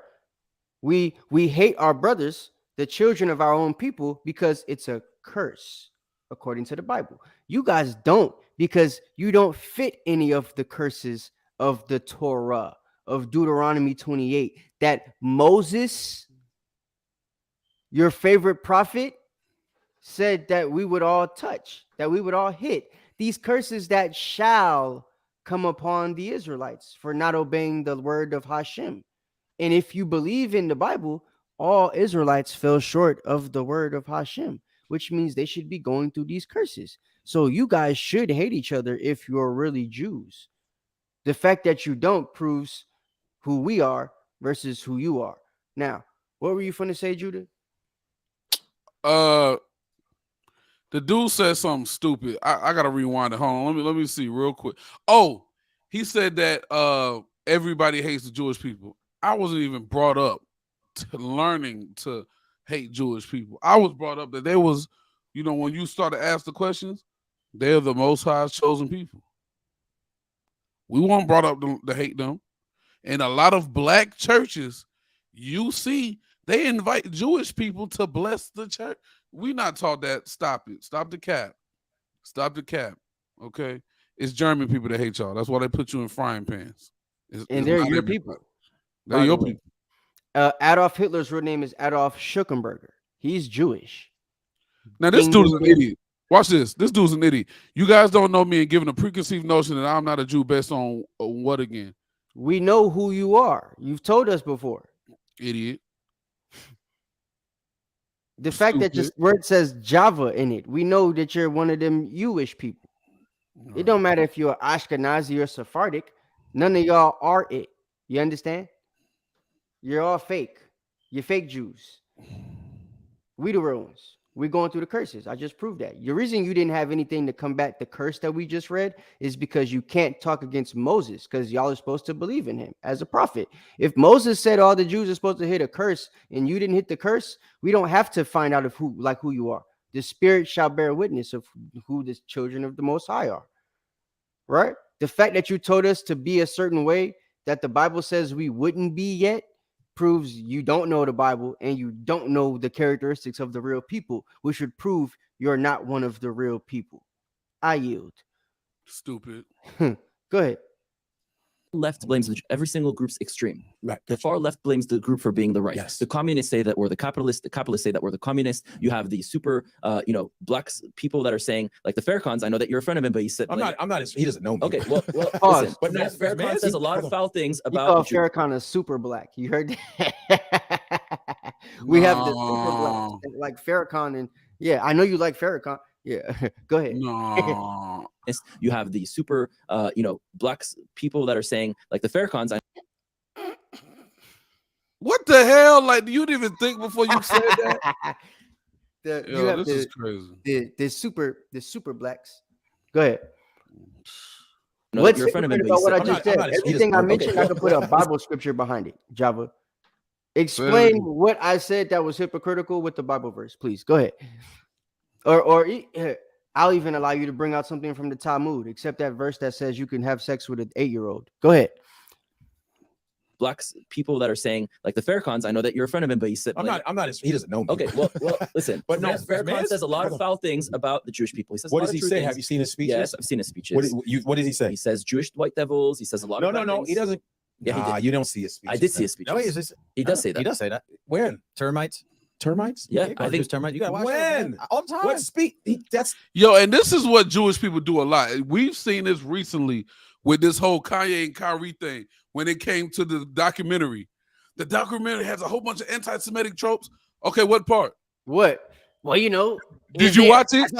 We hate our brothers, the children of our own people, because it's a curse, according to the Bible. You guys don't, because you don't fit any of the curses of the Torah, of Deuteronomy 28, that Moses, your favorite prophet, said that we would all touch, that we would all hit. These curses that shall come upon the Israelites for not obeying the word of Hashem. And if you believe in the Bible, all Israelites fell short of the word of Hashem, which means they should be going through these curses. So you guys should hate each other if you're really Jews. The fact that you don't proves who we are versus who you are. Now, what were you going to say, Judah? The dude said something stupid. I gotta rewind it. Hold on. Let me see real quick. Oh, he said that everybody hates the Jewish people. I wasn't even brought up to learning to hate Jewish people. I was brought up that there was, when you start to ask the questions, they're the Most High's chosen people. We weren't brought up to hate them. And a lot of black churches, you see, they invite Jewish people to bless the church. We not taught that. Stop it. Stop the cap. Stop the cap. Okay? It's German people that hate y'all. That's why they put you in frying pans. And they're your people. They're your people. Adolf Hitler's real name is Adolf Schuckenberger. He's Jewish. Now, this dude is an idiot. Watch this. This dude's an idiot. You guys don't know me and giving a preconceived notion that I'm not a Jew based on what again? We know who you are. You've told us before. Idiot. The fact that your word says Java in it, we know that you're one of them Jewish people. It don't matter if you're Ashkenazi or Sephardic. None of y'all are it. You understand? You're all fake. You're fake Jews. We the real ones. We're going through the curses. I just proved that. The reason you didn't have anything to combat the curse that we just read is because you can't talk against Moses, because y'all are supposed to believe in him as a prophet. If Moses said all the Jews are supposed to hit a curse and you didn't hit the curse, we don't have to find out who you are. The Spirit shall bear witness of who the children of the Most High are. Right? The fact that you told us to be a certain way that the Bible says we wouldn't be yet proves you don't know the Bible and you don't know the characteristics of the real people, which would prove you're not one of the real people. I yield. Stupid. Go ahead. Left blames every single group's extreme. Right. The far left blames the group for being the right. Yes. The communists say that we're the capitalists. The capitalists say that we're the communists. You have the super, black people that are saying, like the Farrakhan's. I know that you're a friend of him, but he said, I'm not. He doesn't know me. Okay, well, Pause. listen. But no, Farrakhan says a lot of foul things You about. call Farrakhan a super black. You heard that? We have the super black, like Farrakhan, and yeah, I know you like Farrakhan. Yeah, go ahead. No. You have the super, black people that are saying, like the Farrakhan's. What the hell? Like, you didn't even think before you said that? This is crazy. The super blacks. Go ahead. No, What's you're a friend of him, about what I just said? not- Everything I mentioned, okay. I could put a Bible scripture behind it. Java, explain what I said that was hypocritical with the Bible verse, please. Go ahead. Or I'll even allow you to bring out something from the Talmud, except that verse that says you can have sex with an 8-year-old. Go ahead. Black people that are saying, like the Farrakhan's. I know that you're a friend of him, but he said, I'm not. He doesn't know me. Okay, well, listen. But no, Farrakhan says a lot of foul things about the Jewish people. He says, what does he say? Have you seen his speeches? Yes, I've seen his speeches. What does he say? He says Jewish white devils. He says a lot of No. things. He doesn't. Yeah, he did. You don't see his speeches. I did see his speeches. No, he does say that. He does say that. When? Termites. Yeah, I think termites. You gotta watch when that, all the time. What speak? That's And this is what Jewish people do a lot. We've seen this recently with this whole Kanye and Kyrie thing when it came to the documentary. The documentary has a whole bunch of anti-Semitic tropes. Okay, what part? What? Well, Did you watch it?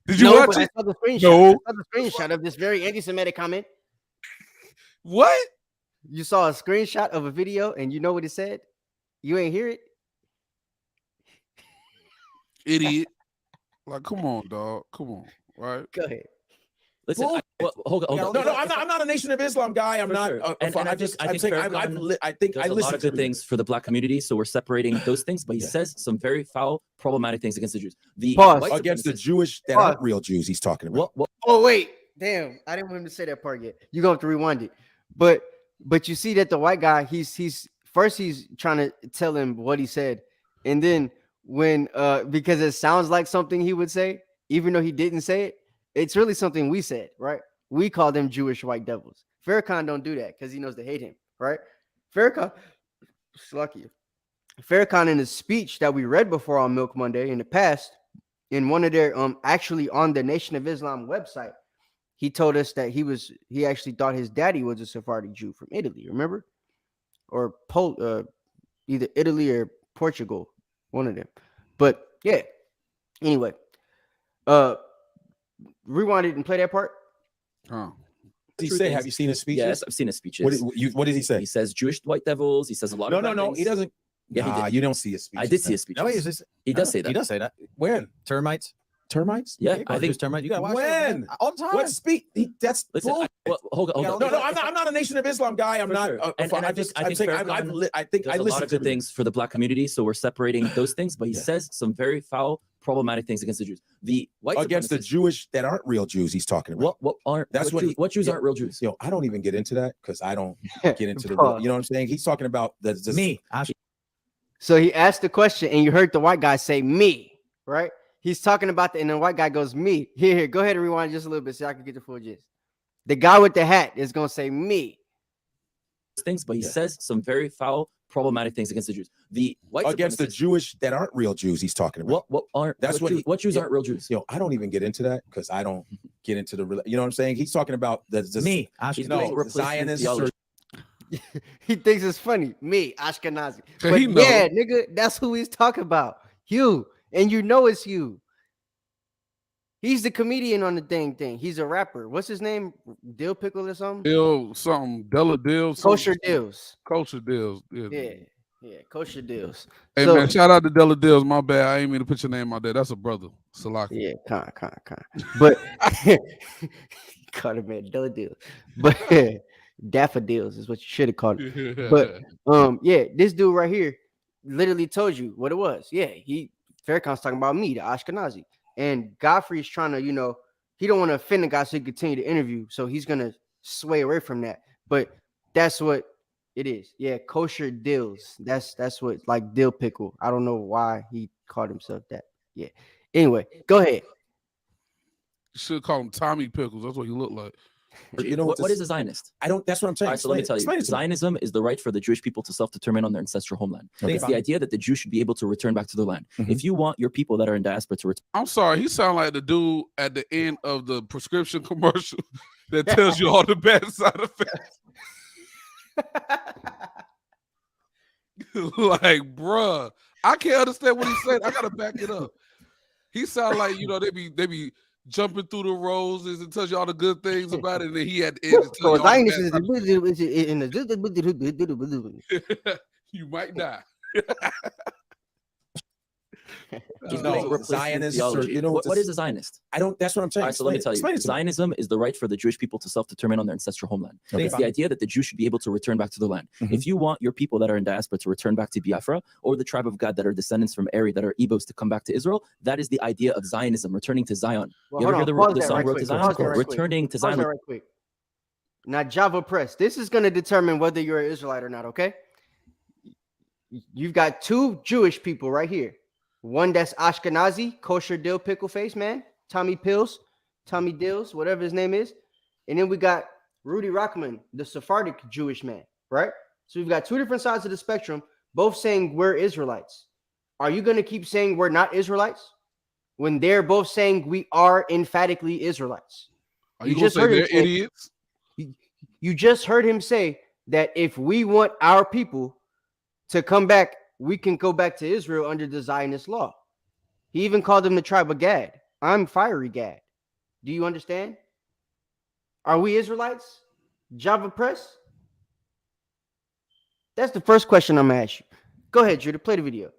Did you watch it? I saw the screenshot. No. I saw the screenshot of this very anti-Semitic comment. What? You saw a screenshot of a video and you know what it said? You ain't hear it? Idiot. Like, come on, dog. Come on. Right? Go ahead. Listen, hold on. No, I'm not a Nation of Islam guy. I'm not. Sure. I think I there's a lot of good things for the black community, so we're separating those things. But he says some very foul, problematic things against the Jews. Against the Jewish that aren't real Jews. He's talking about. Oh wait, damn! I didn't want him to say that part yet. You're gonna have to rewind it. But you see that the white guy, he's trying to tell him what he said, and then when because it sounds like something he would say, even though he didn't say it. It's really something we said, right? We call them Jewish white devils. Farrakhan don't do that because he knows they hate him, right? Farrakhan in his speech that we read before on Milk Monday in the past, in one of their actually on the Nation of Islam website, he told us that he actually thought his daddy was a Sephardic Jew from Italy, remember? Or either Italy or Portugal, one of them. But yeah, anyway, rewind it and play that part. What did he say? Have you seen his speeches? Yes, I've seen his speeches. What does he say? He says Jewish white devils. He says a lot of No. things. He doesn't. Yeah, you don't see his speeches. I did see his speeches. No, he does say that. He does say that. When? Termites. Yeah, I think termites. You gotta watch when that, all the time. What speak? That's listen. Hold on. No, I'm not a Nation of Islam guy. I'm not. I think I there's a lot of good things for the black community, so we're separating those things. But he says some very foul, problematic things against the Jews. The white against the Jewish that aren't real Jews. He's talking about. What Jews aren't real Jews? I don't even get into that because I don't get into the. You know what I'm saying? He's talking about me. So he asked the question, and you heard the white guy say "me," right? He's talking about and the white guy goes, "Me." Here, go ahead and rewind just a little bit so I can get the full gist. The guy with the hat is gonna say "me." Things, but he says some very foul, problematic things against the Jews. The white against the Jewish that aren't real Jews. He's talking about. What Jews aren't real Jews? I don't even get into that because I don't get into the. You know what I'm saying? He's talking about me. Zionists. He thinks it's funny. Me, Ashkenazi. So but yeah, nigga, that's who he's talking about. You. And you know it's you. He's the comedian on the thing. He's a rapper. What's his name? Dill Pickle or something? Dill something. Della Dill. Kosher Dills. Kosher Dills. Yeah. Yeah, kosher deals. Hey man, shout out to Della Deals. My bad, I ain't mean to put your name out there. That's a brother, Salaki. Yeah, con. But called him man Della Deals, but Daffodils is what you should have called it. But yeah, this dude right here literally told you what it was. Yeah, Farrakhan's talking about me, the Ashkenazi, and Godfrey's trying to, he don't want to offend the guy, so he continue to interview, so he's gonna sway away from that. But that's what it is. Yeah, kosher deals. That's what, like dill pickle. I don't know why he called himself that. Yeah. Anyway, go ahead. You should call him Tommy Pickles. That's what he looked like. You know what is a Zionist? I don't. That's what I'm saying. All right, so let me tell you. Zionism is the right for the Jewish people to self-determine on their ancestral homeland. Okay. It's the idea that the Jews should be able to return back to their land. If you want your people that are in diaspora to return, I'm sorry, he sound like the dude at the end of the prescription commercial that tells you all the bad side effects. Like, bruh, I can't understand what he said. I gotta back it up. He sound like, they be jumping through the roses and tells you all the good things about it, and then he had to end to tell you you might die. Zionist. What is a Zionist? That's what I'm saying. All right, so let me tell you. Zionism is the right for the Jewish people to self-determine on their ancestral homeland. Okay. It's the idea that the Jews should be able to return back to their land. If you want your people that are in diaspora to return back to Biafra, or the tribe of God that are descendants from Eri that are Igbos to come back to Israel, that is the idea of Zionism, returning to Zion. Well, you ever hear the song Road to Zion? Returning to Zion. Right quick. Now, Java Press, this is going to determine whether you're an Israelite or not, okay? You've got two Jewish people right here. One that's Ashkenazi, kosher dill pickle face man, Tommy Dills, whatever his name is. And then we got Rudy Rockman, the Sephardic Jewish man, right? So we've got two different sides of the spectrum, both saying we're Israelites. Are you going to keep saying we're not Israelites when they're both saying we are emphatically Israelites? Are you going to say they're idiots? You just heard him say that if we want our people to come back, we can go back to Israel under the Zionist law. He even called them the tribe of Gad. I'm fiery Gad. Do you understand? Are we Israelites? Java Press? That's the first question I'm going to ask you. Go ahead, Judah, play the video.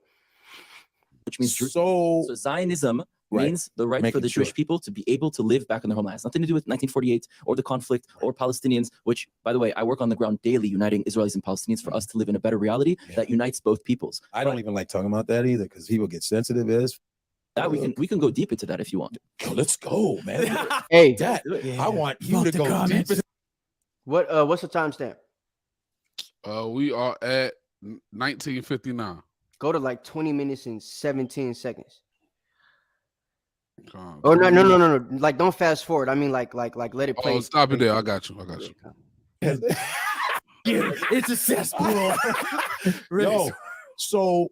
Which means so Zionism means the right for the Jewish people to be able to live back in their homeland. It's nothing to do with 1948 or the conflict or Palestinians, which, by the way, I work on the ground daily uniting Israelis and Palestinians for us to live in a better reality that unites both peoples. I don't even like talking about that either because people get sensitive as that. We can go deep into that if you want. Oh, let's go, man. Hey, I want you to go deep. What's the timestamp? We are at 1959. Go to like 20 minutes and 17 seconds. Oh no! Like, don't fast forward. I mean, like, let it play. Oh, stop it there. I got you. It's a cesspool. Yo, so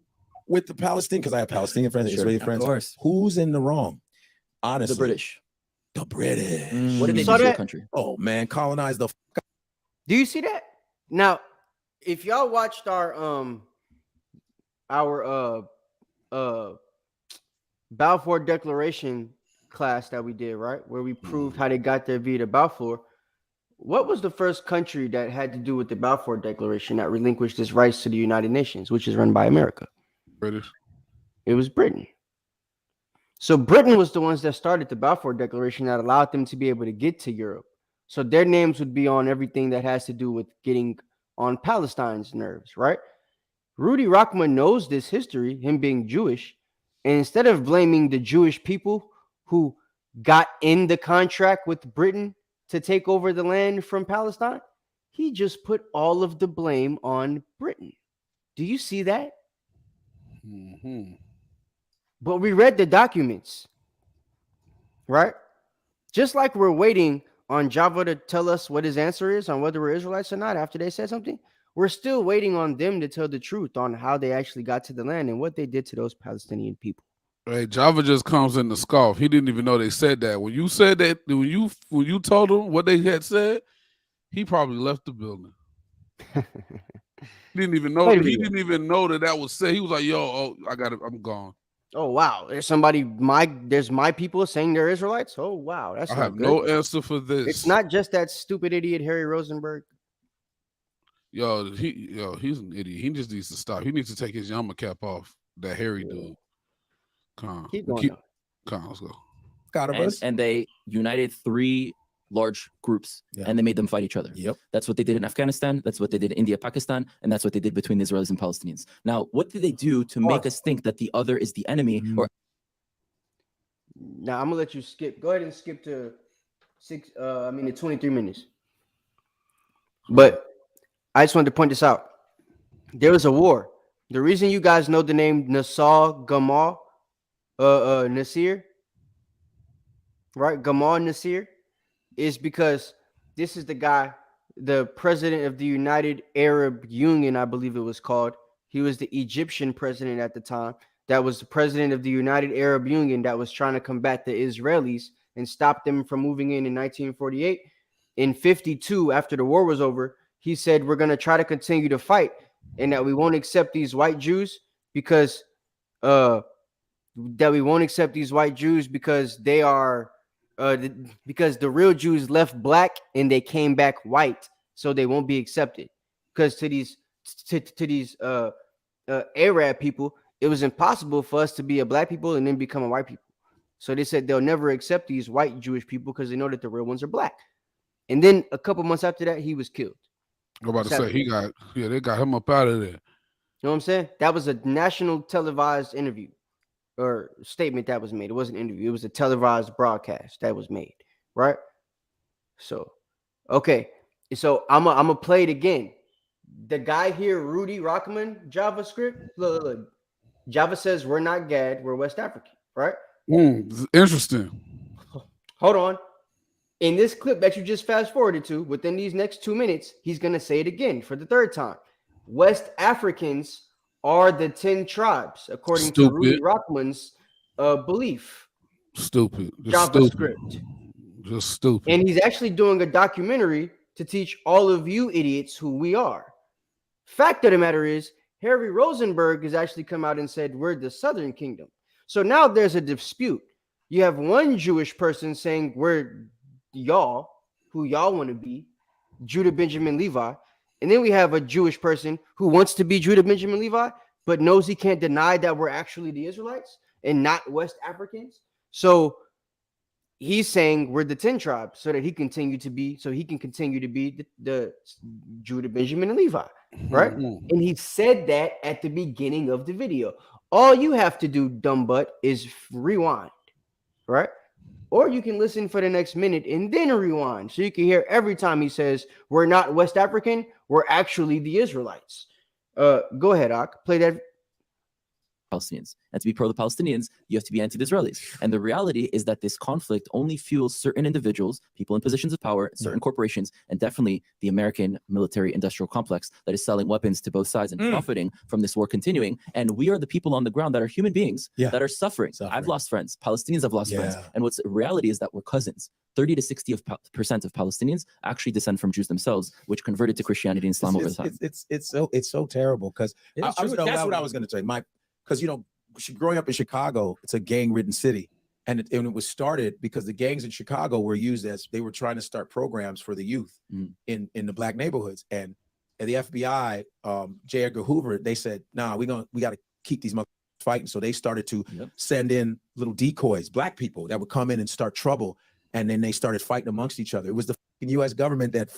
with the Palestinian, because I have Palestinian friends, Israeli friends. Who's in the wrong? Honestly, the British. The British. What did they do to your country? Oh man, colonize the. Do you see that? Now, if y'all watched our Balfour Declaration class that we did, right, where we proved how they got there via the Balfour. What was the first country that had to do with the Balfour Declaration that relinquished its rights to the United Nations, which is run by America? British. It was Britain. So Britain was the ones that started the Balfour Declaration that allowed them to be able to get to Europe. So their names would be on everything that has to do with getting on Palestine's nerves, right? Rudy Rockman knows this history, him being Jewish. And instead of blaming the Jewish people who got in the contract with Britain to take over the land from Palestine, he just put all of the blame on Britain. Do you see that? But we read the documents, right? Just like we're waiting on Java to tell us what his answer is on whether we're Israelites or not after they said something. We're still waiting on them to tell the truth on how they actually got to the land and what they did to those Palestinian people. Hey, Java just comes in the scoff. He didn't even know they said that. When you said that, when you told him what they had said, he probably left the building. He didn't even know. He didn't even know that was said. He was like, "Yo, I got it. I'm gone." Oh wow, there's my people saying they're Israelites. Oh wow, I have no answer for this. It's not just that stupid idiot Harry Rosenberg. he's an idiot. He just needs to stop. He needs to take his yarmulke cap off. That hairy dude. Keep going. Let's go. And they united 3 large groups and they made them fight each other. Yep. That's what they did in Afghanistan. That's what they did in India, Pakistan. And that's what they did between the Israelis and Palestinians. Now, what did they do to make us think that the other is the enemy? Or Now, I'm going to let you skip. Go ahead and skip to 23 minutes. But I just wanted to point this out. There was a war. The reason you guys know the name Nasser Gamal Nasir, right? Gamal Nasir, is because this is the guy, the president of the United Arab Union, I believe it was called. He was the Egyptian president at the time. That was the president of the United Arab Union that was trying to combat the Israelis and stop them from moving in 1948. In 52, after the war was over, he said, we're going to try to continue to fight and that we won't accept these white Jews because they are because the real Jews left black and they came back white, so they won't be accepted. Because to these Arab people, it was impossible for us to be a black people and then become a white people. So they said they'll never accept these white Jewish people because they know that the real ones are black. And then a couple months after that, he was killed. I'm about to say they got him up out of there. You know what I'm saying? That was a national televised interview or statement that was made. It wasn't an interview. It was a televised broadcast that was made, right? So, okay. So I'm gonna play it again. The guy here, Rudy Rockman, JavaScript. Look. Java says we're not Gad, we're West African, right? Interesting. Hold on. In this clip that you just fast forwarded to, within these next 2 minutes, he's going to say it again for the 3rd time. West Africans are the 10 tribes, according to Rudy Rockman's belief. Stupid. JavaScript. Just stupid. And he's actually doing a documentary to teach all of you idiots who we are. Fact of the matter is, Harry Rosenberg has actually come out and said, we're the Southern Kingdom. So now there's a dispute. You have one Jewish person saying, we're y'all, who y'all want to be, Judah, Benjamin, Levi. And then we have a Jewish person who wants to be Judah, Benjamin, Levi, but knows he can't deny that we're actually the Israelites and not West Africans. So he's saying we're the 10 tribes so he can continue to be the Judah, Benjamin, and Levi, right? And he said that at the beginning of the video. All you have to do, dumb butt, is rewind, right? Or you can listen for the next minute and then rewind so you can hear every time he says we're not West African, we're actually the Israelites. Go ahead, Ak. Play that. Palestinians. And to be pro the Palestinians, you have to be anti the Israelis. And the reality is that this conflict only fuels certain individuals, people in positions of power, certain corporations, and definitely the American military industrial complex that is selling weapons to both sides and profiting from this war continuing. And we are the people on the ground that are human beings that are suffering. I've lost friends. Palestinians have lost friends. And what's the reality is that we're cousins. 30 to 60% of Palestinians actually descend from Jews themselves, which converted to Christianity and Islam over time. It's so terrible because that's what I was going to say, Mike. Because, growing up in Chicago, it's a gang-ridden city. And it was started because the gangs in Chicago were used as they were trying to start programs for the youth in the black neighborhoods. And the FBI, J. Edgar Hoover, they said, we got to keep these motherfuckers fighting. So they started to send in little decoys, black people that would come in and start trouble. And then they started fighting amongst each other. It was the U.S. government that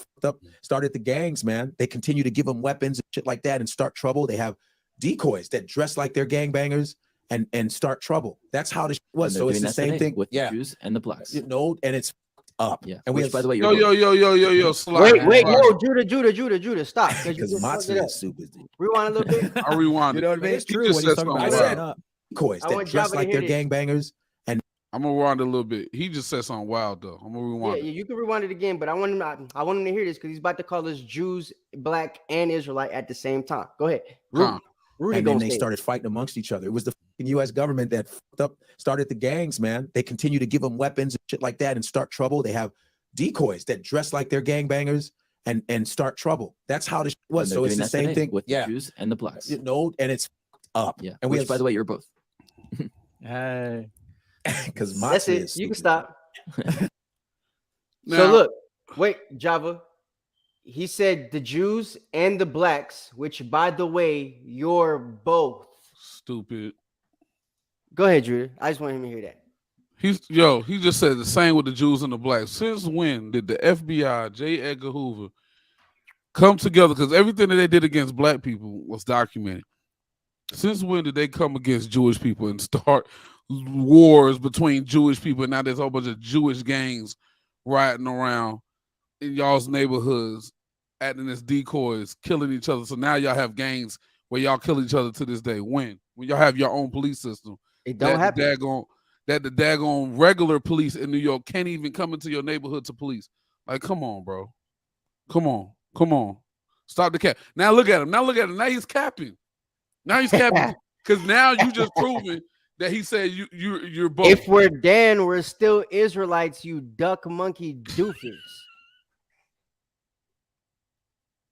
started the gangs, man. They continue to give them weapons and shit like that and start trouble. They have decoys that dress like they're gangbangers and start trouble. That's how this was. So it's the same thing with the Jews and the blacks. And it's up. Yeah. And which, by the way, yo. Wait, Judah, stop. Because matzo soup is rewind a little bit. I rewind. You know what I mean? It's true. What he's talking about. I said decoys that dress like they're gangbangers. And I'm gonna rewind a little bit. He just said something wild though. I'm gonna rewind. Yeah, you can rewind it again, but I want him to hear this because he's about to call us Jews, black, and Israelite at the same time. Go ahead. Rudy, and then they started fighting amongst each other. It was the U.S. government that started the gangs, man. They continue to give them weapons and shit like that and start trouble. They have decoys that dress like they're gangbangers and start trouble. That's how this was. So it's the same thing with the Jews and the blacks. And it's up. Yeah. And by the way, you're both. Hey. Because that's it. You can stop. So look, wait, Java. He said the Jews and the blacks, which, by the way, you're both. Stupid. Go ahead, Drew. I just want him to hear that. He just said the same with the Jews and the blacks. Since when did the FBI, J. Edgar Hoover, come together? Because everything that they did against black people was documented. Since when did they come against Jewish people and start wars between Jewish people? And now there's a whole bunch of Jewish gangs riding around in y'all's neighborhoods, acting as decoys, killing each other. So now y'all have gangs where y'all kill each other to this day. When y'all have your own police system, it don't happen. That the daggone regular police in New York can't even come into your neighborhood to police. Like, come on, bro. Come on. Stop the cap. Now look at him. Now he's capping. Because now you just proving that he said you're both. If we're Dan, we're still Israelites, you duck monkey doofus.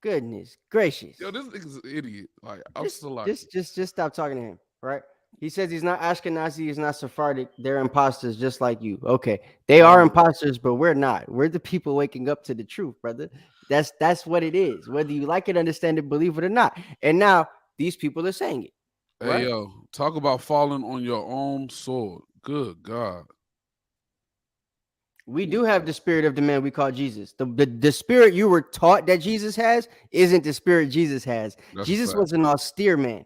Goodness gracious. Yo, this nigga's an idiot. Like, just stop talking to him, right? He says he's not Ashkenazi, he's not Sephardic. They're imposters just like you. Okay. They are imposters, but we're not. We're the people waking up to the truth, brother. That's what it is. Whether you like it, understand it, believe it or not. And now these people are saying it. Right? Hey, yo, talk about falling on your own sword. Good God. We do have the spirit of the man we call Jesus. The spirit you were taught that Jesus has isn't the spirit Jesus has. That's Jesus was an austere man.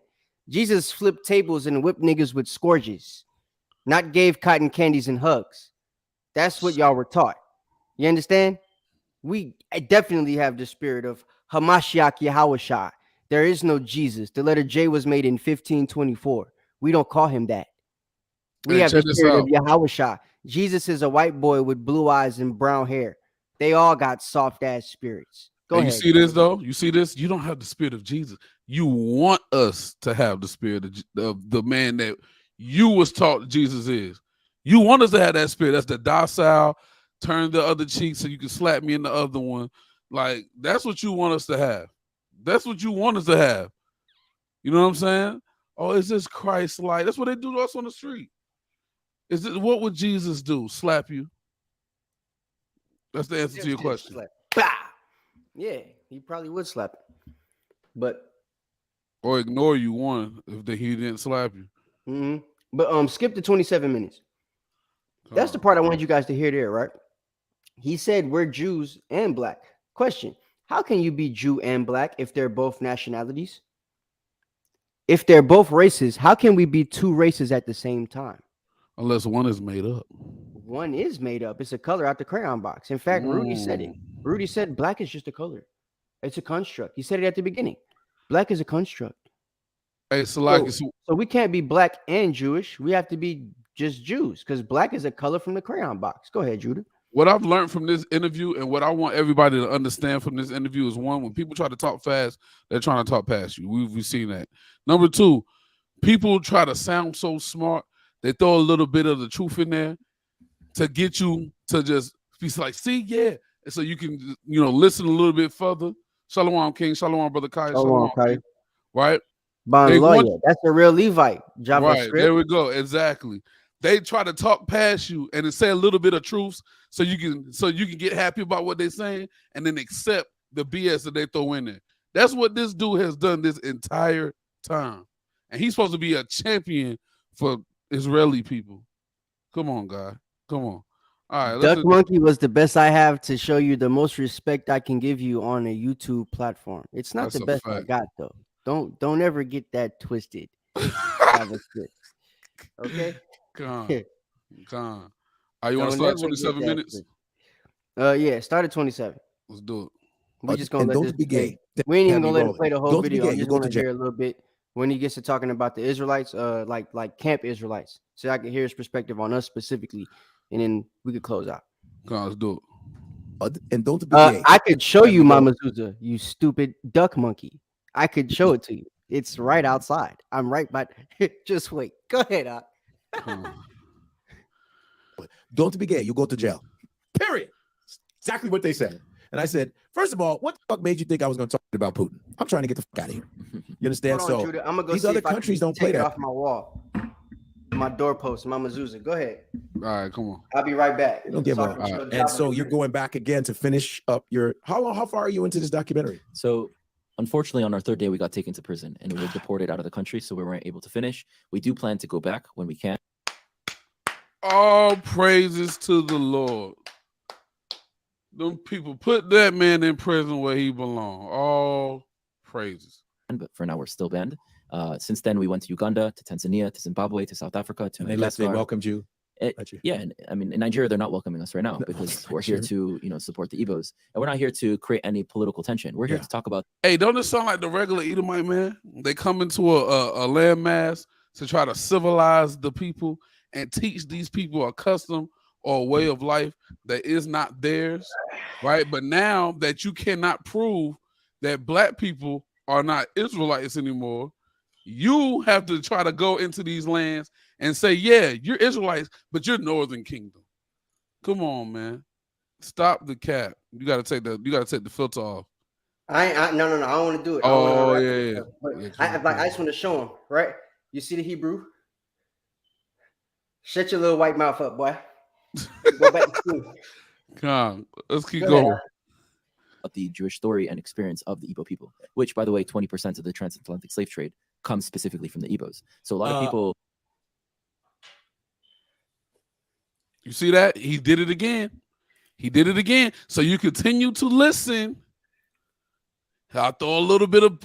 Jesus flipped tables and whipped niggas with scourges, not gave cotton candies and hugs. That's what y'all were taught. You understand? We definitely have the spirit of Hamashiach Yahawashah. There is no Jesus. The letter J was made in 1524. We don't call him that. We have the spirit of Yahawashah. Jesus is a white boy with blue eyes and brown hair. They all got soft ass spirits. Go ahead. You see this though? You see this? You don't have the spirit of Jesus. You want us to have the spirit of the man that you was taught Jesus is. You want us to have that spirit. That's the docile, turn the other cheek so you can slap me in the other one. Like, that's what you want us to have. That's what you want us to have. You know what I'm saying? Oh, is this Christ-like? That's what they do to us on the street. What would Jesus do? Slap you? That's the answer to your question. Yeah, he probably would slap you. But or ignore you one if he didn't slap you. Mm-hmm. But skip to 27 minutes. That's the part I wanted you guys to hear there, right? He said we're Jews and black. Question: how can you be Jew and black if they're both nationalities? If they're both races, how can we be two races at the same time? Unless one is made up. One is made up. It's a color out the crayon box. In fact, Rudy said it. Rudy said black is just a color. It's a construct. He said it at the beginning. Black is a construct. Hey, so we can't be black and Jewish. We have to be just Jews because black is a color from the crayon box. Go ahead, Judah. What I've learned from this interview and what I want everybody to understand from this interview is, one, when people try to talk fast, they're trying to talk past you. We've seen that. Number two, people try to sound so smart. They throw a little bit of the truth in there to get you to just be like, see, yeah. And so you can, listen a little bit further. Shalom, King. Shalom, Brother Kai. Shalom, Kai. Right? That's a real Levite. JavaScript. Right, there we go. Exactly. They try to talk past you and say a little bit of truth so you can get happy about what they're saying and then accept the BS that they throw in there. That's what this dude has done this entire time. And he's supposed to be a champion for Israeli people. Come on, guy. Come on. All right. Duck Monkey was the best I have to show you the most respect I can give you on a YouTube platform. It's not the best I got, though. Don't ever get that twisted. Okay? Come on. You want to start 27 minutes? Yeah, start at 27. Let's do it. We're just gonna let this be gay. We ain't even gonna let him play the whole video. I'm just gonna hear a little bit when he gets to talking about the Israelites, like camp Israelites, so I can hear his perspective on us specifically, and then we could close out. Come on, let's do it. And don't be gay. I could show you Mama Zuza, you stupid duck monkey. I could show it to you. It's right outside. I'm right by. Just wait. Go ahead, Don't be gay. You go to jail. Period. Exactly what they said. And I said, first of all, what the fuck made you think I was going to talk about Putin? I'm trying to get the fuck out of here. You understand? Hold on, Judah. I'm gonna go these see other if I countries can don't play take it that. off my wall, my doorpost, Mama Zuza. Go ahead. right, come on. I'll be right back. Don't give up. And so you're going back again to finish up your. How far are you into this documentary? So, unfortunately, on our third day, we got taken to prison and we were deported out of the country, so we weren't able to finish. We do plan to go back when we can. All praises to the Lord. Them people put that man in prison where he belongs. All praises. But for now, we're still banned. Since then, we went to Uganda, to Tanzania, to Zimbabwe, to South Africa, to Madagascar. They welcomed you. Yeah, and I mean, in Nigeria, they're not welcoming us right now because we're here to, support the Igbos, and we're not here to create any political tension. We're here to talk about. Hey, don't it sound like the regular Edomite, man? They come into a landmass to try to civilize the people and teach these people a custom or a way of life that is not theirs, right? But now that you cannot prove that black people are not Israelites anymore, you have to try to go into these lands and say, yeah, you're Israelites, but you're Northern Kingdom. Come on, man. Stop the cap. You gotta take the filter off. No, I don't want to do it. Oh, yeah. I just want to show him, right? You see the Hebrew? Shut your little white mouth up, boy. Go back to school. Come on, let's keep going. The Jewish story and experience of the Igbo people, which, by the way, 20% of the transatlantic slave trade comes specifically from the Igbos. So a lot of people. You see that? He did it again. He did it again. So you continue to listen. I'll throw a little bit of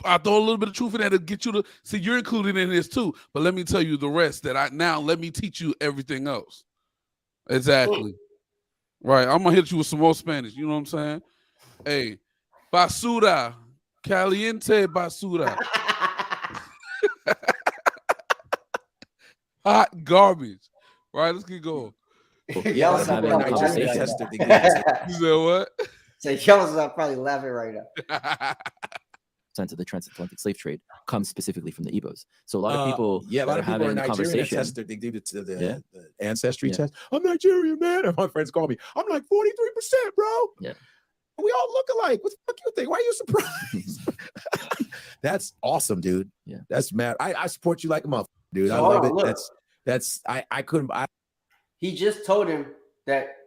truth in there to get you to see you're included in this too. But let me tell you the rest let me teach you everything else. Exactly. Right. I'm gonna hit you with some more Spanish. You know what I'm saying? Hey, basura, caliente basura. Hot garbage. Right, let's keep going. Y'all tested. You said what? So y'all are probably laughing right now. Of the transatlantic slave trade comes specifically from the Igbos. So a lot of people, a lot of people are Nigerian. They did it to the ancestry test. I'm Nigerian, man. And my friends call me. I'm like 43%, bro. Yeah. We all look alike. What the fuck you think? Why are you surprised? That's awesome, dude. Yeah. That's mad. I support you like a motherfucker, dude. I love it. Look. I couldn't. He just told him that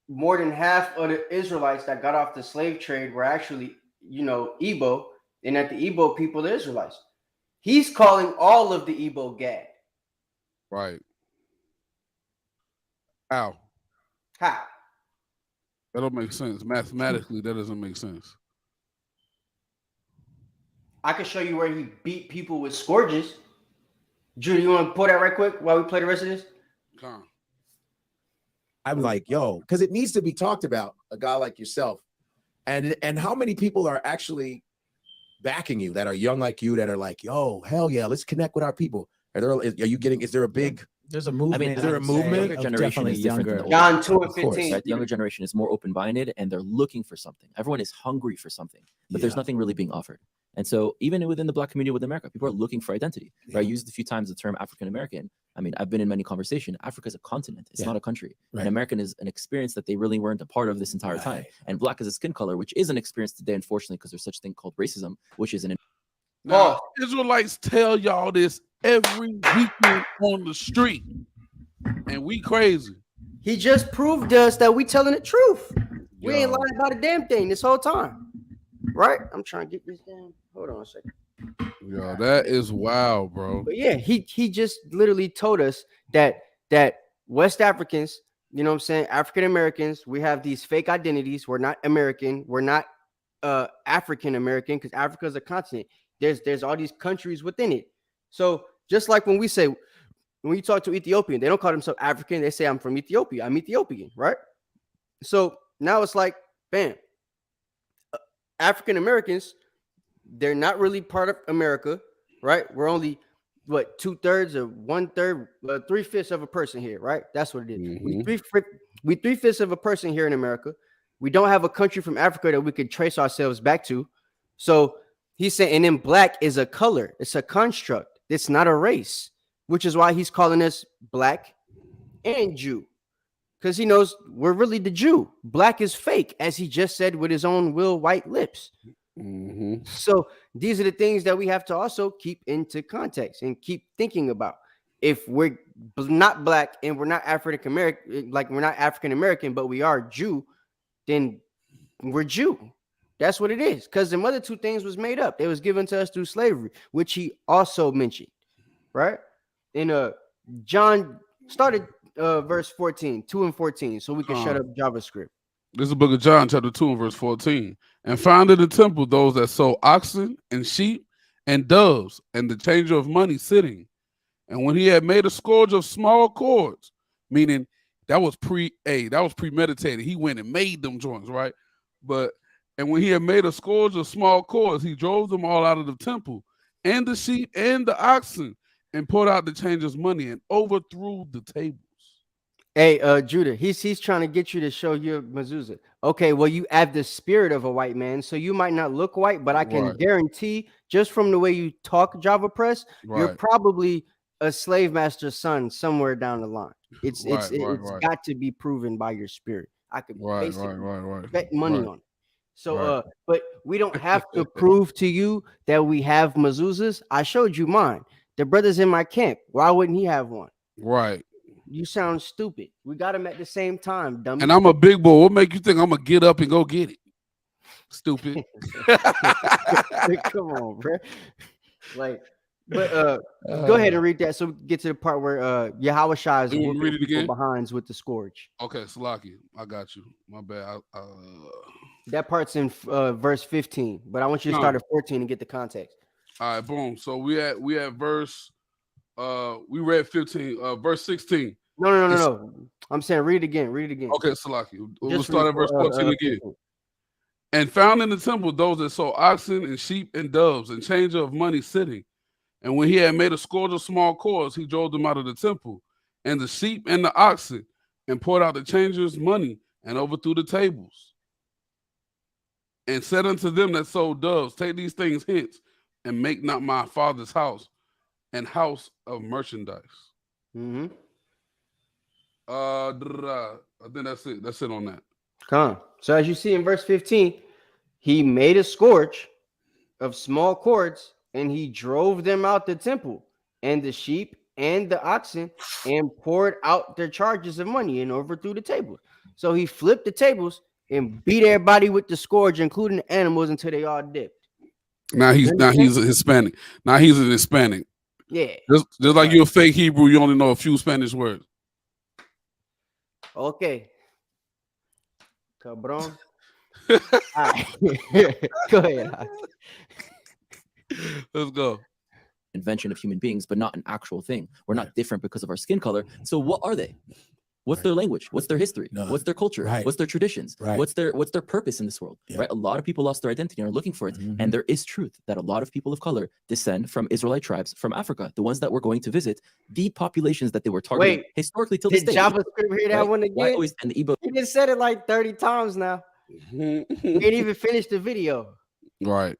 more than half of the Israelites that got off the slave trade were actually, Igbo, and that the Igbo people are Israelites. He's calling all of the Igbo Gad. Right. How? How? That don't make sense. Mathematically, that doesn't make sense. I can show you where he beat people with scourges. Judy, you want to pull that right quick while we play the rest of this? Come on. I'm like, yo, because it needs to be talked about, a guy like yourself. And how many people are actually backing you that are young like you that are like, yo, hell yeah, let's connect with our people. Is there a big... There's a movement. I mean, is there a movement? The generation is different. John 2 and 15. Right? The younger generation is more open-minded and they're looking for something. Everyone is hungry for something, but there's nothing really being offered. And so even within the Black community with America, people are looking for identity. Right? I used a few times the term African-American. I mean, I've been in many conversations. Africa is a continent. It's not a country. Right. And American is an experience that they really weren't a part of this entire time. And Black is a skin color, which is an experience today, unfortunately, because there's such a thing called racism, which is an... Now, Israelites tell y'all this every weekend on the street. And we crazy. He just proved us that we telling the truth. We ain't lying about a damn thing this whole time. Right? I'm trying to get this down. Hold on a second. Yo, that is wild, bro. But yeah, he just literally told us that West Africans, you know what I'm saying, African Americans, we have these fake identities. We're not American. We're not African American because Africa is a continent. There's all these countries within it. So just like when you talk to Ethiopian, they don't call themselves African. They say, I'm from Ethiopia. I'm Ethiopian, right? So now it's like, bam. African Americans, they're not really part of America, right? We're only, 2/3 or 1/3, 3/5 of a person here, right? That's what it is. Mm-hmm. We 3/5 of a person here in America. We don't have a country from Africa that we could trace ourselves back to. So he's saying, and then Black is a color. It's a construct. It's not a race, which is why he's calling us Black and Jew. Because he knows we're really the Jew. Black is fake, as he just said with his own white lips. So these are the things that we have to also keep into context and keep thinking about. if we're not black and we're not African American, like we're not African American, but we are Jew, then we're Jew. That's what it is. Because the other two things was made up. They was given to us through slavery, which he also mentioned, right? In John started verse 14, 2 and 14, so we can shut up JavaScript. This is the book of John, chapter 2, and verse 14. And found in the temple those that sold oxen and sheep and doves, and the changer of money sitting. And when he had made a scourge of small cords, meaning that was premeditated. He went and made them joints, right? And when he had made a scourge of small cords, he drove them all out of the temple, and the sheep and the oxen, and poured out the changers' money and overthrew the tables. Hey, Judah, he's trying to get you to show your mezuzah. Okay, well, you have the spirit of a white man, so you might not look white, but I can guarantee, just from the way you talk, Java Press, you're probably a slave master's son somewhere down the line. It's got to be proven by your spirit. I could basically bet money on it. So, but we don't have to prove to you that we have mezuzahs. I showed you mine. The brother's in my camp. Why wouldn't he have one? Right. You sound stupid. We got them at the same time, dummy. And I'm a big boy. What make you think I'm gonna get up and go get it? Stupid. Come on, bro. Like, but go ahead and read that. So we get to the part where Yahweh Shai is read it again behinds with the scourge. Okay, Salaki, I got you. My bad. That part's in verse 15, but I want you to start at 14 and get the context. All right, boom. So we at verse. We read 15. Verse 16. No. I'm saying read it again. Okay, Salaki. We'll start at verse 14 again. And found in the temple those that sold oxen and sheep and doves, and changer of money sitting. And when he had made a scourge of small cords, he drove them out of the temple, and the sheep and the oxen, and poured out the changers' money, and overthrew the tables. And said unto them that sold doves, take these things hence, and make not my father's house an house of merchandise. Mm-hmm. I think that's it. That's it on that. Come on. So as you see in verse 15, he made a scourge of small cords, and he drove them out the temple, and the sheep and the oxen, and poured out their charges of money and overthrew the tables. So he flipped the tables and beat everybody with the scourge, including the animals, until they all dipped. Now he's a Hispanic. Now he's an Hispanic. Yeah. Just like you're a fake Hebrew, you only know a few Spanish words. Okay. Cabron. All right. Go ahead. Let's go. Invention of human beings, but not an actual thing. We're not different because of our skin color. So what are they? What's their language? What's their history? What's their culture? What's their traditions? What's their purpose in this world? Right? A lot of people lost their identity and are looking for it. And there is truth that a lot of people of color descend from Israelite tribes from Africa, the ones that we're going to visit, the populations that they were targeting historically till this day. Did JavaScript hear that one again? And the Igbo. He just said it like 30 times now. He ain't even finished the video. Right.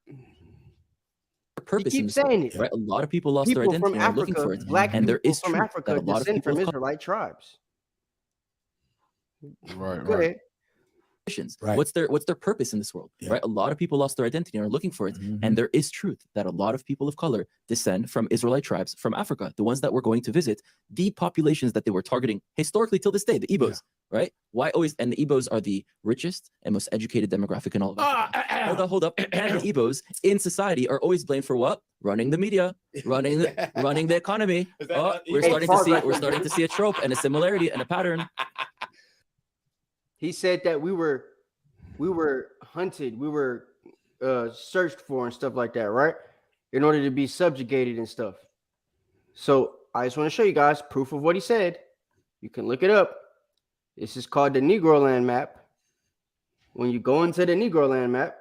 Purpose keep saying it. Right? A lot of people lost their identity and are looking for it. Black and there is from truth Africa that a lot of people from Israelite tribes. Right. What's their purpose in this world? Right? A lot of people lost their identity and are looking for it. And there is truth that a lot of people of color descend from Israelite tribes from Africa, the ones that we're going to visit, the populations that they were targeting historically till this day, the Igbos. Right? Why always? And the Igbos are the richest and most educated demographic in all of Africa. Hold up. And the Igbos in society are always blamed for what? Running the media, running the economy. We're starting to see a trope and a similarity and a pattern. He said that we were hunted, we were searched for and stuff like that, right? In order to be subjugated and stuff. So I just want to show you guys proof of what he said. You can look it up. This is called the Negro Land map. When you go into the Negro Land map,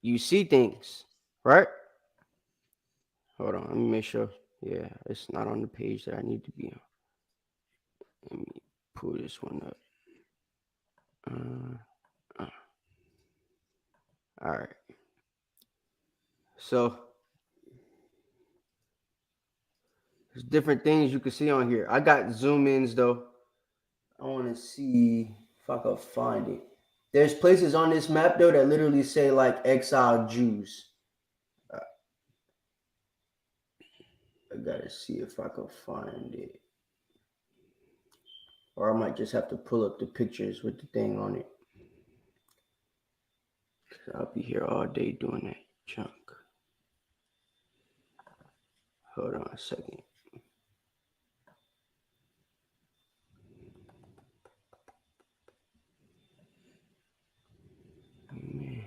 you see things, right? Hold on, let me make sure. Yeah, it's not on the page that I need to be on. Let me pull this one up. All right. So there's different things you can see on here. I got zoom ins though. I want to see if I can find it. There's places on this map though that literally say like exiled Jews. I gotta see if I can find it. Or I might just have to pull up the pictures with the thing on it. I'll be here all day doing that junk. Hold on a second. Man.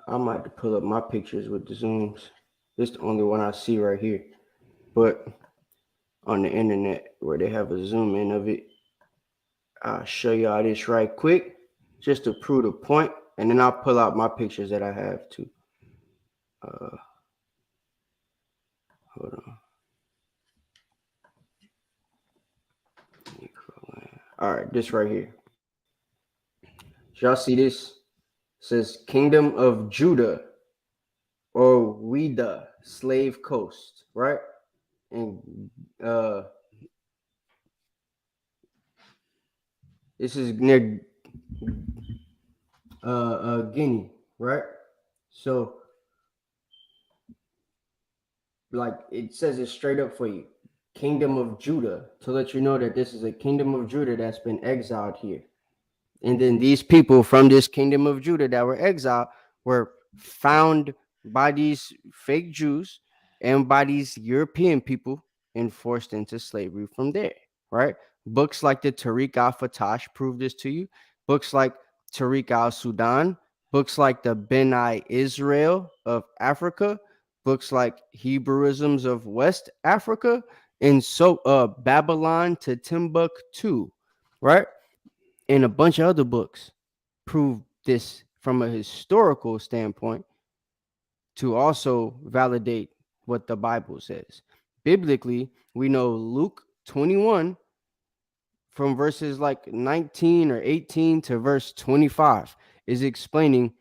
I might have to pull up my pictures with the zooms. This is the only one I see right here. But on the internet where they have a zoom in of it, I'll show y'all this right quick just to prove the point. And then I'll pull out my pictures that I have too. Hold on. All right, this right here. Y'all see this? It says Kingdom of Judah or Ouida, Slave Coast, right? And this is near Guinea, right? So like it says it straight up for you. Kingdom of Judah, to let you know that this is a kingdom of Judah that's been exiled here. And then these people from this kingdom of Judah that were exiled were found by these fake Jews and by these European people and forced into slavery from there, right? Books like the Tariq al-Fatash prove this to you. Books like Tariq al-Sudan, books like the Beni Israel of Africa, books like Hebrewisms of West Africa, and so Babylon to Timbuktu, right? And a bunch of other books prove this from a historical standpoint to also validate what the Bible says. Biblically, we know Luke 21 from verses like 19 or 18 to verse 25 is explaining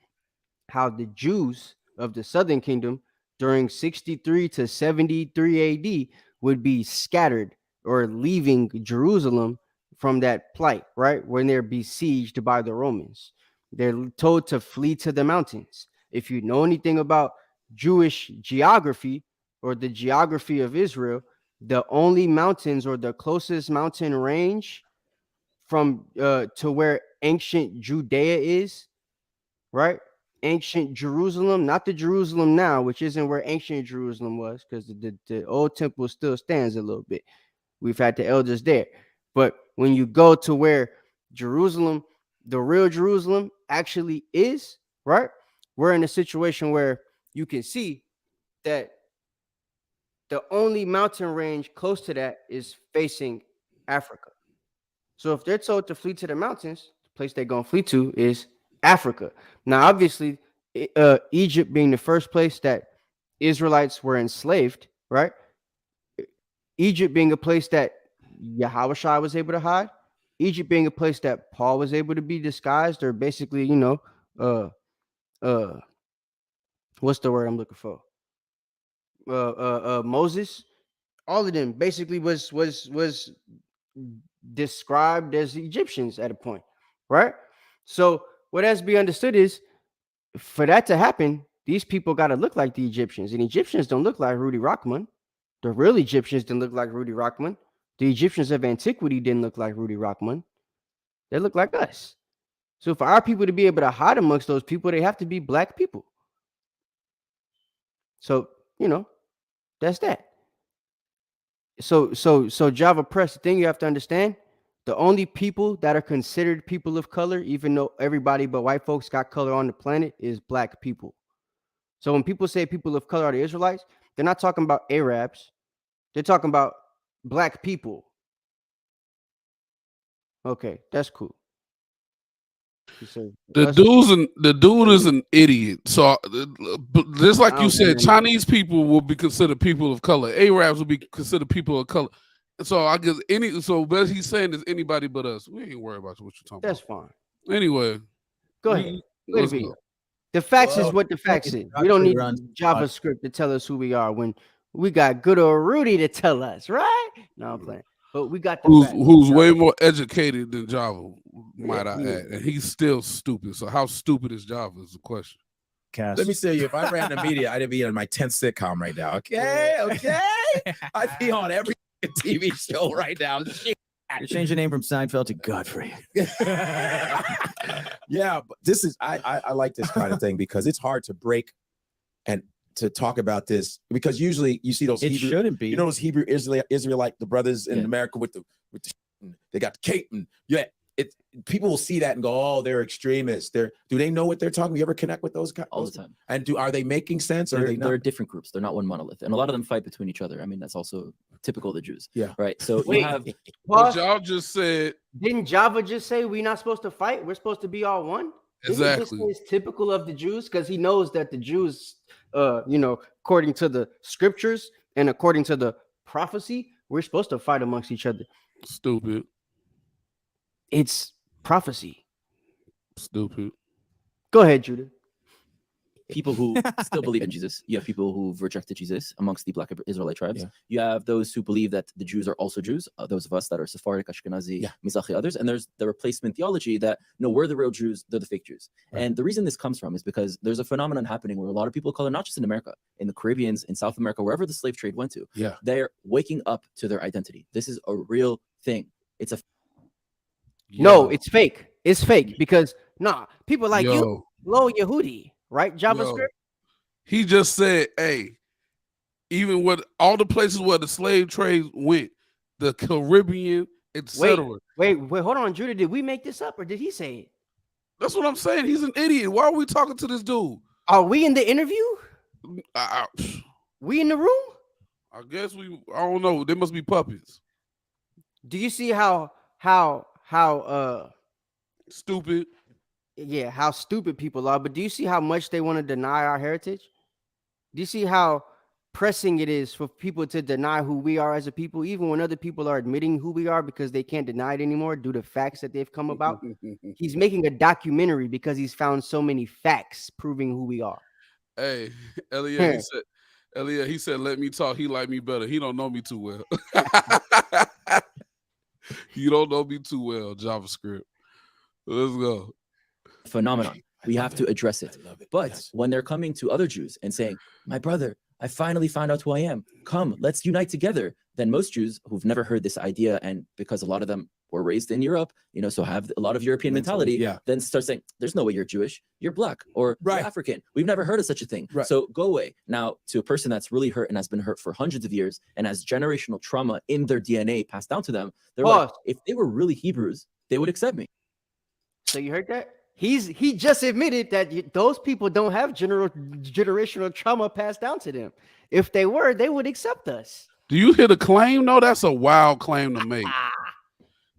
how the Jews of the southern kingdom during 63 to 73 AD would be scattered or leaving Jerusalem from that plight, right? When they're besieged by the Romans. They're told to flee to the mountains. If you know anything about Jewish geography or the geography of Israel, the only mountains or the closest mountain range from to where ancient Judea is, right? Ancient Jerusalem, not the Jerusalem now, which isn't where ancient Jerusalem was, because the old temple still stands a little bit. We've had the elders there. But when you go to where Jerusalem, the real Jerusalem actually is, right? We're in a situation where you can see that the only mountain range close to that is facing Africa. So if they're told to flee to the mountains, the place they're going to flee to is Africa. Now, obviously, Egypt being the first place that Israelites were enslaved, right? Egypt being a place that Yahushua was able to hide. Egypt being a place that Paul was able to be disguised, or basically, what's the word I'm looking for? Moses. All of them basically was described as Egyptians at a point, right? So what has to be understood is, for that to happen, these people got to look like the Egyptians, and Egyptians don't look like Rudy Rockman. The real Egyptians didn't look like Rudy Rockman. The Egyptians of antiquity didn't look like Rudy Rockman. They look like us. So for our people to be able to hide amongst those people, they have to be black people. So, that's that. So Java Press, the thing you have to understand, the only people that are considered people of color, even though everybody but white folks got color on the planet, is black people. So when people say people of color are the Israelites, they're not talking about Arabs. They're talking about black people. Okay, that's cool. The dude is an idiot. So just like you said, Chinese people will be considered people of color. Arabs will be considered people of color. So I guess what he's saying is anybody but us. We ain't worried about what you're talking about. That's fine. Anyway, go ahead. The facts is what the facts is. We don't need JavaScript to tell us who we are when we got good old Rudy to tell us, right? No, I'm playing. But we got who's way more educated than Java, might I add, and he's still stupid. So how stupid is Java is the question. Cass. Let me tell you, if I ran the media, I'd be on my 10th sitcom right now. Okay. I'd be on every TV show right now. You change your name from Seinfeld to Godfrey. Yeah, but this is I like this kind of thing because it's hard to break and to talk about this because usually you see those shouldn't be. You know those Hebrew Israelite the brothers in America with the they got the cape and people will see that and go, oh, they're extremists. Do they know what they're talking? You ever connect with those guys all the time? And are they making sense? Or They're different groups. They're not one monolith, and a lot of them fight between each other. I mean, that's also typical of the Jews. Yeah. Right. So you have. What y'all just said. Didn't Java just say we're not supposed to fight? We're supposed to be all one. Exactly. It's typical of the Jews because he knows that the Jews, according to the scriptures and according to the prophecy, we're supposed to fight amongst each other. Stupid. It's prophecy. Stupid. Go ahead, Judah. People who still believe in Jesus. You have people who've rejected Jesus amongst the Black Israelite tribes. Yeah. You have those who believe that the Jews are also Jews, those of us that are Sephardic, Ashkenazi, Mizrahi, others. And there's the replacement theology that, no, we're the real Jews, they're the fake Jews. Right. And the reason this comes from is because there's a phenomenon happening where a lot of people of color, not just in America, in the Caribbean, in South America, wherever the slave trade went to, they're waking up to their identity. This is a real thing. It's a... No, it's fake. It's fake because, people like you, Lo Yehudi. Right, JavaScript. He just said, "Hey, even with all the places where the slave trade went, the Caribbean, etc." Wait, hold on, Judah. Did we make this up or did he say it? That's what I'm saying. He's an idiot. Why are we talking to this dude? Are we in the interview? We in the room? I guess we. I don't know. They must be puppets. Do you see how stupid? Yeah, how stupid people are, but do you see how much they want to deny our heritage? Do you see how pressing it is for people to deny who we are as a people, even when other people are admitting who we are because they can't deny it anymore due to facts that they've come about? He's making a documentary because he's found so many facts proving who we are. Hey, Elliot, he said, let me talk. He like me better. He don't know me too well. You don't know me too well, JavaScript. Let's go. Phenomenon. We have to address it. But when they're coming to other Jews and saying, my brother, I finally found out who I am. Come, let's unite together. Then most Jews who've never heard this idea, and because a lot of them were raised in Europe, so have a lot of European mentality, then start saying, there's no way you're Jewish. You're Black or you're African. We've never heard of such a thing. Right. So go away. Now, to a person that's really hurt and has been hurt for hundreds of years and has generational trauma in their DNA passed down to them, they're like, if they were really Hebrews, they would accept me. So you heard that? He just admitted that those people don't have generational trauma passed down to them. If they were, they would accept us. Do you hear the claim? No, that's a wild claim to make.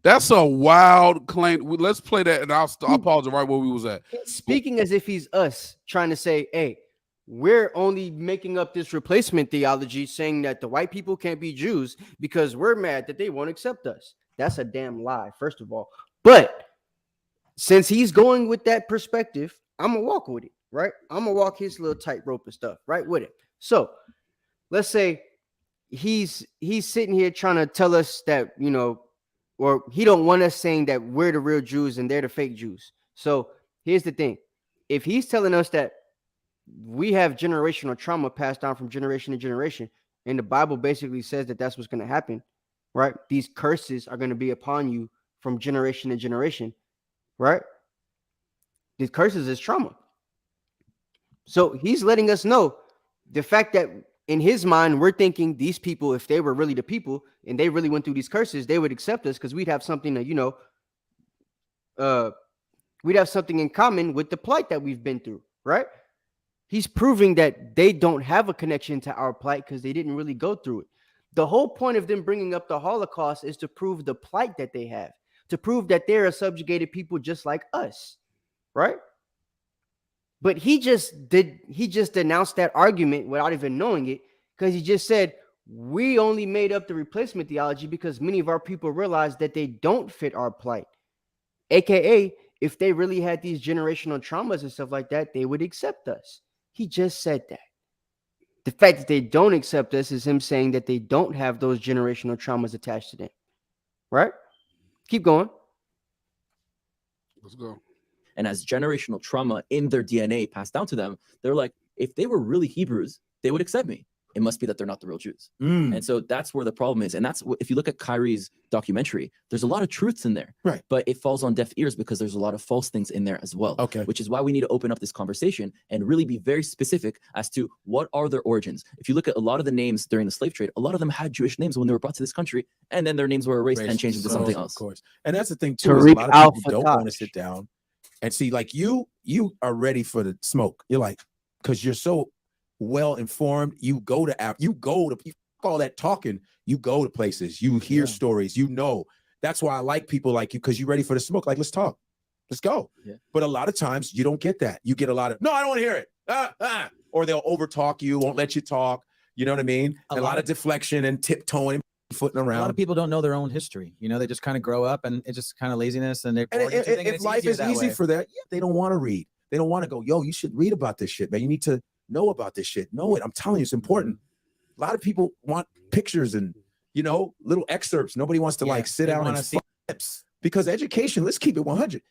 That's a wild claim. Let's play that, and I'll pause it right where we was at. Speaking as if he's us, trying to say, hey, we're only making up this replacement theology, saying that the white people can't be Jews because we're mad that they won't accept us. That's a damn lie, first of all. But since he's going with that perspective, I'm gonna walk with it, right? I'm gonna walk his little tightrope and stuff, right, with it. So let's say he's sitting here trying to tell us that, or he don't want us saying that we're the real Jews and they're the fake Jews. So here's the thing. If he's telling us that we have generational trauma passed down from generation to generation, and the Bible basically says that that's what's going to happen, right? These curses are going to be upon you from generation to generation. Right? These curses is trauma. So he's letting us know the fact that in his mind, we're thinking these people, if they were really the people and they really went through these curses, they would accept us because we'd have something that, we'd have something in common with the plight that we've been through, right? He's proving that they don't have a connection to our plight because they didn't really go through it. The whole point of them bringing up the Holocaust is to prove the plight that they have, to prove that they're a subjugated people just like us, right? But he just denounced that argument without even knowing it, because he just said, we only made up the replacement theology because many of our people realized that they don't fit our plight. AKA, if they really had these generational traumas and stuff like that, they would accept us. He just said that. The fact that they don't accept us is him saying that they don't have those generational traumas attached to them, right? Keep going. Let's go. and has generational trauma in their DNA passed down to them, they're like, if they were really Hebrews, they would accept me. It must be that they're not the real Jews. And so that's where the problem is. And that's if you look at Kyrie's documentary, there's a lot of truths in there, right? But it falls on deaf ears because there's a lot of false things in there as well. Okay. Which is why we need to open up this conversation and really be very specific as to what are their origins. If you look at a lot of the names during the slave trade, a lot of them had Jewish names when they were brought to this country, and then their names were erased and changed into something else. Of course. And that's the thing too, is a lot of people don't want to sit down and see, like you are ready for the smoke. You're like, because you're so well informed, you go to all that talking, you go to places, you hear stories, that's why I like people like you, because you're ready for the smoke. Like, let's talk, let's go. But a lot of times you don't get that. You get a lot of, no, I don't want to hear it, or they'll over talk you, won't let you talk, you know what I mean? A lot of deflection and tiptoeing, footing around. A lot of people don't know their own history. They just kind of grow up, and it's just kind of laziness, and if life is easy for that, they don't want to read. They don't want to go, yo, you should read about this shit, man. You need to know about this shit. Know it. I'm telling you, it's important. A lot of people want pictures and, little excerpts. Nobody wants to sit down and see clips, because education, let's keep it 100.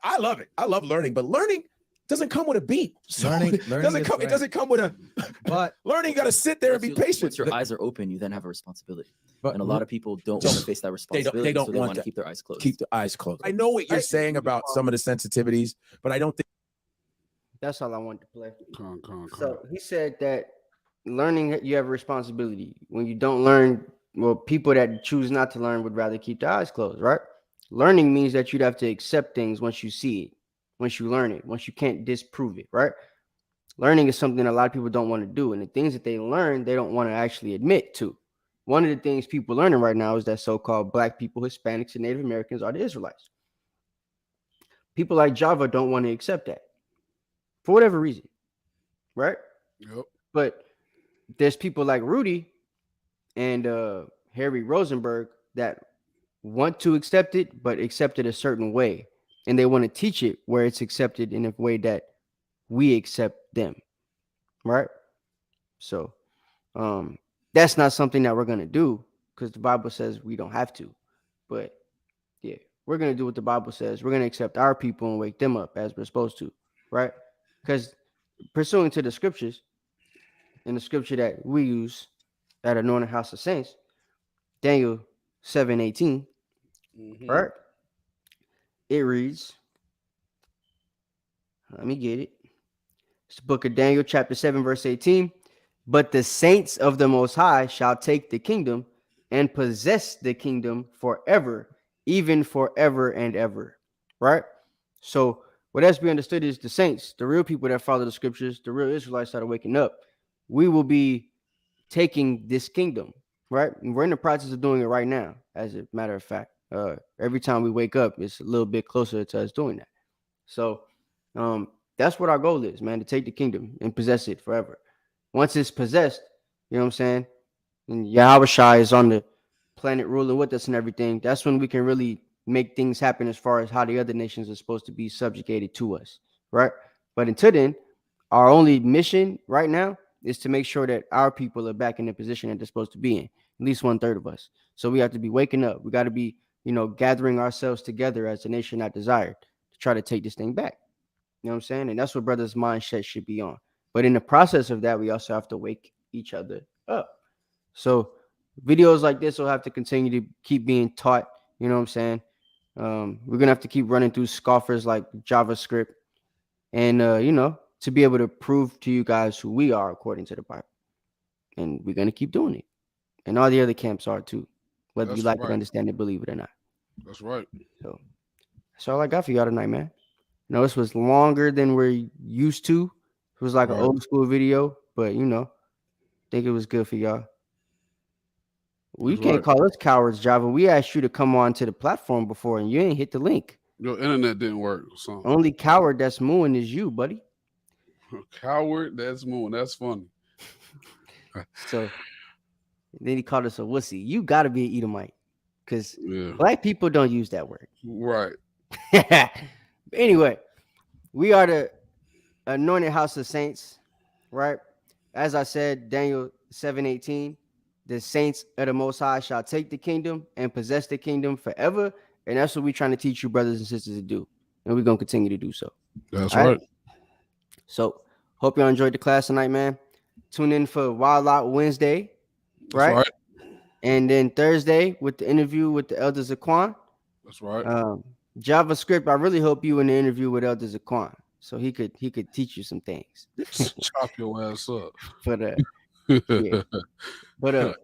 I love it. I love learning, but learning doesn't come with a beat. It doesn't come with a, but learning, got to sit there and be patient. Once your eyes are open, you then have a responsibility. And a lot of people don't want to face that responsibility. They don't want to keep their eyes closed. Keep their eyes closed. I know what you're saying about some of the sensitivities, but I don't think. That's all I wanted to play. So he said that learning, you have a responsibility. When you don't learn, well, people that choose not to learn would rather keep their eyes closed, right? Learning means that you'd have to accept things once you see it, once you learn it, once you can't disprove it, right? Learning is something a lot of people don't want to do. And the things that they learn, they don't want to actually admit to. One of the things people learning right now is that so-called Black people, Hispanics, and Native Americans are the Israelites. People like Java don't want to accept that, for whatever reason, right? Yep. But there's people like Rudy and Harry Rosenberg that want to accept it, but accept it a certain way. And they want to teach it where it's accepted in a way that we accept them, right? So that's not something that we're going to do, because the Bible says we don't have to. But yeah, we're going to do what the Bible says. We're going to accept our people and wake them up as we're supposed to, right? Because pursuing to the scriptures, in the scripture that we use at Anointed House of Saints, Daniel 7:18, right? It reads, let me get it. It's the book of Daniel, chapter 7, verse 18. But the saints of the Most High shall take the kingdom and possess the kingdom forever, even forever and ever, right? So what has to be understood is the saints, the real people that follow the scriptures, the real Israelites that are waking up, we will be taking this kingdom, right? And we're in the process of doing it right now, as a matter of fact. Every time we wake up, it's a little bit closer to us doing that. So that's what our goal is, man, to take the kingdom and possess it forever. Once it's possessed, you know what I'm saying? And Yahweh Shai is on the planet ruling with us and everything. That's when we can really make things happen as far as how the other nations are supposed to be subjugated to us, right? But until then, our only mission right now is to make sure that our people are back in the position that they're supposed to be in, at least 1/3 of us. So we have to be waking up. We got to be, gathering ourselves together as a nation not desired to try to take this thing back. You know what I'm saying? And that's what brothers' mindset should be on. But in the process of that, we also have to wake each other up. So videos like this will have to continue to keep being taught. You know what I'm saying? We're going to have to keep running through scoffers like JavaScript and, to be able to prove to you guys who we are according to the Bible. And we're going to keep doing it. And all the other camps are too, whether you like it, understand it, believe it or not. That's right. So that's all I got for y'all tonight, man. This was longer than we're used to. It was like an old school video, but I think it was good for y'all. We can't call us cowards, Java. We asked you to come on to the platform before, and you ain't hit the link. Your internet didn't work. So. Only coward that's mooing is you, buddy. Coward that's mooing. That's funny. So then he called us a wussy. You got to be an Edomite, because Black people don't use that word. Right. Anyway, we are the Anointed House of Saints, right? As I said, Daniel 7:18, the saints of the Most High shall take the kingdom and possess the kingdom forever. And that's what we're trying to teach you, brothers and sisters, to do. and we're gonna continue to do so. That's all right. So hope y'all enjoyed the class tonight, man. Tune in for Wild Out Wednesday, right? That's right. And then Thursday with the interview with the Elder Zaquan. That's right. JavaScript, I really hope you in the interview with Elder Zaquan, so he could teach you some things. Chop your ass up. But yeah. But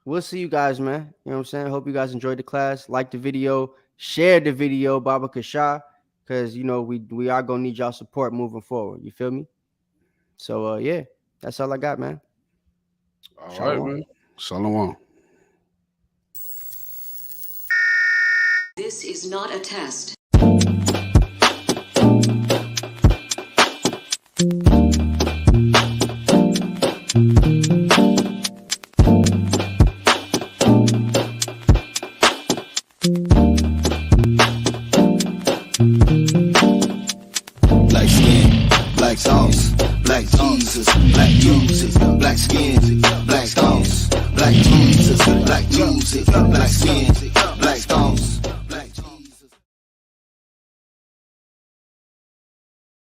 we'll see you guys, man. You know what I'm saying? Hope you guys enjoyed the class. Like the video, share the video, Baba Cashapp, because you know we are gonna need y'all support moving forward. You feel me? So yeah, that's all I got, man. All right, man. Shalom. This is not a test. Black skin, black sauce, black Jesus, black music, black skin, black sauce, black Jesus, black music, black skin, black sauce.